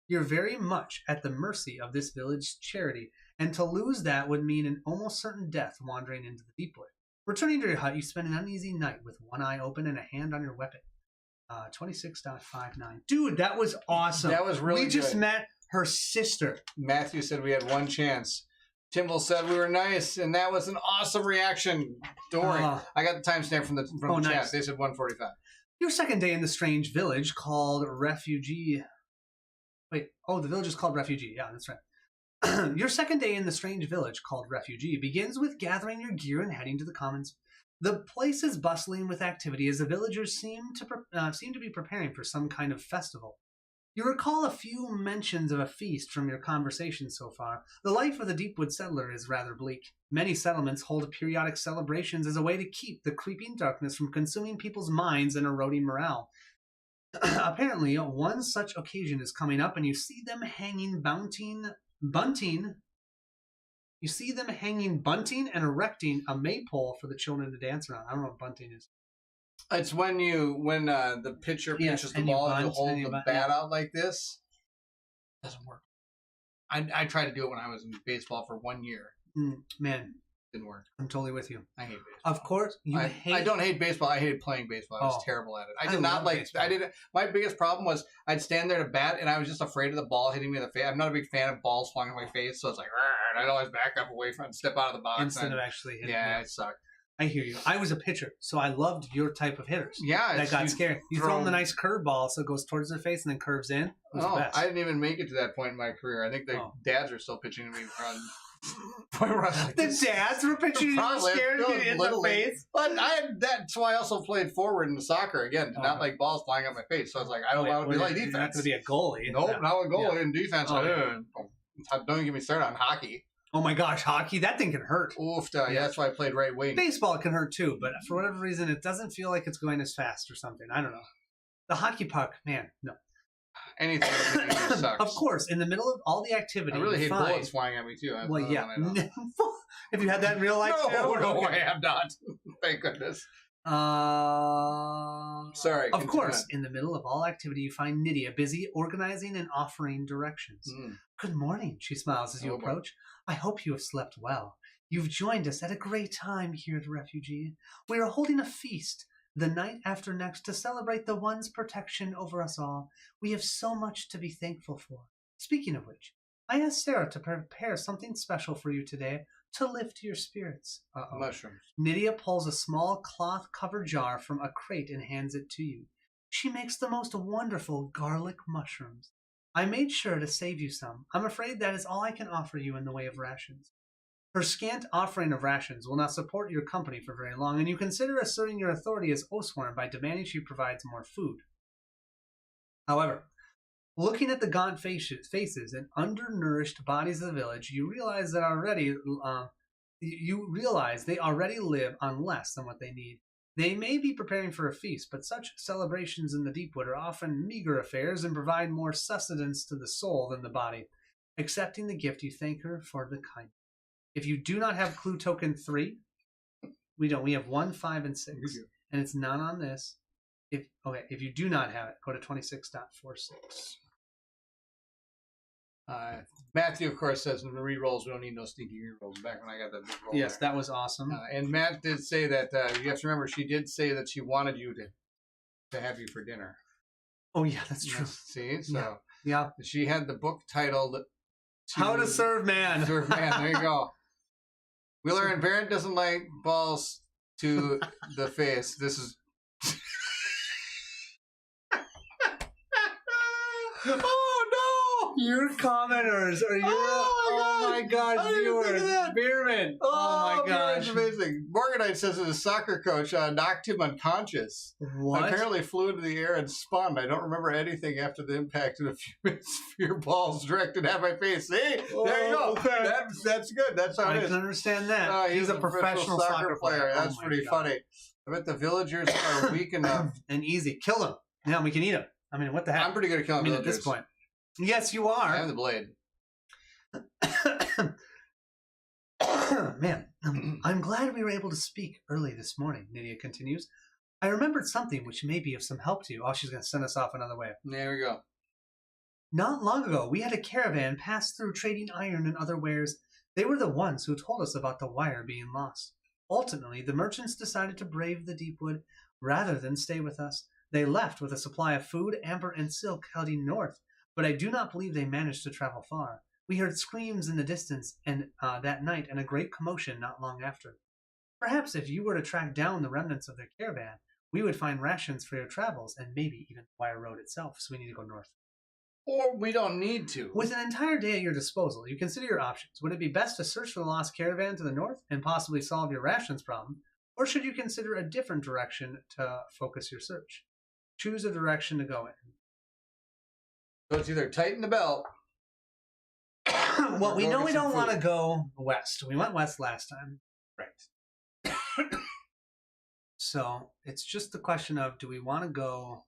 You're very much at the mercy of this village charity, and to lose that would mean an almost certain death wandering into the Deepwood. Returning to your hut, you spend an uneasy night with one eye open and a hand on your weapon. 26.59. Dude, that was awesome. That was really We just good. met her sister. Matthew said we had one chance. Timble said we were nice, and that was an awesome reaction. Don't worry. I got the timestamp from the Oh, chat. nice. They said 1:45. Your second day in the strange village called Refuge. Wait, oh, the village is called Refuge. Yeah, that's right. Your second day in the strange village called Refuge begins with gathering your gear and heading to the commons. The place is bustling with activity as the villagers seem to be preparing for some kind of festival. You recall a few mentions of a feast from your conversation so far. The life of the Deepwood settler is rather bleak. Many settlements hold periodic celebrations as a way to keep the creeping darkness from consuming people's minds and eroding morale. Apparently, one such occasion is coming up, and you see them hanging bunting You see them hanging bunting and erecting a maypole for the children to dance around. I don't know what bunting is. It's when the pitcher Yes, pitches the and you ball and you bunt, hold and you the bunt, bat out like this. Doesn't work. I tried to do it when I was in baseball for 1 year. Man, Didn't work. I'm totally with you. I hate baseball. Of course, I don't hate baseball. I hated playing baseball. I was terrible at it. I did not like. baseball. I did. My biggest problem was I'd stand there to bat, and I was just afraid of the ball hitting me in the face. I'm not a big fan of balls flying in my face, so it's like, and I'd always back up away from it, step out of the box Instead of actually hitting. Yeah, it sucked. I hear you. I was a pitcher, so I loved your type of hitters. Yeah, That got scary. You throw them the nice curveball, so it goes towards their face and then curves in. It was the best. I didn't even make it to that point in my career. I think the dads are still pitching to me from the dads were pitching you scared to in the face. But that's why I also played forward in soccer again, to not like balls flying at my face. So I was like, I don't want to be like defense. You're not going to be a goalie. Nope, not a goalie in defense. Don't get me started on hockey. Oh my gosh, hockey, that thing can hurt. Oof, yeah, that's why I played right wing. Baseball can hurt too, but for whatever reason, it doesn't feel like it's going as fast or something. I don't know. The hockey puck, man, no. Anything sucks. Of course, in the middle of all the activity, I really hate bullets flying at me too. Well, yeah. Have you had that in real life? No, I have not. Thank goodness. Sorry. Of course, in the middle of all activity, you find Nydia busy organizing and offering directions. Good morning, she smiles as you approach. I hope you have slept well. You've joined us at a great time here at Refuge. We are holding a feast the night after next to celebrate the One's protection over us all. We have so much to be thankful for. Speaking of which, I asked Sarah to prepare something special for you today to lift your spirits. Mushrooms. Nydia pulls a small cloth-covered jar from a crate and hands it to you. She makes the most wonderful garlic mushrooms. I made sure to save you some. I'm afraid that is all I can offer you in the way of rations. Her scant offering of rations will not support your company for very long, and you consider asserting your authority as Oathsworn by demanding she provides more food. However, looking at the gaunt faces and undernourished bodies of the village, you realize they already live on less than what they need. They may be preparing for a feast, but such celebrations in the Deepwood are often meager affairs and provide more sustenance to the soul than the body. Accepting the gift, you thank her for the kindness. If you do not have clue token 3, we don't. We have 1, 5, and 6, and it's not on this. If you do not have it, go to 26.46. Matthew, of course, says in the re-rolls, we don't need no sneaky re-rolls. Back when I got that big roll. Yes, that was awesome. And Matt did say that, you have to remember, she did say that she wanted you to have you for dinner. Oh, yeah, that's true. See? So, yeah. She had the book titled How to Serve Man. Serve Man, there you go. We learned Baron doesn't like balls to the face. This is... Your commenters or your my gosh, viewers, Beerman. Oh my gosh, it's amazing. Morganite says that his soccer coach knocked him unconscious. What? Apparently flew into the air and spun. I don't remember anything after the impact, and a few minutes your balls directed at my face. See, there you go. Okay. That's good. That's how it is. I can understand that. He's a professional soccer player. That's pretty funny. I bet the villagers are weak enough and easy. Kill him. Yeah, we can eat him. I mean, what the heck? I'm pretty good at killing villagers at this point. Yes, you are. I have the blade. Man, I'm glad we were able to speak early this morning, Nydia continues. I remembered something which may be of some help to you. Oh, she's going to send us off another way. There we go. Not long ago, we had a caravan pass through trading iron and other wares. They were the ones who told us about the wire being lost. Ultimately, the merchants decided to brave the Deepwood rather than stay with us. They left with a supply of food, amber, and silk heading north, but I do not believe they managed to travel far. We heard screams in the distance that night and a great commotion not long after. Perhaps if you were to track down the remnants of their caravan, we would find rations for your travels and maybe even the wire road itself, so we need to go north. Or we don't need to. With an entire day at your disposal, you consider your options. Would it be best to search for the lost caravan to the north and possibly solve your rations problem, or should you consider a different direction to focus your search? Choose a direction to go in. So it's either tighten the belt. Well, we know we don't want to go west. We went west last time. Right. So it's just the question of, do we want to go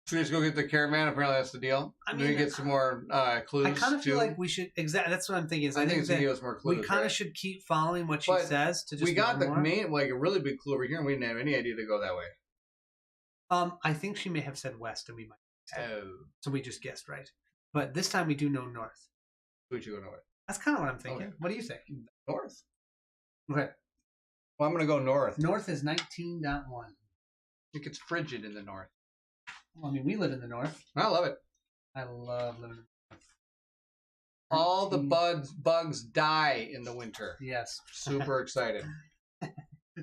So we just go get the caravan. Apparently, that's the deal. I Maybe mean, get some more clues. I kind of feel too. like we should That's what I'm thinking. Is I think it's gonna that give us more clues. we kind of right? should keep following what she But says to just. We got the know more. main, like a really big clue over here, and we didn't have any idea to go that way. I think she may have said west, and we might. Oh, So we just guessed right. But this time we do know north. we should go north. That's kind of what I'm thinking. Okay. What do you think? North. Okay. Well, I'm gonna go north. North is 19.1. I think it's frigid in the north. Well, I mean, we live in the north. I love it. I love living in the north. All the 19 bugs die in the winter. Yes. Super excited.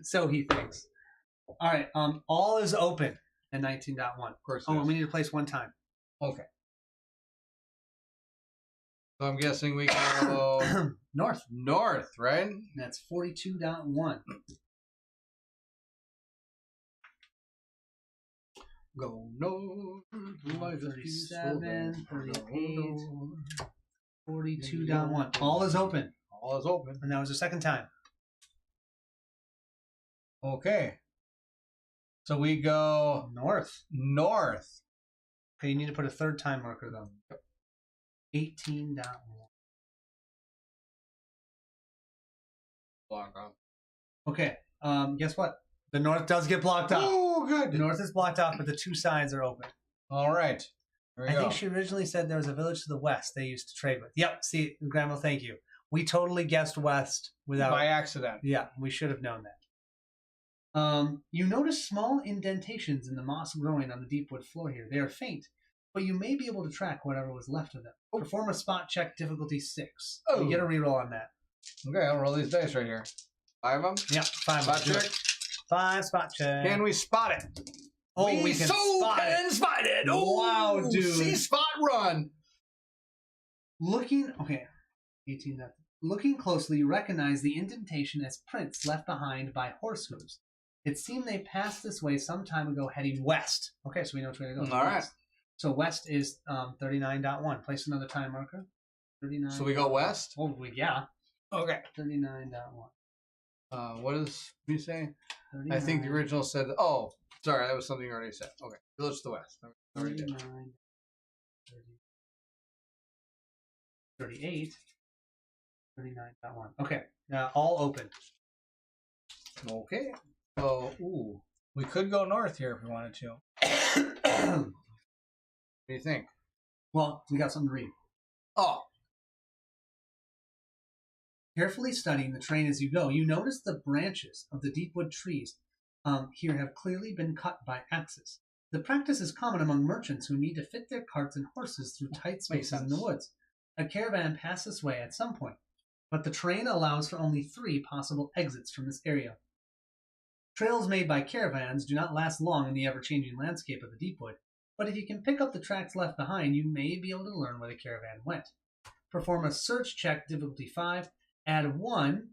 So he thinks. All right. All is open in 19.1. Of course. Oh, and we need to place one time. Okay. So I'm guessing we go North. north, right? That's 42.1. Go north. Life is 37, peaceful. 38, 42.1. All is open. All is open. And that was the second time. Okay. So we go North. north. Okay, you need to put a third time marker though. 18.1. Block off. Okay. Guess what? The north does get blocked off. Oh, The good. north is blocked off, but the two sides are open. All right. Here we I go. think she originally said there was a village to the west they used to trade with. Yep. See, Grandma, thank you. We totally guessed west without. By accident. Yeah, we should have known that. You notice small indentations in the moss growing on the Deepwood floor here. They are faint, but you may be able to track whatever was left of them. Perform a spot check, difficulty 6. Oh. You get a reroll on that. Okay, I'll roll these dice right here. 5 of them. Yeah, 5 Spot do it. check. 5 spot check. Can we spot it? Oh, we can spot it. spot it. Wow, dude. See spot run. Looking, okay, 18. Looking closely, you recognize the indentation as prints left behind by horse hooves. It seemed they passed this way some time ago, heading west. Okay, so we know which way to go. All right. West. So west is 39.1. Place another time marker. 39. So we go west. Oh, yeah. Okay. 39.1. What does you say? 39, I think the original said. Oh, sorry, that was something you already said. Okay, village to the west. I already did. 39, 38. 39.1. Okay, all open. Okay. So, we could go north here if we wanted to. What do you think? Well, we got something to read. Oh, Carefully studying the terrain as you go, you notice the branches of the deepwood trees here have clearly been cut by axes. The practice is common among merchants who need to fit their carts and horses through tight spaces in the woods. A caravan passes this way at some point, but the terrain allows for only 3 possible exits from this area. Trails made by caravans do not last long in the ever-changing landscape of the Deepwood, but if you can pick up the tracks left behind, you may be able to learn where the caravan went. Perform a search check, difficulty 5. Add 1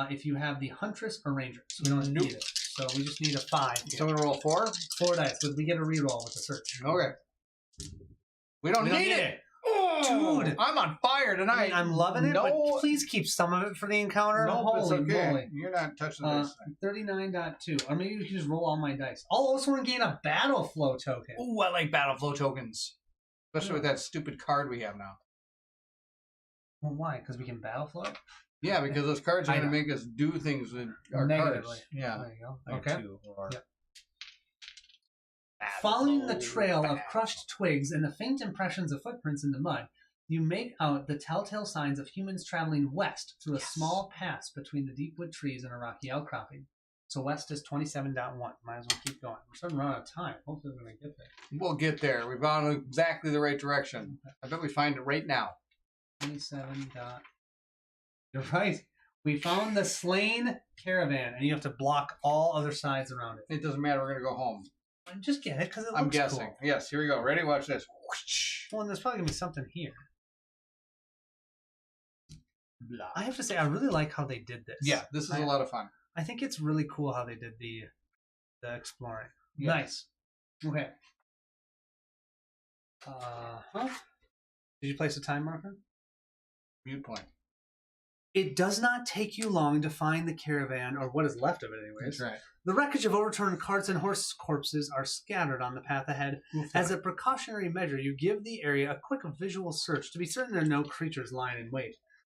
if you have the Huntress or Ranger. So we don't need it. So we just need a 5 here. so we roll 4. 4 dice, but we get a reroll with the search. Okay. We don't need it. Oh, Dude. I'm on fire I tonight. mean, I'm loving it, but please keep some of it for the encounter. No, it's Holy okay. moly. You're not touching this thing. 39.2. Or maybe we can just roll all my dice. I'll Oathsworn gain a battle flow token. Ooh, I like battle flow tokens, especially with that stupid card we have now. Well, why? Because we can battle flow? Yeah, because those cards are I going to know. make us do things with our Negatively. cards. Yeah. There you go. Like Okay. 2 or Yep. battle Following the flow, trail of battle. crushed twigs and the faint impressions of footprints in the mud, you make out the telltale signs of humans traveling west through a small pass between the deepwood trees and a rocky outcropping. So west is 27.1. Might as well keep going. We're starting to run out of time. Hopefully we're going to get there. We'll get there. We've gone exactly the right direction. I bet we find it right now. 27. You're right. We found the slain caravan, and you have to block all other sides around it. It doesn't matter. We're going to go home. Just get it, because it looks I'm guessing. cool. Yes, here we go. Ready? Watch this. Well, and there's probably going to be something here. Blah. I have to say, I really like how they did this. Yeah, this is a lot of fun. I think it's really cool how they did the exploring. Yeah. Nice. Okay. Did you place a time marker? Viewpoint. It does not take you long to find the caravan, or what is left of it anyways. That's right. The wreckage of overturned carts and horse corpses are scattered on the path ahead. As a precautionary measure, you give the area a quick visual search to be certain there are no creatures lying in wait.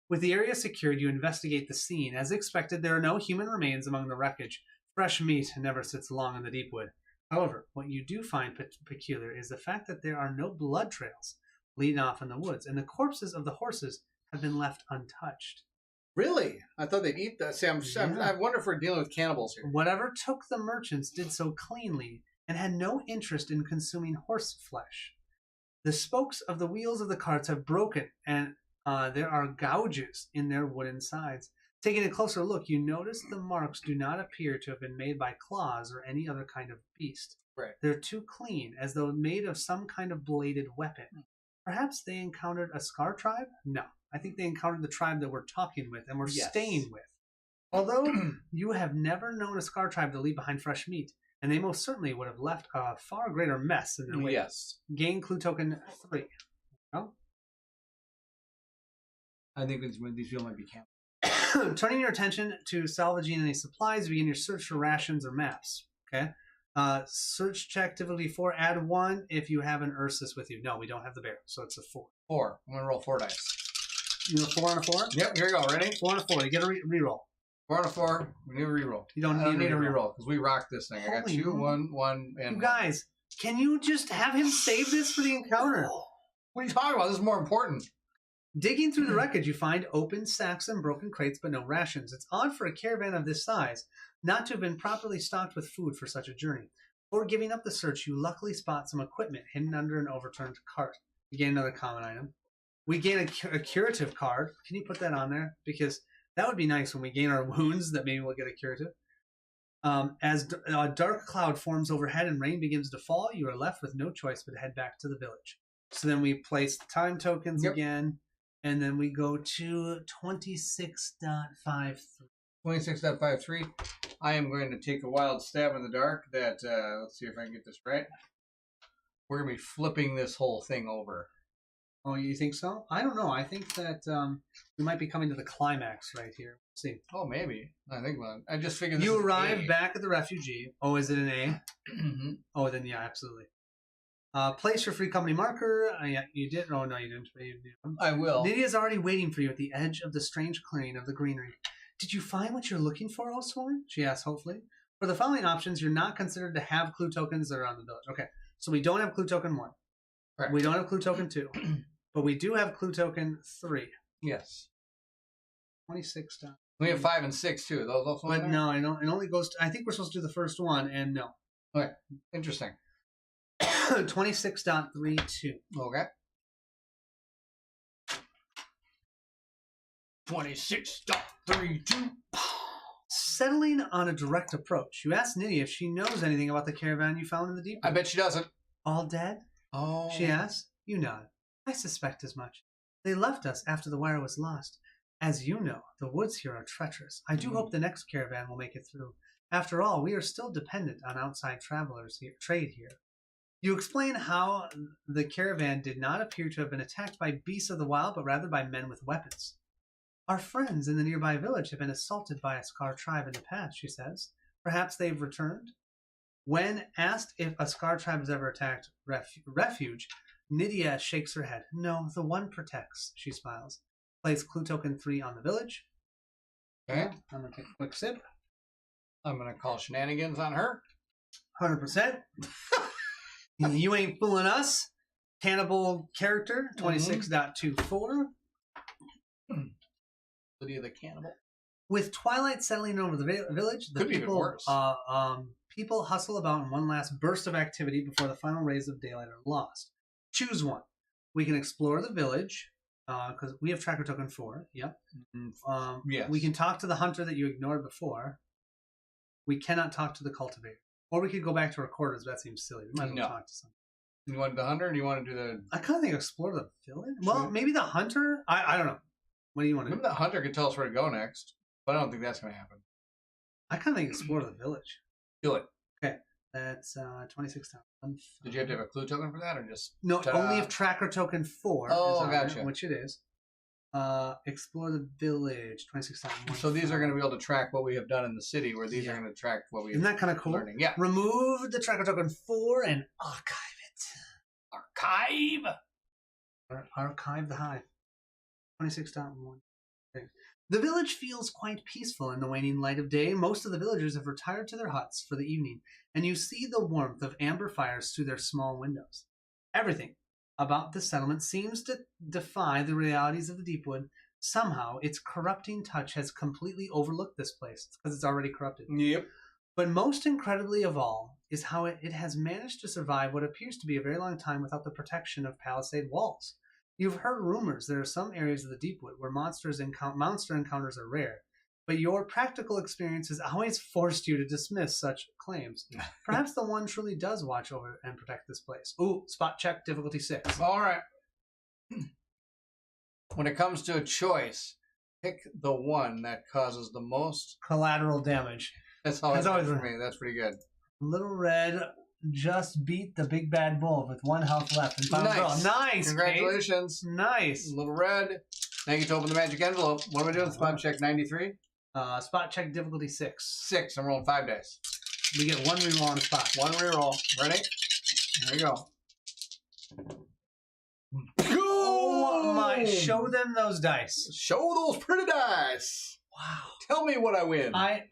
With the area secured, you investigate the scene. As expected, there are no human remains among the wreckage. Fresh meat never sits long in the Deepwood. However, what you do find peculiar is the fact that there are no blood trails leading off in the woods, and the corpses of the horses have been left untouched. Really? I thought they'd eat that. See, I wonder if we're dealing with cannibals here. Whatever took the merchants did so cleanly and had no interest in consuming horse flesh. The spokes of the wheels of the carts have broken, and there are gouges in their wooden sides. Taking a closer look, you notice the marks do not appear to have been made by claws or any other kind of beast. Right. They're too clean, as though made of some kind of bladed weapon. Perhaps they encountered a Scar tribe? No. I think they encountered the tribe that we're talking with and we're staying with. Although you have never known a Scar tribe to leave behind fresh meat, and they most certainly would have left a far greater mess in their wake. Yes. Gain clue token 3. Oh. I think these people might be cannibals. Turning your attention to salvaging any supplies, begin your search for rations or maps. Okay. Search check difficulty 4. Add 1 if you have an Ursus with you. No, we don't have the bear, so it's a 4. 4. I'm gonna roll 4 dice. You know, 4 on a 4? Yep. Here we go. Ready? 4 on a 4. You get a reroll. 4 on a 4. We need a reroll. You don't need a reroll because we rocked this thing. I got Holy 2, 1, and you guys, can you just have him save this for the encounter? What are you talking about? This is more important. Digging through the wreckage, you find open sacks and broken crates, but no rations. It's odd for a caravan of this size not to have been properly stocked with food for such a journey. Before giving up the search, you luckily spot some equipment hidden under an overturned cart. You gain another common item. We gain a curative card. Can you put that on there? Because that would be nice when we gain our wounds, that maybe we'll get a curative. As a dark cloud forms overhead and rain begins to fall, you are left with no choice but to head back to the village. So then we place the time tokens again, and then we go to 26.53. 26.53. I am going to take a wild stab in the dark that, let's see if I can get this right. We're going to be flipping this whole thing over. Oh, you think so? I don't know. I think that we might be coming to the climax right here. Let's see. Oh, maybe. I think about it. I just figured this You is arrive A. back at the Refugee. Oh, is it an A? Mm-hmm. Oh, then yeah, absolutely. Place your free company marker. Yeah, you did. Oh, no, you didn't. I will. Nydia's already waiting for you at the edge of the strange clearing of the greenery. Did you find what you're looking for, Oathsworn? She asked hopefully. For the following options, you're not considered to have clue tokens that are on the village. Okay, so we don't have clue token 1. Correct. We don't have clue token 2. But we do have clue token 3. Yes. 26 times. We have 5 and 6 too. Those But no, I don't. It only goes to, I think we're supposed to do the first one, and no. Okay. Interesting. 26.32. Okay. 26.32. Settling on a direct approach, you ask Nydia if she knows anything about the caravan you found in the Deepwood. I bet she doesn't. All dead? Oh. She asks. You nod. I suspect as much. They left us after the wire was lost. As you know, the woods here are treacherous. I do hope the next caravan will make it through. After all, we are still dependent on outside travelers here, trade here. You explain how the caravan did not appear to have been attacked by beasts of the wild, but rather by men with weapons. Our friends in the nearby village have been assaulted by a Scar tribe in the past, she says. Perhaps they've returned? When asked if a Scar tribe has ever attacked Refuge, Nydia shakes her head. No, the one protects, she smiles. Place clue token 3 on the village. Okay. I'm going to take a quick sip. I'm going to call shenanigans on her. 100%. You ain't fooling us. Cannibal character, 26.24. Lydia the Cannibal. With twilight settling over the village, the Could be even people, worse. People hustle about in one last burst of activity before the final rays of daylight are lost. Choose one. We can explore the village, because we have tracker token 4. Yep. Yes. We can talk to the hunter that you ignored before. We cannot talk to the cultivator. Or we could go back to our quarters, but that seems silly. We might as well talk to someone. You want the hunter or do you want to do the... I kind of think explore the village. Well, maybe the hunter? I don't know. What do you want to do? Maybe the hunter could tell us where to go next, but I don't think that's going to happen. I kind of think explore the village. Do it. Okay. That's 26 times. Did you have to have a clue token for that or just... No, only if tracker token 4 Oh, is on gotcha. there, which it is. Explore the village. 26.1. So these are going to be able to track what we have done in the city, where these are going to track what we Isn't have that kind of cool? learning. Yeah. Remove the tracker token 4 and archive it. Archive. Or archive the hive. 26.1. Okay. The village feels quite peaceful in the waning light of day. Most of the villagers have retired to their huts for the evening, and you see the warmth of amber fires through their small windows. Everything about the settlement seems to defy the realities of the Deepwood. Somehow, its corrupting touch has completely overlooked this place because it's already corrupted. Yep. But most incredibly of all is how it has managed to survive what appears to be a very long time without the protection of palisade walls. You've heard rumors there are some areas of the Deepwood where monster encounters are rare, but your practical experience has always forced you to dismiss such claims. Perhaps the one truly does watch over and protect this place. Ooh, spot check, difficulty 6. All right. When it comes to a choice, pick the one that causes the most Collateral damage. That's always That's always for me. That's pretty good. Little Red just beat the big bad bull with 1 health left and final draw. Nice. Congratulations. Kate. Nice. Little Red. Thank you to open the magic envelope. What am I doing? Spot check 93? Spot check difficulty 6. 6. I'm rolling 5 dice. We get 1 reroll on the spot. 1 reroll. Ready? There you go. Oh my! Show them those dice. Show those pretty dice. Wow. Tell me what I win. I'm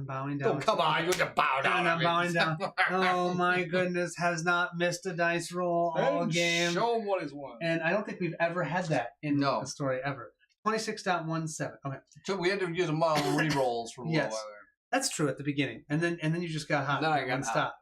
bowing down. Oh, come on. You can bow down. I'm bowing down. Oh my goodness, has not missed a dice roll all And game. Show them what is won. And I don't think we've ever had that in No. the story ever. 26.17. Okay. So we had to use a model re-rolls for a Yes. little while there. That's true at the beginning. And then you just got hot. Then I got and hot. stopped.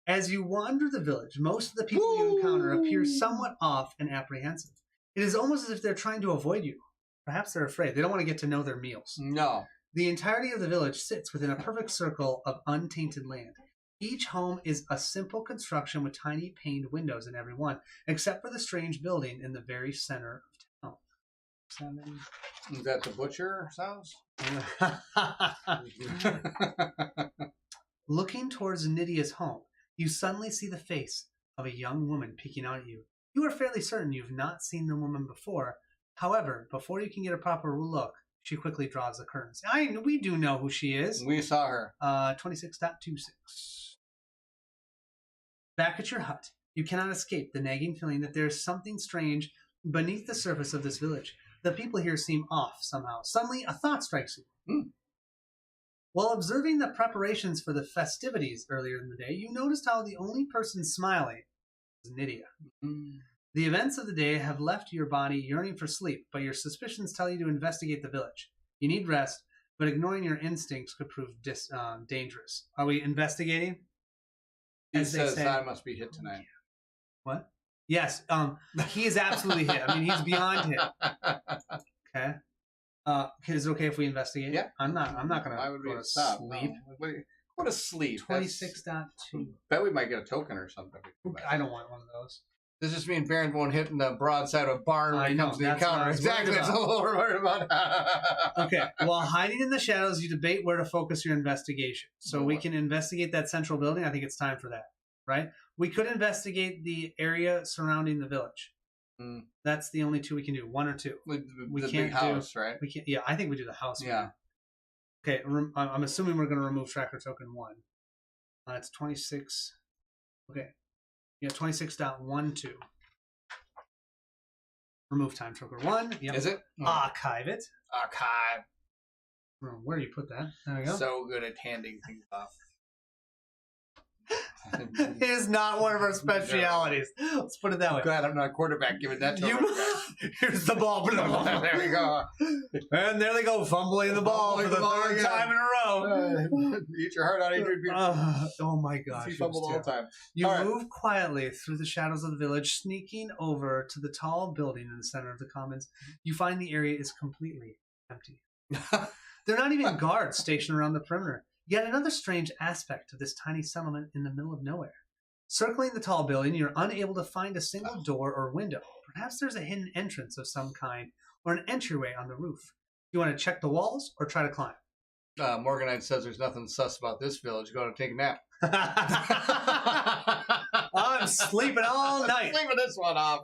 As you wander the village, most of the people you encounter appear somewhat off and apprehensive. It is almost as if they're trying to avoid you. Perhaps they're afraid. They don't want to get to know their meals. No. The entirety of the village sits within a perfect circle of untainted land. Each home is a simple construction with tiny paned windows in every one, except for the strange building in the very center of town. Is that the butcher's house? Looking towards Nydia's home, you suddenly see the face of a young woman peeking out at you. You are fairly certain you've not seen the woman before. However, before you can get a proper look, she quickly draws the curtains. We do know who she is. We saw her. 26.26. Back at your hut, you cannot escape the nagging feeling that there is something strange beneath the surface of this village. The people here seem off somehow. Suddenly, a thought strikes you. While observing the preparations for the festivities earlier in the day, you noticed how the only person smiling was Nydia. The events of the day have left your body yearning for sleep, but your suspicions tell you to investigate the village. You need rest, but ignoring your instincts could prove dangerous. Are we investigating? He says I must be hit tonight. What? Yes, he is absolutely hit. I mean, he's beyond hit. Okay. Is it okay if we investigate? Yeah. I'm not gonna I would go be to stop. sleep. No. What a sleep. 26.2. Bet we might get a token or something. I don't want one of those. Does this mean Baron won't hit in the broadside of a barn when I he know, comes to the that's what encounter? I was Exactly. worried That's a little worried about. Okay. While hiding in the shadows, you debate where to focus your investigation. So we can investigate that central building. I think it's time for that, right? We could investigate the area surrounding the village. That's the only 2 we can do. 1 or 2. The can't big house, right? We can't. Yeah, I think we do the house. Yeah. Okay. I'm assuming we're going to remove tracker token 1. It's 26. Okay. Yeah, 26.12. Remove time tracker 1. Yep. Is it? Archive it. Archive. Where do you put that? There we go. So good at handing things off. It is not one of our specialities. Let's put it that way. Glad I'm not a quarterback giving that to him. Here's the ball. There we go. And there they go, fumbling the ball for the third time in a row. Eat your heart out, Adrian Peterson. Oh my gosh. He fumbled all the time. You All move quietly through the shadows of the village, sneaking over to the tall building in the center of the commons. You find the area is completely empty. There are not even guards stationed around the perimeter. Yet another strange aspect of this tiny settlement in the middle of nowhere. Circling the tall building, you're unable to find a single door or window. Perhaps there's a hidden entrance of some kind, or an entryway on the roof. You want to check the walls or try to climb? Morganite says there's nothing sus about this village. Go to take a nap. I'm sleeping all night. Sleeping this one off.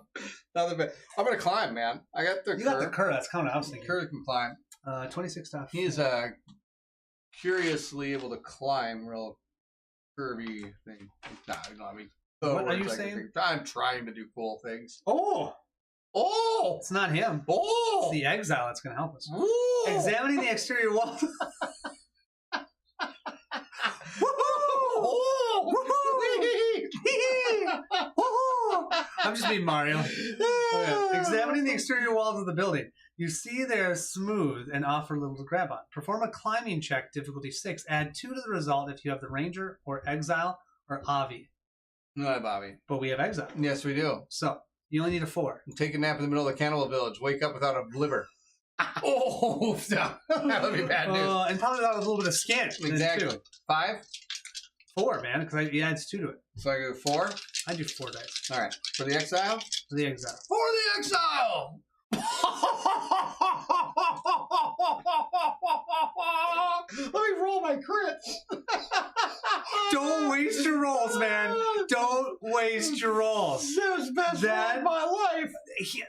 Nothing bad. I'm gonna climb, man. I got the You got the cur. That's kind of what I was thinking. Cur can climb. 26 stuff. He's curiously able to climb real curvy thing. Nah, you know, I mean, What are you saying? I'm trying to do cool things. Oh! Oh! It's not him. Oh! It's the exile that's going to help us. Ooh! Examining the exterior wall. I'm just being Mario. Okay. Examining the exterior walls of the building. You see they're smooth and offer little to grab on. Perform a climbing check, difficulty 6. Add 2 to the result if you have the Ranger or Exile or Avi. No, Bobby. But we have Exile. Yes, we do. So, you only need a 4. Take a nap in the middle of the cannibal village. Wake up without a liver. Oh, no. That would be bad news. And probably that was a little bit of skin. Exactly. 5? 4, man, because he adds 2 to it. So I go 4? I do 4 dice. All right. For the exile? For the Exile. For the exile! Let me roll my crits. Don't waste your rolls, man. Don't waste your rolls. That was the best roll of my life.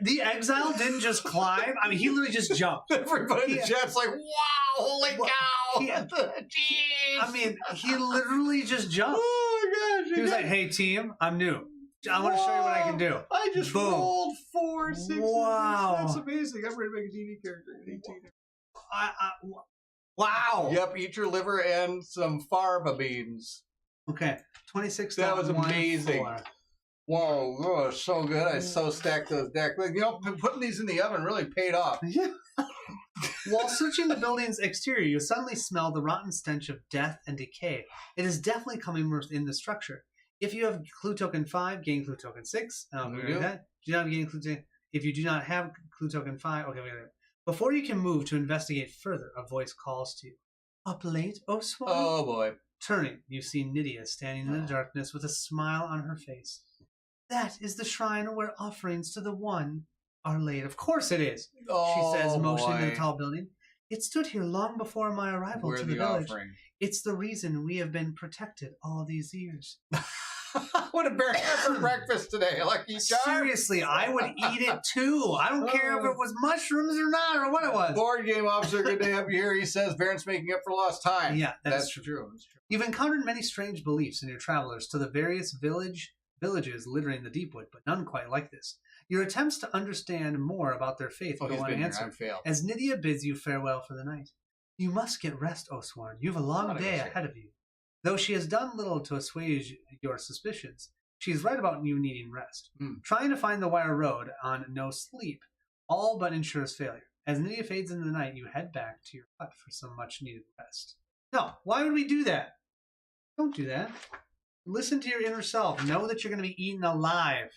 The Exile didn't just climb. I mean, he literally just jumped. Everybody in the chat's like, wow, holy cow. Jeez. I mean, he literally just jumped. Oh, my gosh. He was like, hey, team, I'm new. I want to show you what I can do. I just Boom. rolled 4 6. Wow. That's amazing. I'm ready to make a D&D character at 18. Wow. Yep, eat your liver and some farba beans. Okay, 26. That was amazing. 4. Whoa, that was so good. I so stacked those decks. Like, you know, putting these in the oven really paid off. Yeah. While searching the building's exterior, you suddenly smell the rotten stench of death and decay. It is definitely coming from within the structure. If you have clue token 5, gain clue token 6. We do. That. Do not gain clue token. If you do not have clue token 5, okay, wait. Before you can move to investigate further, a voice calls to you. Up late, Oathsworn? Oh, boy. Turning, you see Nydia standing in the darkness with a smile on her face. That is the shrine where offerings to the One are laid. Of course it is, Oh, she says, motioning to boy. the tall building. It stood here long before my arrival Where's to the the village. offering? It's the reason we have been protected all these years. What a bear had for breakfast today. Lucky charm. Seriously, I would eat it too. I don't care if it was mushrooms or not, or what it was. Board game officer, good to have you here. He says Baron's making up for lost time. Yeah, that's true. That's true. You've encountered many strange beliefs in your travelers to the various villages littering the Deepwood, but none quite like this. Your attempts to understand more about their faith Oh, go he's been here. unanswered, I've failed. as Nydia bids you farewell for the night. You must get rest, Oathsworn. You have a long Not a day good ahead of you. Though she has done little to assuage your suspicions, she's right about you needing rest. Trying to find the wire road on no sleep all but ensures failure. As Nydia fades into the night, you head back to your hut for some much-needed rest. No, why would we do that? Don't do that. Listen to your inner self. Know that you're going to be eaten alive.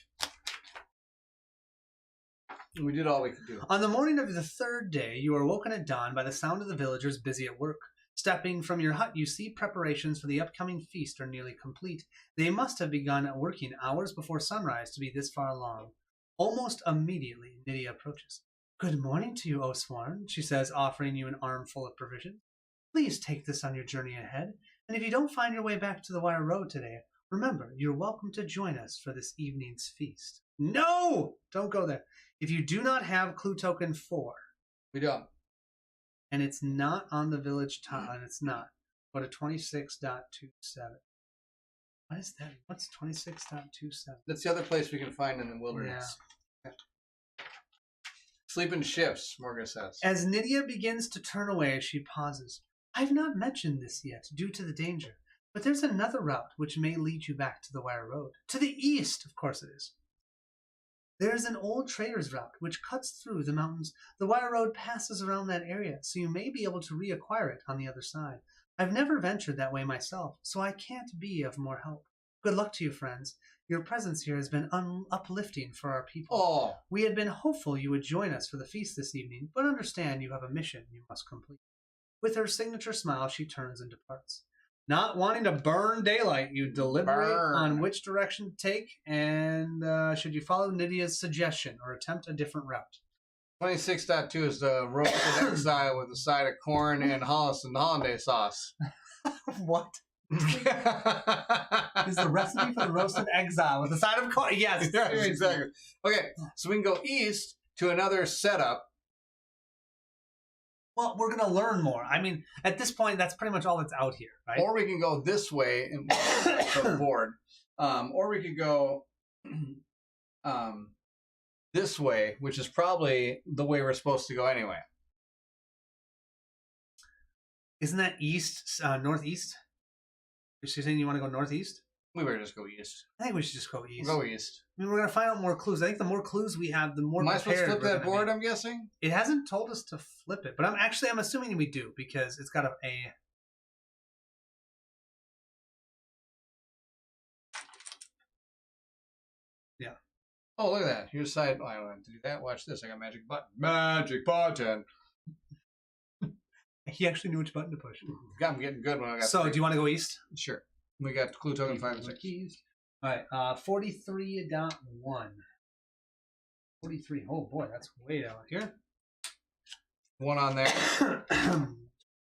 We did all we could do. On the morning of the 3rd day, you are woken at dawn by the sound of the villagers busy at work. Stepping from your hut, you see preparations for the upcoming feast are nearly complete. They must have begun working hours before sunrise to be this far along. Almost immediately, Nydia approaches. Good morning to you, Oathsworn, she says, offering you an armful of provisions. Please take this on your journey ahead, and if you don't find your way back to the Wire Road today, remember, you're welcome to join us for this evening's feast. No! Don't go there. If you do not have clue token 4, We don't. and it's not on the village tile, and it's not, go to 26.27. What is that? What's 26.27? That's the other place we can find in the wilderness. Yeah. Sleep in shifts, Morgan says. As Nydia begins to turn away, she pauses. I've not mentioned this yet, due to the danger, but there's another route which may lead you back to the Wire Road. To the east, of course it is. There is an old trader's route which cuts through the mountains. The Wire Road passes around that area, so you may be able to reacquire it on the other side. I've never ventured that way myself, so I can't be of more help. Good luck to you, friends. Your presence here has been uplifting for our people. Oh, We had been hopeful you would join us for the feast this evening, but understand you have a mission you must complete. With her signature smile, she turns and departs. Not wanting to burn daylight, you deliberate on which direction to take, and should you follow Nydia's suggestion or attempt a different route. 26.2 is the roasted exile with a side of corn and hollandaise sauce. What? Is the recipe for the roasted exile with a side of corn? Yes, Yes, exactly. Okay, so we can go east to another setup. Well, we're gonna learn more. I mean, at this point, that's pretty much all that's out here, right? Or we can go this way and the board. Or we could go this way, which is probably the way we're supposed to go anyway. Isn't that east, northeast? You're saying you want to go northeast? We better just go east. I think we should just go east. Go east. I mean, we're gonna find out more clues. I think the more clues we have, the more Am I supposed to prepared flip we're that gonna board, be. I'm guessing? It hasn't told us to flip it, but I'm assuming we do because it's got a. Yeah. Oh, look at that. Here's side. Oh, I don't have to do that. Watch this. I got magic button. Magic button. He actually knew which button to push. I'm getting good when I got So, three. do you want to go east? Sure. We got clue token 5 and 6. East. All right. 43.1. 43. Oh boy, that's way down here. One on there.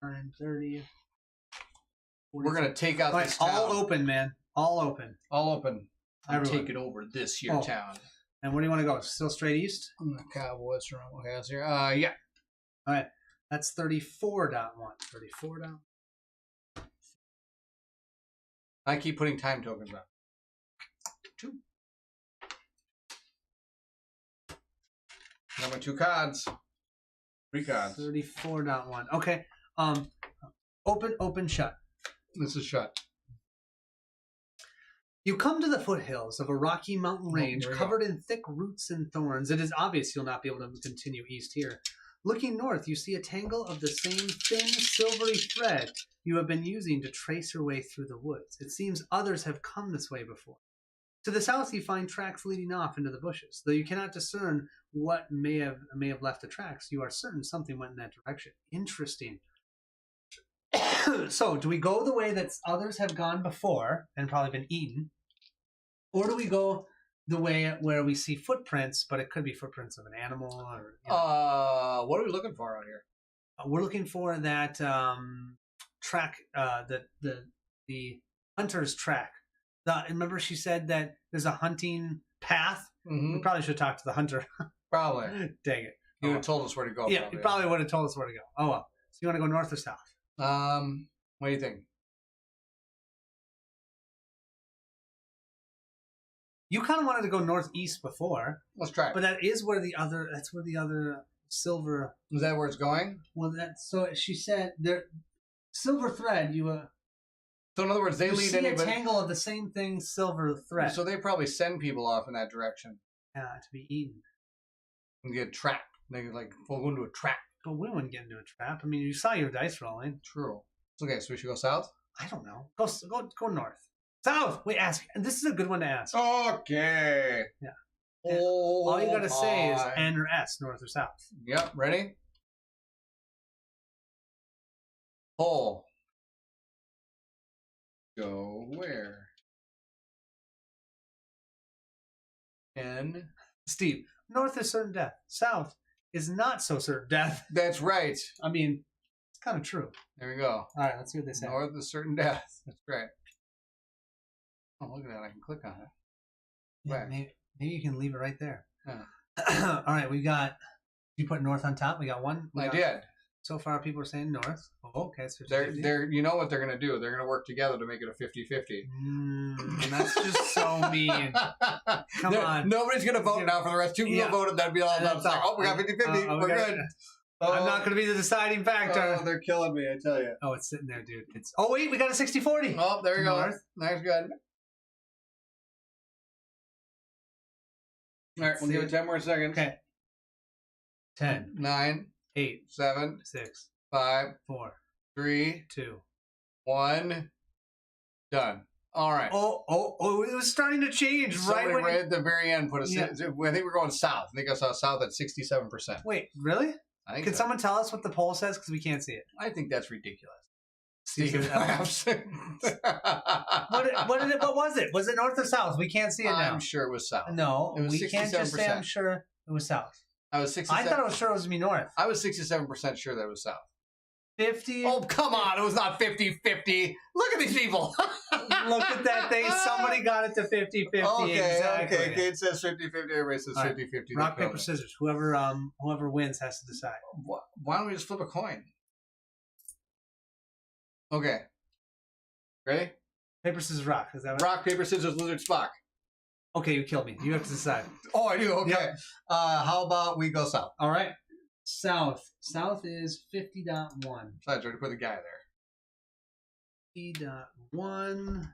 9:30. We're going to take out Right, this town. all open, man. All open. All open. I'm Everyone. taking over this here Oh. town. And where do you want to go? Still straight east? I'm the Cowboys from has here. Yeah. All right. That's 34.1. 34. I keep putting time tokens on. 2. Got my 2 cards. 3 cards. 34.1. Okay. Open, shut. This is shut. You come to the foothills of a rocky mountain range there we covered in thick roots and thorns. It is obvious you'll not be able to continue east here. Looking north, you see a tangle of the same thin, silvery thread you have been using to trace your way through the woods. It seems others have come this way before. To the south, you find tracks leading off into the bushes. Though you cannot discern what may have left the tracks, you are certain something went in that direction. Interesting. So, do we go the way that others have gone before and probably been eaten? Or do we go the way where we see footprints, but it could be footprints of an animal or... You know. What are we looking for out here? We're looking for that track, the hunter's track. Remember she said that there's a hunting path? Mm-hmm. We probably should talk to the hunter. Probably. Dang it. You would have told us where to go. Yeah, he probably would have told us where to go. Oh, well. So you want to go north or south? What do you think? You kind of wanted to go northeast before, Let's try it. but that's where the other silver... Is that where it's going? Well, so she said there, silver thread. So in other words, they you lead see anybody. a tangle of the same thing, silver thread. So they probably send people off in that direction To be eaten. and get trapped. They like fall into a trap. But we wouldn't get into a trap. I mean, you saw your dice rolling. True. Okay, so we should go south. I don't know. Go north. South. Wait, ask. And this is a good one to ask. Okay. Yeah. Oh, All you got to say is hi. N or S, north or south. Yep. Ready? Pull. Go where? N. Steve, north is certain death. South is not so certain death. That's right. I mean, it's kind of true. There we go. All right, let's see what they say. North is certain death. That's right. Oh, look at that. I can click on it. Yeah, Right. maybe you can leave it right there. Yeah. All right, we got. You put north on top. We got one. I did. So far, people are saying north. Oh, okay, so They're you know what they're going to do? They're going to work together to make it a 50-50. That's just so mean. Come on. Nobody's going to vote now for the rest. 2 people Yeah. voted. That'd be all done. That's all. Oh, we got 50-50. Oh, We're good. I'm not going to be the deciding factor. Oh, they're killing me, I tell you. Oh, it's sitting there, dude. Oh, wait, we got a 60-40. Oh, there you go. North. That's good. All right, we'll give it 10 more seconds. Okay. 10, 9, 8, 7, 6, 5, 4, 3, 2. 1. Done. All right. Oh, it was starting to change Somebody right when... right at the very end put us. Yeah. I think we're going south. I think I saw south at 67%. Wait, really? I think Can so. someone tell us what the poll says? Because we can't see it. I think that's ridiculous. Steve, laughs. What was it? Was it north or south? We can't see it now. I'm sure it was south. No, It was we can't just say 67%. I'm sure it was south. I was 67. I thought it was sure it was me north. I was 67% sure that it was south. 50. Oh, come on. It was not 50-50. Look at these people. Look at that thing. Somebody got it to 50-50. Okay, exactly. okay. It says 50-50. Everybody says All right. 50-50. Rock, paper, scissors. Whoever wins has to decide. Why don't we just flip a coin? Okay. Ready? Paper, scissors, rock. Is that what? Rock, paper, scissors, lizard, Spock. Okay, you killed me. You have to decide. Oh, I do? Okay. Yep. How about we go south? All right. South. South is 50.1. Besides, already put the guy there. 50.1.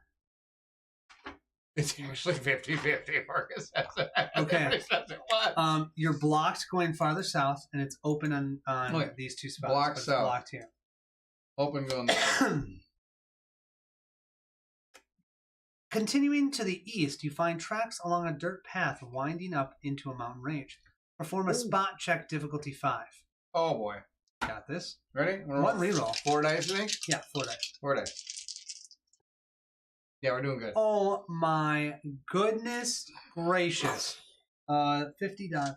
It's actually 50-50, Marcus. Okay. What? You're blocked going farther south, and it's open on Okay. these two spots. Blocked but it's south. blocked here. Open going there. Continuing to the east, you find tracks along a dirt path winding up into a mountain range. Perform a spot check, difficulty 5. Oh, boy. Got this. Ready? One reroll. 4 dice, you think? Yeah, 4 dice. 4 dice. Yeah, we're doing good. Oh my goodness gracious. 50.3.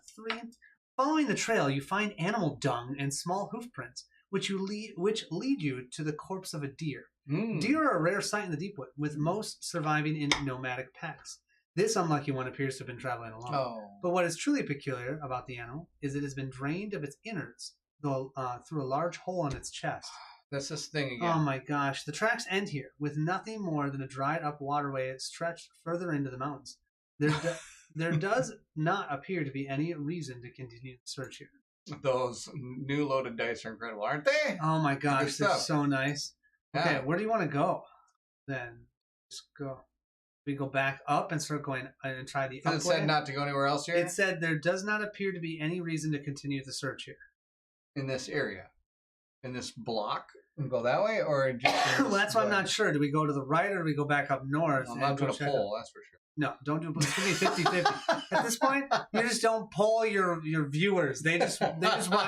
Following the trail, you find animal dung and small hoof prints, which lead you to the corpse of a deer. Deer are a rare sight in the Deepwood, with most surviving in nomadic packs. This unlucky one appears to have been traveling alone. Oh. But what is truly peculiar about the animal is it has been drained of its innards through a large hole in its chest. That's this thing again. Oh my gosh. The tracks end here, with nothing more than a dried up waterway stretched further into the mountains. There does not appear to be any reason to continue the search here. Those new loaded dice are incredible, aren't they? Oh my Good gosh, they're stuff. so nice. Okay, Yeah. where do you want to go? Then just go. We go back up and start going and try the up It said way. not to go anywhere else here? It said there does not appear to be any reason to continue the search here. In this area. In this block? And go that way? Or just Well, that's why I'm not sure. Do we go to the right or do we go back up north? I'm and not go going to check pull, that's for sure. No, don't do it. It's going to be 50-50. At this point, you just don't poll your viewers. They just want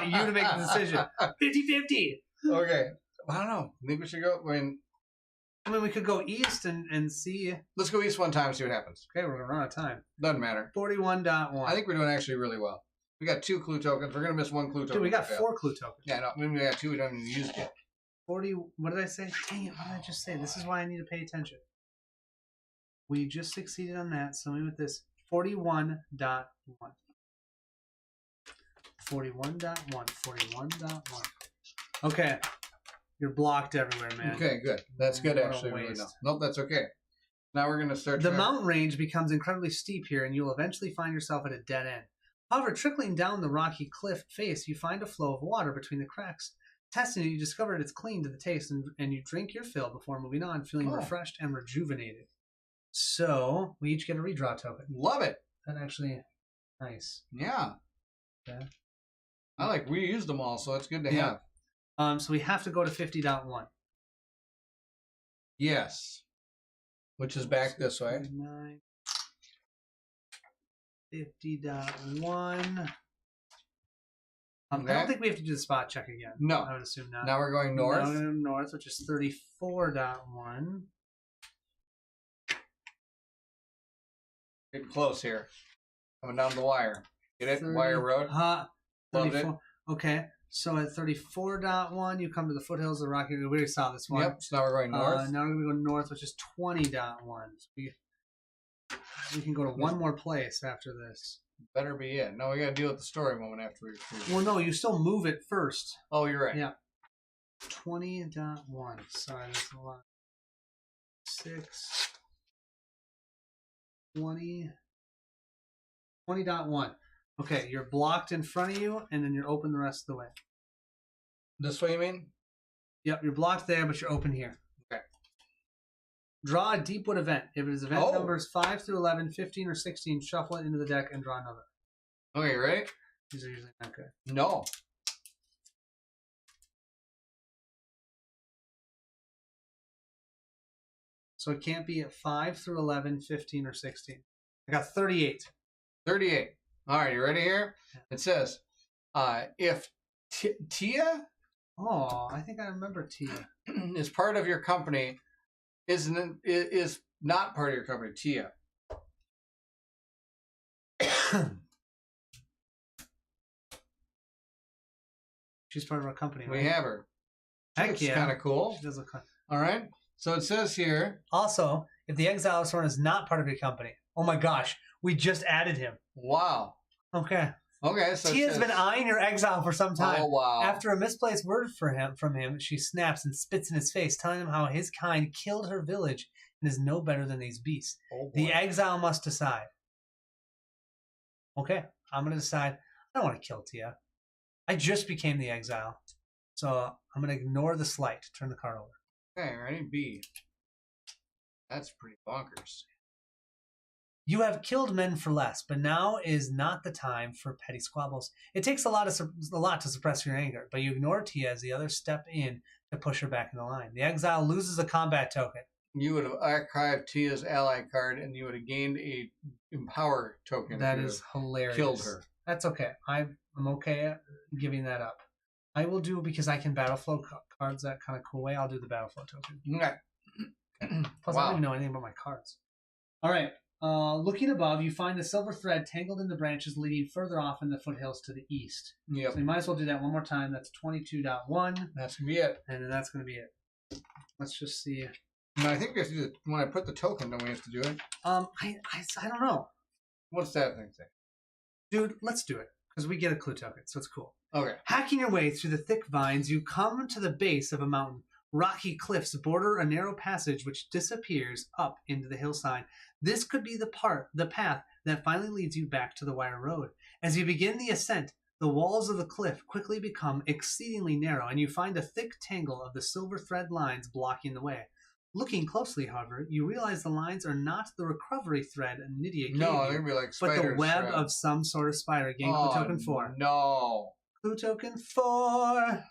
you to make the decision. 50-50. Okay. I don't know. I think we should go. I mean, we could go east and see. Let's go east one time and see what happens. Okay, we're going to run out of time. Doesn't matter. 41.1. I think we're doing actually really well. We got 2 clue tokens. We're going to miss 1 clue token. Dude, we got Fail. 4 clue tokens. Yeah, no, maybe we got 2 we don't even use yet. 40. What did I say? Dang it, what did I just say? This is why I need to pay attention. We just succeeded on that. So maybe with this 41.1. 41.1. 41.1. Okay. You're blocked everywhere, man. Okay, good. That's good, What a actually. Really, waste. no. Nope, that's okay. Now we're going to search. The mountain range becomes incredibly steep here, and you'll eventually find yourself at a dead end. However, trickling down the rocky cliff face, you find a flow of water between the cracks. Testing it, you discover it's clean to the taste, and you drink your fill before moving on, feeling refreshed and rejuvenated. So, we each get a redraw token. Love it. That actually, nice. Yeah. Okay. I like reused them all, so it's good to Yeah. have. So we have to go to 50.1. Yes. Which is back this way. 9, 50.1. I Okay. don't think we have to do the spot check again. No. I would assume not. Now we're going north. Now we're going north, which is 34.1. Getting close here. Coming down the wire. Get it? Wire road. Loved 34. it. Okay. So at 34.1, you come to the foothills of the Rocky. We already saw this one. Yep. So now we're going north. Now we're going to go north, which is 20.1. So we can go to one more place after this. Better be it. No, we got to deal with the story moment after we. Well, no, you still move it first. Oh, you're right. Yeah. 20.1. Sorry, that's a lot. 6. 20. 20.1. Okay, you're blocked in front of you, and then you're open the rest of the way. This way, you mean? Yep, you're blocked there, but you're open here. Okay. Draw a Deepwood event. If it is event Oh. numbers 5 through 11, 15, or 16, shuffle it into the deck and draw another. Okay, you ready? These are usually not good. No. So it can't be at 5 through 11, 15, or 16. I got 38. 38. All right, you ready here? It says, if Tia Oh, I think I remember Tia. is part of your company, is not part of your company, Tia. She's part of our company, right? We have her. Heck It's yeah. kind of cool. She does look fun. All right. So it says here. Also, if the Oathsworn is not part of your company, oh my gosh, we just added him. Wow. Okay. Okay. So Tia's been eyeing your exile for some time. Oh wow. After a misplaced word from him, she snaps and spits in his face, telling him how his kind killed her village and is no better than these beasts. Oh, The exile must decide. Okay, I'm going to decide. I don't want to kill Tia. I just became the exile. So I'm going to ignore the slight. Turn the card over. Okay, ready? B. That's pretty bonkers. You have killed men for less, but now is not the time for petty squabbles. It takes a lot to suppress your anger, but you ignore Tia as the others step in to push her back in the line. The exile loses a combat token. You would have archived Tia's ally card, and you would have gained a empower token. That is hilarious. Killed her. That's okay. I'm okay at giving that up. I will do, because I can battle flow cards that kind of cool way, I'll do the battle flow token. Okay. Plus, I don't even know anything about my cards. All right. Looking above, you find the silver thread tangled in the branches leading further off in the foothills to the east. Yep. So you might as well do that one more time. That's 22.1. That's going to be it. And then that's going to be it. Let's just see. No, I think we have to do it. When I put the token, don't we have to do it? I don't know. What's that thing say? Dude, let's do it. Because we get a clue token, so it's cool. Okay. Hacking your way through the thick vines, you come to the base of a mountain. Rocky cliffs border a narrow passage which disappears up into the hillside. This could be the path that finally leads you back to the wire road. As you begin the ascent, the walls of the cliff quickly become exceedingly narrow, and you find a thick tangle of the silver thread lines blocking the way. Looking closely, however, you realize the lines are not the recovery thread Nydia gave No, you, they're going to be like but spiders. the web of some sort of spider. Gain clue token 4. No. Clue token 4.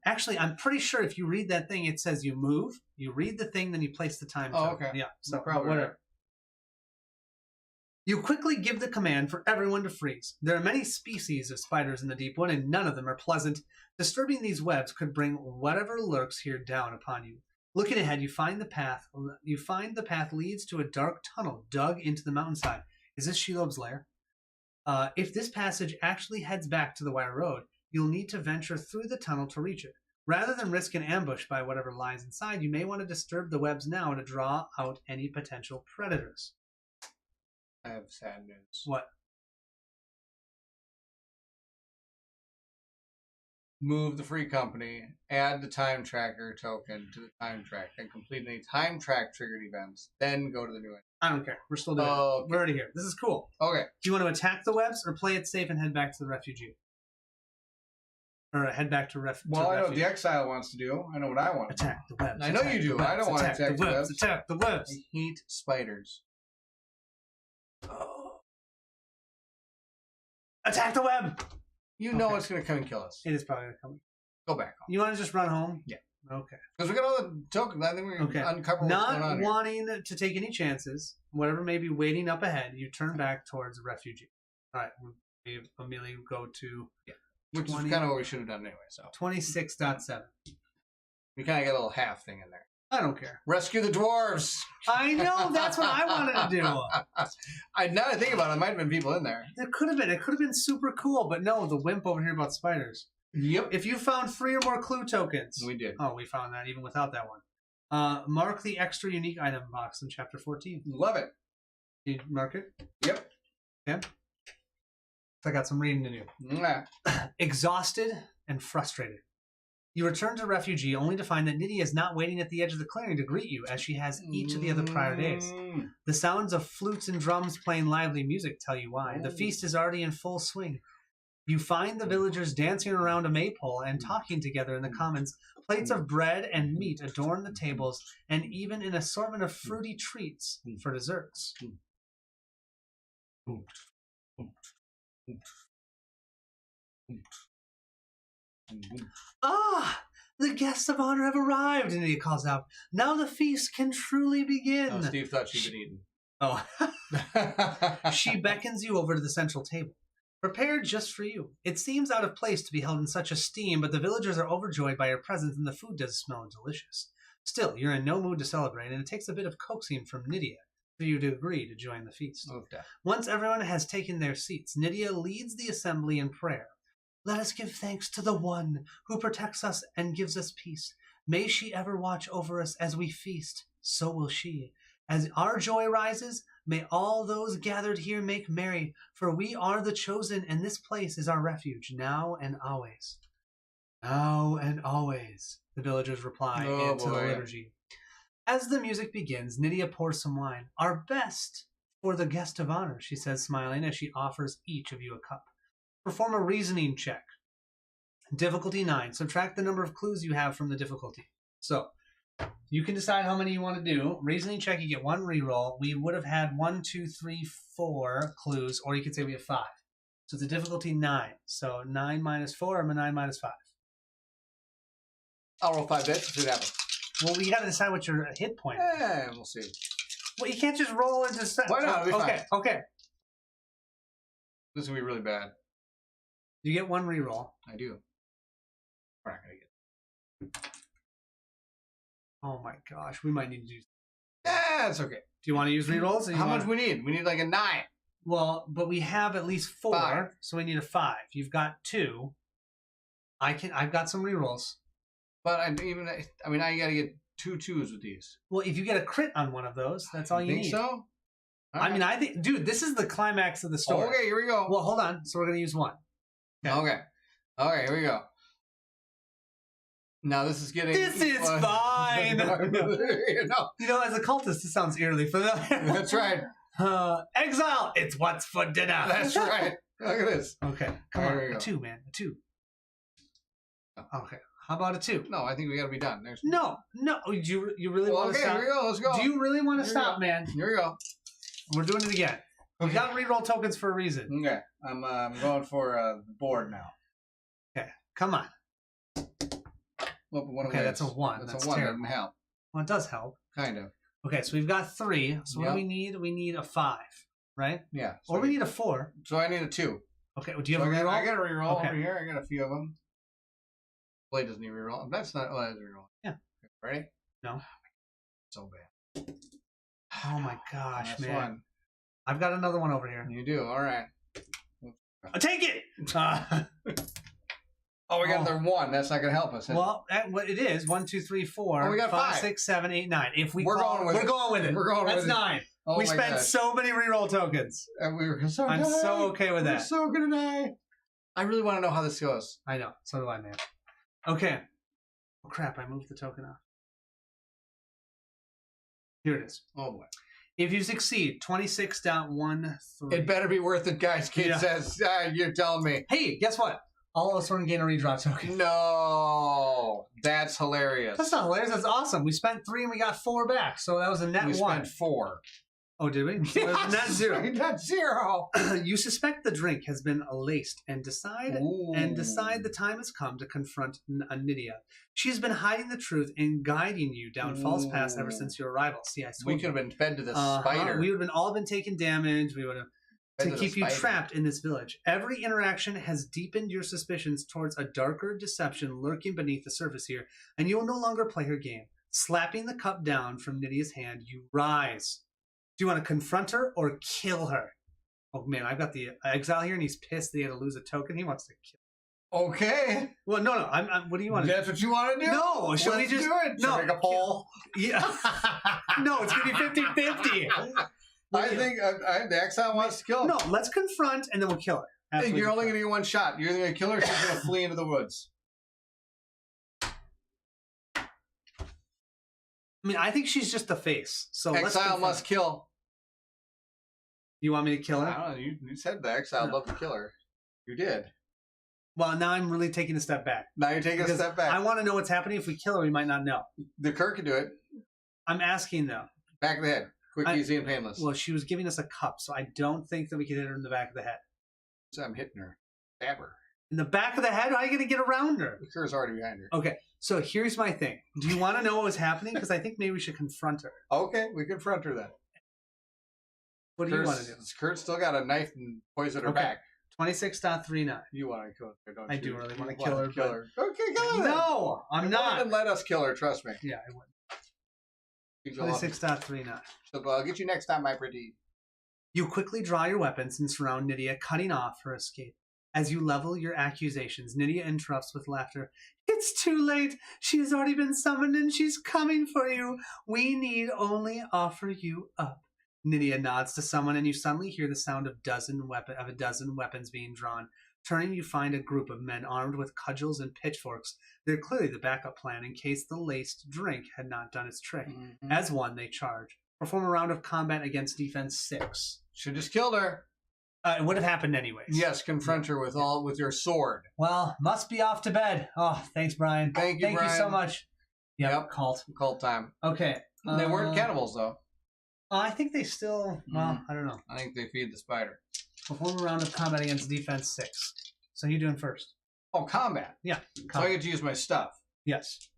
Actually, I'm pretty sure if you read that thing, it says you move, you read the thing, then you place the time token. Okay. Yeah, so Probably whatever. right. You quickly give the command for everyone to freeze. There are many species of spiders in the Deepwood, and none of them are pleasant. Disturbing these webs could bring whatever lurks here down upon you. Looking ahead, you find the path leads to a dark tunnel dug into the mountainside. Is this Shelob's lair? If this passage actually heads back to the wire road, you'll need to venture through the tunnel to reach it. Rather than risk an ambush by whatever lies inside, you may want to disturb the webs now to draw out any potential predators. I have sad news. What? Move the free company, add the time tracker token to the time track, and complete any time track triggered events. Then go to the new one. I don't care. We're still doing it. Okay. We're already here. This is cool. Okay. Do you want to attack the webs or play it safe and head back to the Refuge? Or head back to Refuge? Well, I know what the exile wants to do. I know what I want. Attack the webs. I know you do. I don't want to attack the webs. Attack the webs. I hate spiders. Attack the web. You know it's going to come and kill us. It is probably going to come. Go back home. You want to just run home? Yeah. Okay. Because we got all the tokens. I think we can uncover what's going on Not here. wanting to take any chances, whatever may be waiting up ahead, you turn back towards Refuge. All right. We immediately go to Which 20. is kind of what we should have done anyway. So 26.7. we kind of got a little half thing in there. I don't care. Rescue the dwarves. I know. That's what I wanted to do. Now that I think about it, there might have been people in there. There could have been. It could have been super cool, but no, the wimp over here about spiders. Yep. If you found 3 or more clue tokens. We did. Oh, we found that even without that one. Mark the extra unique item box in chapter 14. Love it. You mark it? Yep. Yeah. I got some reading to do. Mwah. Exhausted and frustrated. You return to Refuge only to find that Nydia is not waiting at the edge of the clearing to greet you as she has each of the other prior days. The sounds of flutes and drums playing lively music tell you why. The feast is already in full swing. You find the villagers dancing around a maypole and talking together in the commons. Plates of bread and meat adorn the tables, and even an assortment of fruity treats for desserts. Ah! The guests of honor have arrived, Nydia calls out. Now the feast can truly begin. Oh, Steve thought she'd been eaten. Oh. She beckons you over to the central table, prepared just for you. It seems out of place to be held in such esteem, but the villagers are overjoyed by your presence, and the food does smell delicious. Still, you're in no mood to celebrate, and it takes a bit of coaxing from Nydia for you to agree to join the feast. Okay. Once everyone has taken their seats, Nydia leads the assembly in prayer. Let us give thanks to the one who protects us and gives us peace. May she ever watch over us as we feast. So will she. As our joy rises, may all those gathered here make merry, for we are the chosen, and this place is our refuge, now and always. Now and always, the villagers reply to the liturgy. As the music begins, Nydia pours some wine. Our best for the guest of honor, she says, smiling as she offers each of you a cup. Perform a reasoning check. Difficulty 9. Subtract the number of clues you have from the difficulty. So, you can decide how many you want to do. Reasoning check, you get 1 reroll. We would have had 1, 2, 3, 4 clues, or you could say we have 5. So it's a difficulty 9. So 9 minus 4, or 9 minus 5. I'll roll 5 bits. See what happens. Well, we got to decide what your hit point is. Yeah, we'll see. Well, you can't just roll and just... Why not? It'll be okay, fine. okay. This is going to be really bad. You get 1 reroll. I do. We're not going to get. Oh my gosh, we might need to do... Yeah, it's okay. Do you want to use rerolls? How much we need? We need like a 9. Well, but we have at least 4, 5. so we need a 5. You've got 2. I've got some rerolls. But I mean, now you got to get 2 2s with these. Well, if you get a crit on one of those, that's all you think need. So? I mean, I think, dude, this is the climax of the story. Okay, here we go. Well, hold on. So we're going to use 1. Okay. Okay, here we go. Now this is getting... This is fine! you know, as a cultist, this sounds eerily familiar. That's right. Exile! It's what's for dinner! That's right. Look at this. Okay, come There on. we go. A 2, man. A 2. Okay, how about a 2? No, I think we got to be done. There's... No. You really want to okay, stop? here we go. Let's go. Do you really want to Here stop, man? Here we go. We're doing it again. We got reroll tokens for a reason. Okay, I'm going for the board now. Okay, come on. Okay, that's a 1. That's a 1. terrible. Doesn't help. Well, it does help. Kind of. Okay, so we've got 3. So what do we need? We need a 5, right? Yeah. Or we need a 4. So I need a 2. Okay, do you have a reroll? I got a reroll Okay. over here. I got a few of them. Blade doesn't need reroll. That's not... Oh, that's reroll. Yeah. Ready? No. So bad. Oh my gosh, That's man. 1. I've got another one over here. You do. All right. Take it! Oh, we got another 1. That's not going to help us. Well, what it is, 1, 2, 3, 4, Oh, we got 5. 6, 7, 8, 9. If We're going with it. We're going with it. We're going That's with it. 9. Oh, we my spent gosh. so many reroll tokens. And we were so I'm die. so okay with We're that. so going to die. I really want to know how this goes. I know. So do I, man. Okay. Oh, crap. I moved the token off. Here it is. Oh, boy. If you succeed, 26.13. It better be worth it, guys. Kid Yeah. says, you're telling me. Hey, guess what? All Oathsworn gain a redraw token. No. That's hilarious. That's not hilarious. That's awesome. We spent 3 and we got 4 back. So that was a net we 1. spent 4. Oh, did we? So it was a net 0. Net 0. You suspect the drink has been laced and decide the time has come to confront Nydia. She's been hiding the truth and guiding you down false paths ever since your arrival. See, I We told could you. have been fed to the spider. We would have all been taking damage. We would have Fed to the keep you spider. trapped in this village. Every interaction has deepened your suspicions towards a darker deception lurking beneath the surface here, and you will no longer play her game. Slapping the cup down from Nydia's hand, you rise. Do you want to confront her or kill her? Oh man, I've got the exile here, and he's pissed that he had to lose a token. He wants to kill. Okay. Well, no. What do you want to do? That's what you want to do? No, should we Let's just do it? no? Should we make a poll? Yeah. No, it's gonna be 50-50. I think the exile wants to kill him. No, let's confront and then we'll kill her. After we You're only confront. going to get 1 shot. You're either going to kill her or she's going to flee into the woods. I mean, I think she's just the face. So let's Exile confront must her. kill. You want me to kill her? I don't know. You said the exile loved to kill her. You did. Well, now I'm really taking a step back. Now you're taking a Because step back. I want to know what's happening. If we kill her, we might not know. The Kirk can do it. I'm asking though. Back of the head. Quick, easy, and painless. Well, she was giving us a cup, so I don't think that we can hit her in the back of the head. So I'm hitting her. Stab her. In the back of the head? How are you going to get around her? The Kirk's already behind her. Okay, so here's my thing. Do you want to know what was happening? Because I think maybe we should confront her. Okay, we confront her then. What do you want to do? Kurt's still got a knife and poison her Okay. back. 26.39. You want to kill her, don't I you? do really want to You kill her. Kill her. Okay, kill her. then. No, I'm You won't not. even let us kill her, trust me. Yeah, I would. 26.39. So I'll get you next time, my pretty. You quickly draw your weapons and surround Nydia, cutting off her escape. As you level your accusations, Nydia interrupts with laughter. It's too late. She has already been summoned and she's coming for you. We need only offer you up. Nydia nods to someone and you suddenly hear the sound of a dozen weapons being drawn. Turning, you find a group of men armed with cudgels and pitchforks. They're clearly the backup plan in case the laced drink had not done its trick. Mm-hmm. As one, they charge. Perform a round of combat against defense 6. Should just killed her. It would have happened anyways. Yes, confront her with your sword. Well, must be off to bed. Oh, thanks, Brian. Thank you, Brian. You so much. Yep. Cult time. Okay. They weren't cannibals, though. I think they still... Well, I don't know. I think they feed the spider. Perform a round of combat against defense 6. So you doing first? Oh, combat. Yeah. So I get to use my stuff. Yes.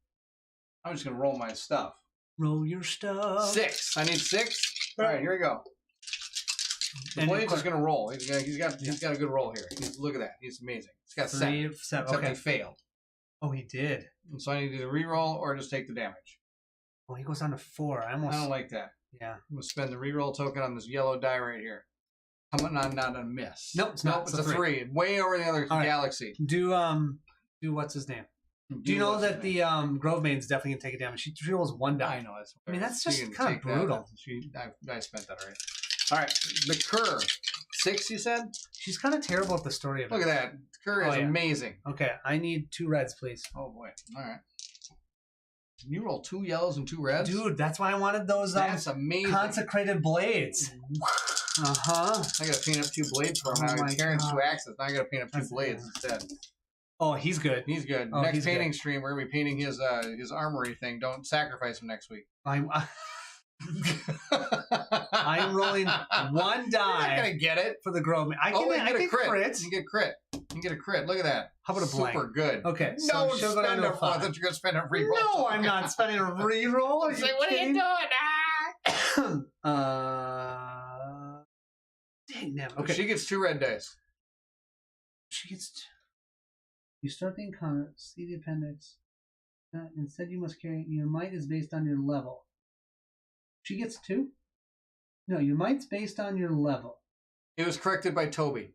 I'm just going to roll my stuff. Roll your stuff. 6. I need 6. All right, here we go. The blade's just going to roll. He's got a good roll here. Look at that. He's amazing. He's got 7. Except okay. he failed. Oh, he did. And so I need to either re-roll or just take the damage. Oh, he goes down to 4. I don't like that. Yeah. I'm going to spend the re-roll token on this yellow die right here. Coming on, not a miss. Nope, it's not. Nope, it's a 3. Way over the other galaxy. Do what's his name? Do you know that the Grove Maiden's definitely going to take a damage? She rolls 1 die. I know. That's just kind of brutal. I spent that already. All right, the Cur. 6, you said? She's kind of terrible at the story of it. Look at that. The Cur is amazing. Okay, I need 2 reds, please. Oh, boy. All right. You roll 2 yellows and 2 reds? Dude, that's why I wanted those that's amazing. consecrated blades. Uh-huh. I got to paint up 2 blades for him. Now he's carrying 2 axes. Now I got to paint up 2 blades instead. Oh, he's good. He's good. Oh, next painting stream, we're going to be painting his armory thing. Don't sacrifice him next week. I'm rolling 1 die. You're not going to get it. For the Grove Maiden. I can get crit. You get crit. You can get a crit. Look at that. How about a blank? Super good. Okay. No, so spend a 5. I thought you were going to spend a reroll. No, I'm not spending a reroll. Are you what kidding? are you doing? Dang them. Okay. She gets 2 red dice. She gets... You start the encounter, see the appendix. Instead, you must carry... Your might is based on your level. She gets 2? No, your might's based on your level. It was corrected by Toby.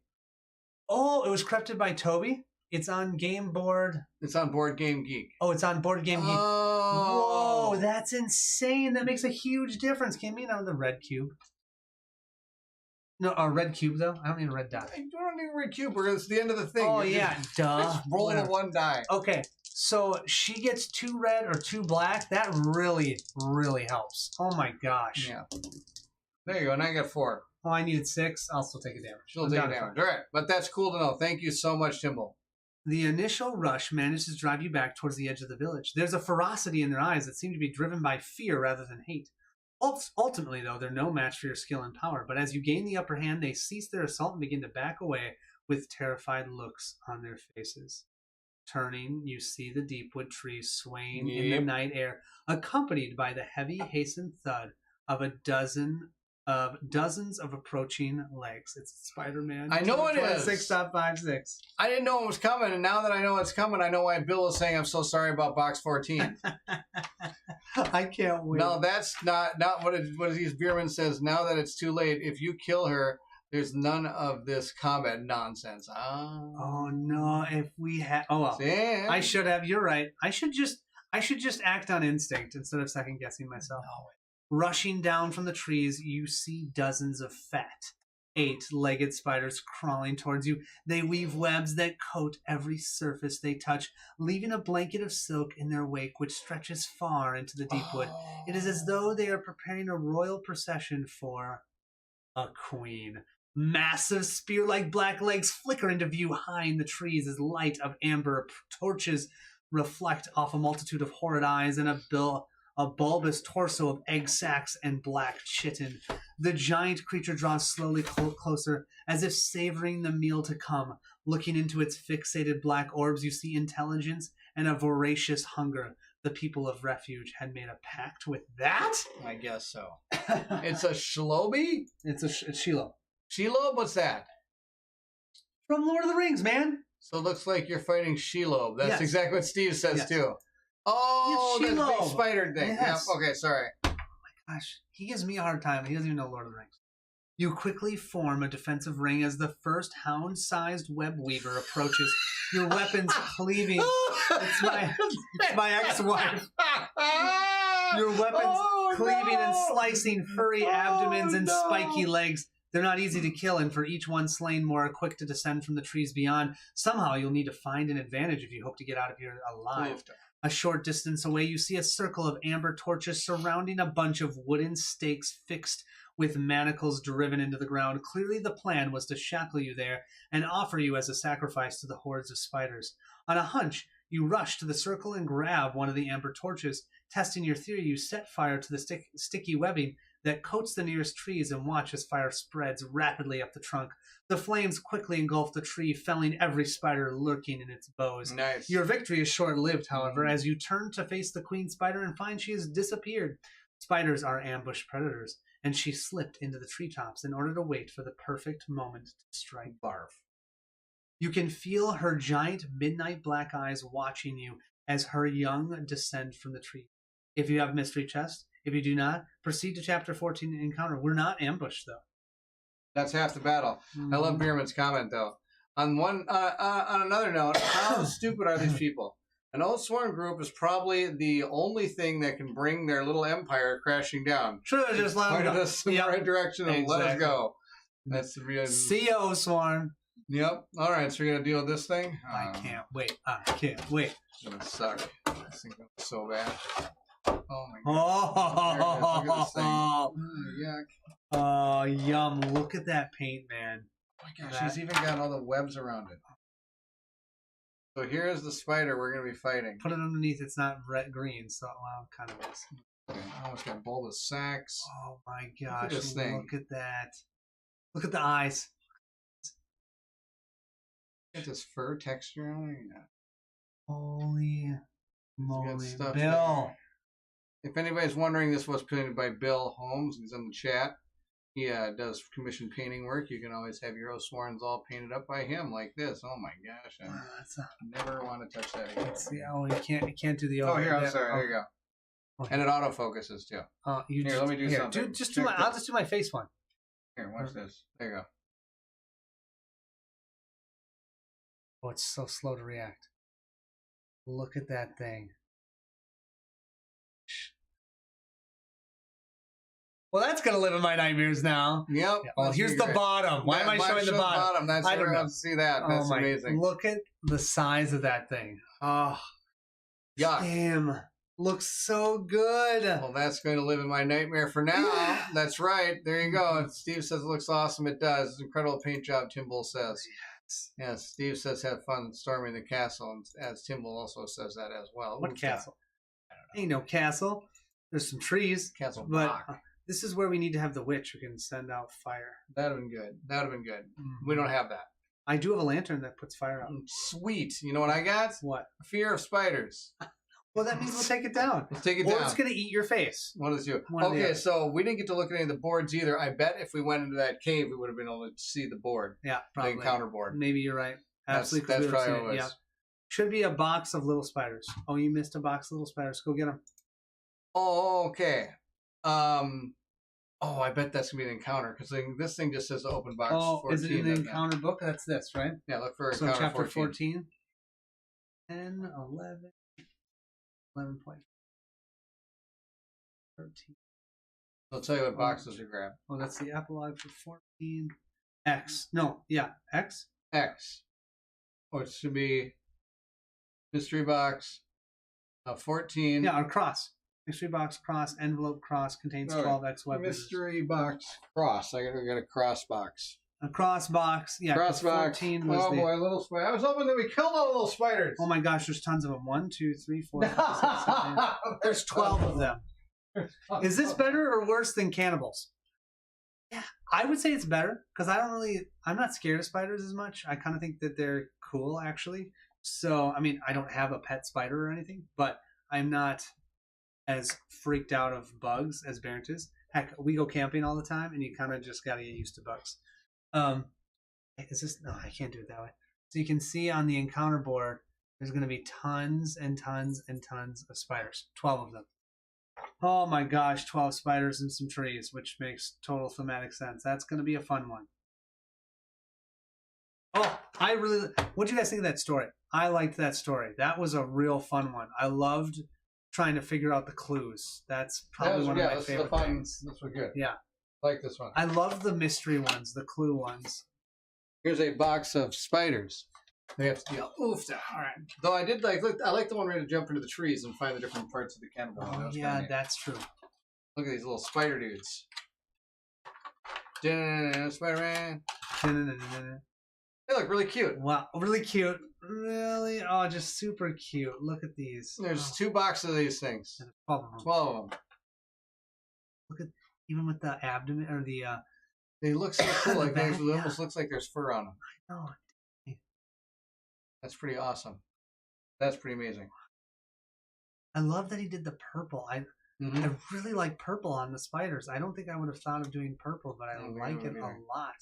Oh, it was corrected by Toby? It's on Game Board... It's on Board Game Geek. Oh, it's on Board Game Geek. Oh. Whoa, that's insane. That makes a huge difference. Can you mean on the red cube? No, a red cube, though? I don't need a red dot. I don't need a red cube. It's the end of the thing. Oh, yeah. Duh. Just roll the 1 die. Okay, so she gets 2 red or 2 black. That really, really helps. Oh, my gosh. Yeah. There you go. Now I got 4. Oh, I needed 6. I'll still take a damage. She'll take a damage. All right. But that's cool to know. Thank you so much, Timble. The initial rush manages to drive you back towards the edge of the village. There's a ferocity in their eyes that seem to be driven by fear rather than hate. Ultimately, though, they're no match for your skill and power, but as you gain the upper hand, they cease their assault and begin to back away with terrified looks on their faces. Turning, you see the Deepwood trees swaying in the night air, accompanied by the heavy, hastened thud of dozens of approaching legs. It's Spider-Man. I know it is. 26.56. I didn't know it was coming, and now that I know it's coming, I know why Bill is saying I'm so sorry about box 14. I can't wait. No, that's not what these Beerman says. Now that it's too late, if you kill her, there's none of this combat nonsense. Oh no! If we had, oh well, Sam. I should have. You're right. I should just act on instinct instead of second guessing myself. No. Rushing down from the trees, you see dozens of fat, 8-legged spiders crawling towards you. They weave webs that coat every surface they touch, leaving a blanket of silk in their wake which stretches far into the Deepwood. It is as though they are preparing a royal procession for a queen. Massive spear-like black legs flicker into view high in the trees as light of amber torches reflect off a multitude of horrid eyes and a bulbous torso of egg sacs and black chitin. The giant creature draws slowly closer, as if savoring the meal to come. Looking into its fixated black orbs, you see intelligence and a voracious hunger. The people of Refuge had made a pact with that? I guess so. It's a Shlobi? It's Shelob. Shelob? What's that? From Lord of the Rings, man. So it looks like you're fighting Shelob. That's Yes. exactly what Steve says, Yes. too. Oh, Yes, that big Shelob. spider thing. Yes. Yeah, okay, sorry. Gosh, he gives me a hard time. He doesn't even know Lord of the Rings. You quickly form a defensive ring as the first hound-sized web weaver approaches, your weapons cleaving. It's my ex-wife. Your weapons cleaving and slicing furry abdomens and spiky legs. They're not easy to kill, and for each one slain, more are quick to descend from the trees beyond. Somehow you'll need to find an advantage if you hope to get out of here alive. A short distance away, you see a circle of amber torches surrounding a bunch of wooden stakes fixed with manacles driven into the ground. Clearly the plan was to shackle you there and offer you as a sacrifice to the hordes of spiders. On a hunch, you rush to the circle and grab one of the amber torches. Testing your theory, you set fire to the sticky webbing that coats the nearest trees and watch as fire spreads rapidly up the trunk. The flames quickly engulf the tree, felling every spider lurking in its boughs. Nice. Your victory is short-lived, however, as you turn to face the queen spider and find she has disappeared. Spiders are ambush predators, and she slipped into the treetops in order to wait for the perfect moment to strike. Barf. You can feel her giant midnight black eyes watching you as her young descend from the tree. If you have a mystery chest, if you do not, proceed to chapter 14 and encounter. We're not ambushed, though. That's half the battle. I love Bierman's comment, though. On another note, how stupid are these people? An Oathsworn group is probably the only thing that can bring their little empire crashing down. Sure, just let Pointed them go. us in the right direction and let us go. That's the real. See you, Oathsworn. Yep. All right, so we're gonna deal with this thing. I can't wait. I can't wait. It's gonna suck. This thing's gonna be so bad. Oh my god. There it is. Look at this thing. Oh, Yuck. oh, yum. Look at that paint, man. Oh my gosh, she's even got all the webs around it. So here's the spider we're going to be fighting. Put it underneath. It's not red green, so well, it kind of is. Okay, oh, it's got bulbous sacks. Oh my Look gosh. at this thing. Look at that. Look at the eyes. Got this fur texture on it. Yeah. Holy moly. stuff Bill. If anybody's wondering, this was painted by Bill Holmes. He's in the chat. He does commission painting work. You can always have your Oathsworns all painted up by him like this. Oh my gosh. I never want to touch that again. Let's see. Oh, you can't do the Oh, here, I'm sorry. There you go. Okay. And it autofocuses too. Here, let me do something. I'll just do my face one. Here, watch this. There you go. Oh, it's so slow to react. Look at that thing. Well, that's going to live in my nightmares now. Yep. Oh, here's the bottom. Why am I showing the bottom? That's I don't know. To see that. That's amazing. Look at the size of that thing. Oh, yuck. Damn. Looks so good. Well, that's going to live in my nightmare for now. Yeah. That's right. There you go. Steve says it looks awesome. It does. It's an incredible paint job, Tim Bull says. Yes, Steve says have fun storming the castle, and as Tim Bull also says that as well. What castle? I don't know. Ain't no castle. There's some trees. Castle but Rock. This is where we need to have the witch who can send out fire. That'd have been good. That'd have been good. Mm-hmm. We don't have that. I do have a lantern that puts fire out. Sweet. You know what I got? What? A fear of spiders. Well, that means we'll take it down. Let's take it or down. it's going to eat your face. One of the two. One or the Okay, other. so we didn't get to look at any of the boards either. I bet if we went into that cave, we would have been able to see the board. Yeah, probably. The encounter board. Maybe you're right. Absolutely. That's probably what it was. Yeah. Should be a box of little spiders. Oh, you missed a box of little spiders. Go get them. Oh, okay. Oh, I bet that's going to be an encounter because this thing just says open box 14. Is it in the encounter book? That's this, right? Yeah, look for so encounter chapter 14. 10, 11, 11.13. I'll tell you what boxes to grab. Oh, that's the epilogue for 14. X. No, yeah, X? X. Oh, it should be mystery box 14. Yeah, or cross. Mystery box cross, envelope cross, contains 12 X weapons. Mystery box cross. I got a cross box. A cross box. Yeah, cross box. 14 was oh boy, little spider. I was hoping that we killed all the little spiders. Oh my gosh, there's tons of them. 1, 2, 3, 4, 5, 6, 7, 8. There's 12 of them. Is this better or worse than cannibals? Yeah, I would say it's better because I'm not scared of spiders as much. I kind of think that they're cool actually. So, I mean, I don't have a pet spider or anything, but I'm not as freaked out of bugs as Barrett is. Heck, we go camping all the time and you kind of just got to get used to bugs. Is this? No, I can't do it that way. So you can see on the encounter board, there's going to be tons and tons and tons of spiders. 12 of them. Oh my gosh, 12 spiders and some trees, which makes total thematic sense. That's going to be a fun one. Oh, what do you guys think of that story? I liked that story. That was a real fun one. I loved trying to figure out the clues. That's probably one of my favorite things. This was good. Yeah. I like this one. I love the mystery ones, the clue ones. Here's a box of spiders. They have to be all oofed out. All right. Though I did I like the one where you jump into the trees and find the different parts of the cannibal. Oh, yeah, that's true. Look at these little spider dudes. Spider-Man. They look really cute. Wow, really cute. Really? Oh, just super cute. Look at these. There's 2 boxes of these things. 12 of them. 12 of them. Look at, even with the abdomen, or the... They look so cool. Like back, it almost looks like there's fur on them. I know. That's pretty awesome. That's pretty amazing. I love that he did the purple. I really like purple on the spiders. I don't think I would have thought of doing purple, but I like it a lot.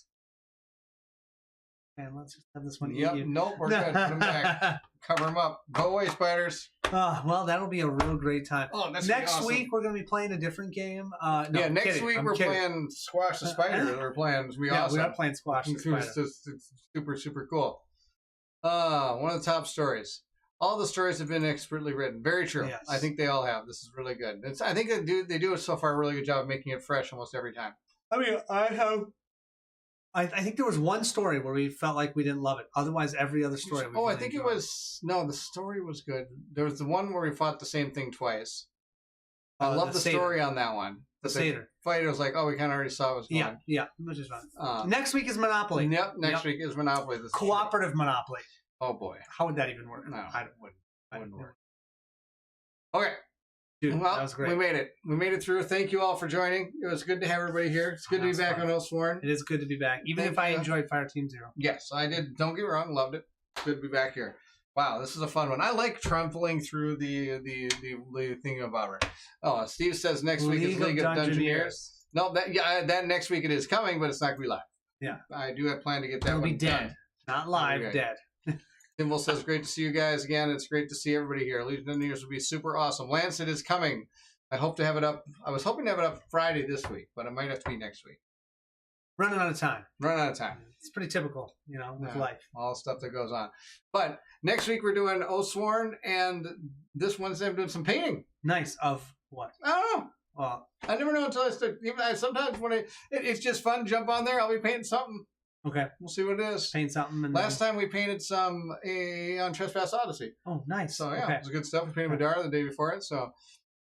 And let's just have this one. Yep. Nope. We're good. Put them back. Cover them up. Go away, spiders. Well, that'll be a real great time. Oh, that's next awesome. week we're going to be playing a different game. No, yeah, next kidding. week we're playing Squash the Spider. We're playing. It's gonna be awesome. We are playing Squash the Spider. It's super, super cool. One of the top stories. All the stories have been expertly written. Very true. Yes. I think they all have. This is really good. I think they do so far a really good job of making it fresh almost every time. I mean, I think there was one story where we felt like we didn't love it. Otherwise, every other story. Oh, I think it was the story was good. There was the one where we fought the same thing twice. I love the story on that one. The Satyr fight. It was like, we kind of already saw what was going. Yeah, which is fun. Next week is Monopoly. Yep, next week is Monopoly. This cooperative Monopoly. Oh boy, how would that even work? No, I wouldn't work. Okay. Dude, well, that was great. We made it. We made it through. Thank you all for joining. It was good to have everybody here. It's good to be back on Oathsworn. It is good to be back, even if I enjoyed Fire Team Zero. Yes, I did. Don't get me wrong, loved it. Good to be back here. Wow, this is a fun one. I like trampling through the thing about it. Oh, Steve says next week is League of Dungeoneers. No, that next week it is coming, but it's not going to be live. Yeah, I do have planned to get that. It'll one be dead, done. not live, Okay. dead. Thimble says, great to see you guys again. It's great to see everybody here. Legion of Years will be super awesome. Lancet is coming. I hope to have it up. I was hoping to have it up Friday this week, but it might have to be next week. Running out of time. It's pretty typical, with life. All the stuff that goes on. But next week we're doing Oathsworn, and this Wednesday I'm doing some painting. Nice. Of what? I don't know. Well, I never know until I start. Sometimes when it's just fun. Jump on there. I'll be painting something. Okay. We'll see what it is. Paint something. And Last time we painted some on Trespass Odyssey. Oh, nice. So yeah, it was good stuff. We painted Madara the day before it. So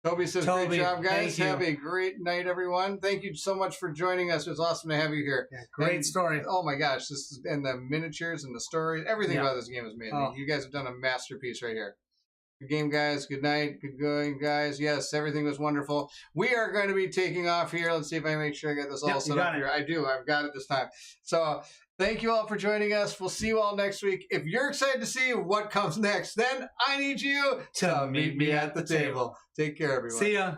Toby says, great job, guys. Have a great night, everyone. Thank you so much for joining us. It was awesome to have you here. Yeah, great story. Oh my gosh, and the miniatures and the story, everything about this game is amazing. Oh. You guys have done a masterpiece right here. Good game, guys. Good night. Good going, guys. Yes, everything was wonderful. We are going to be taking off here. Let's see if I make sure I get this all set up here. I do. I've got it this time. So thank you all for joining us. We'll see you all next week. If you're excited to see what comes next, then I need you to meet me at the table. Take care, everyone. See ya.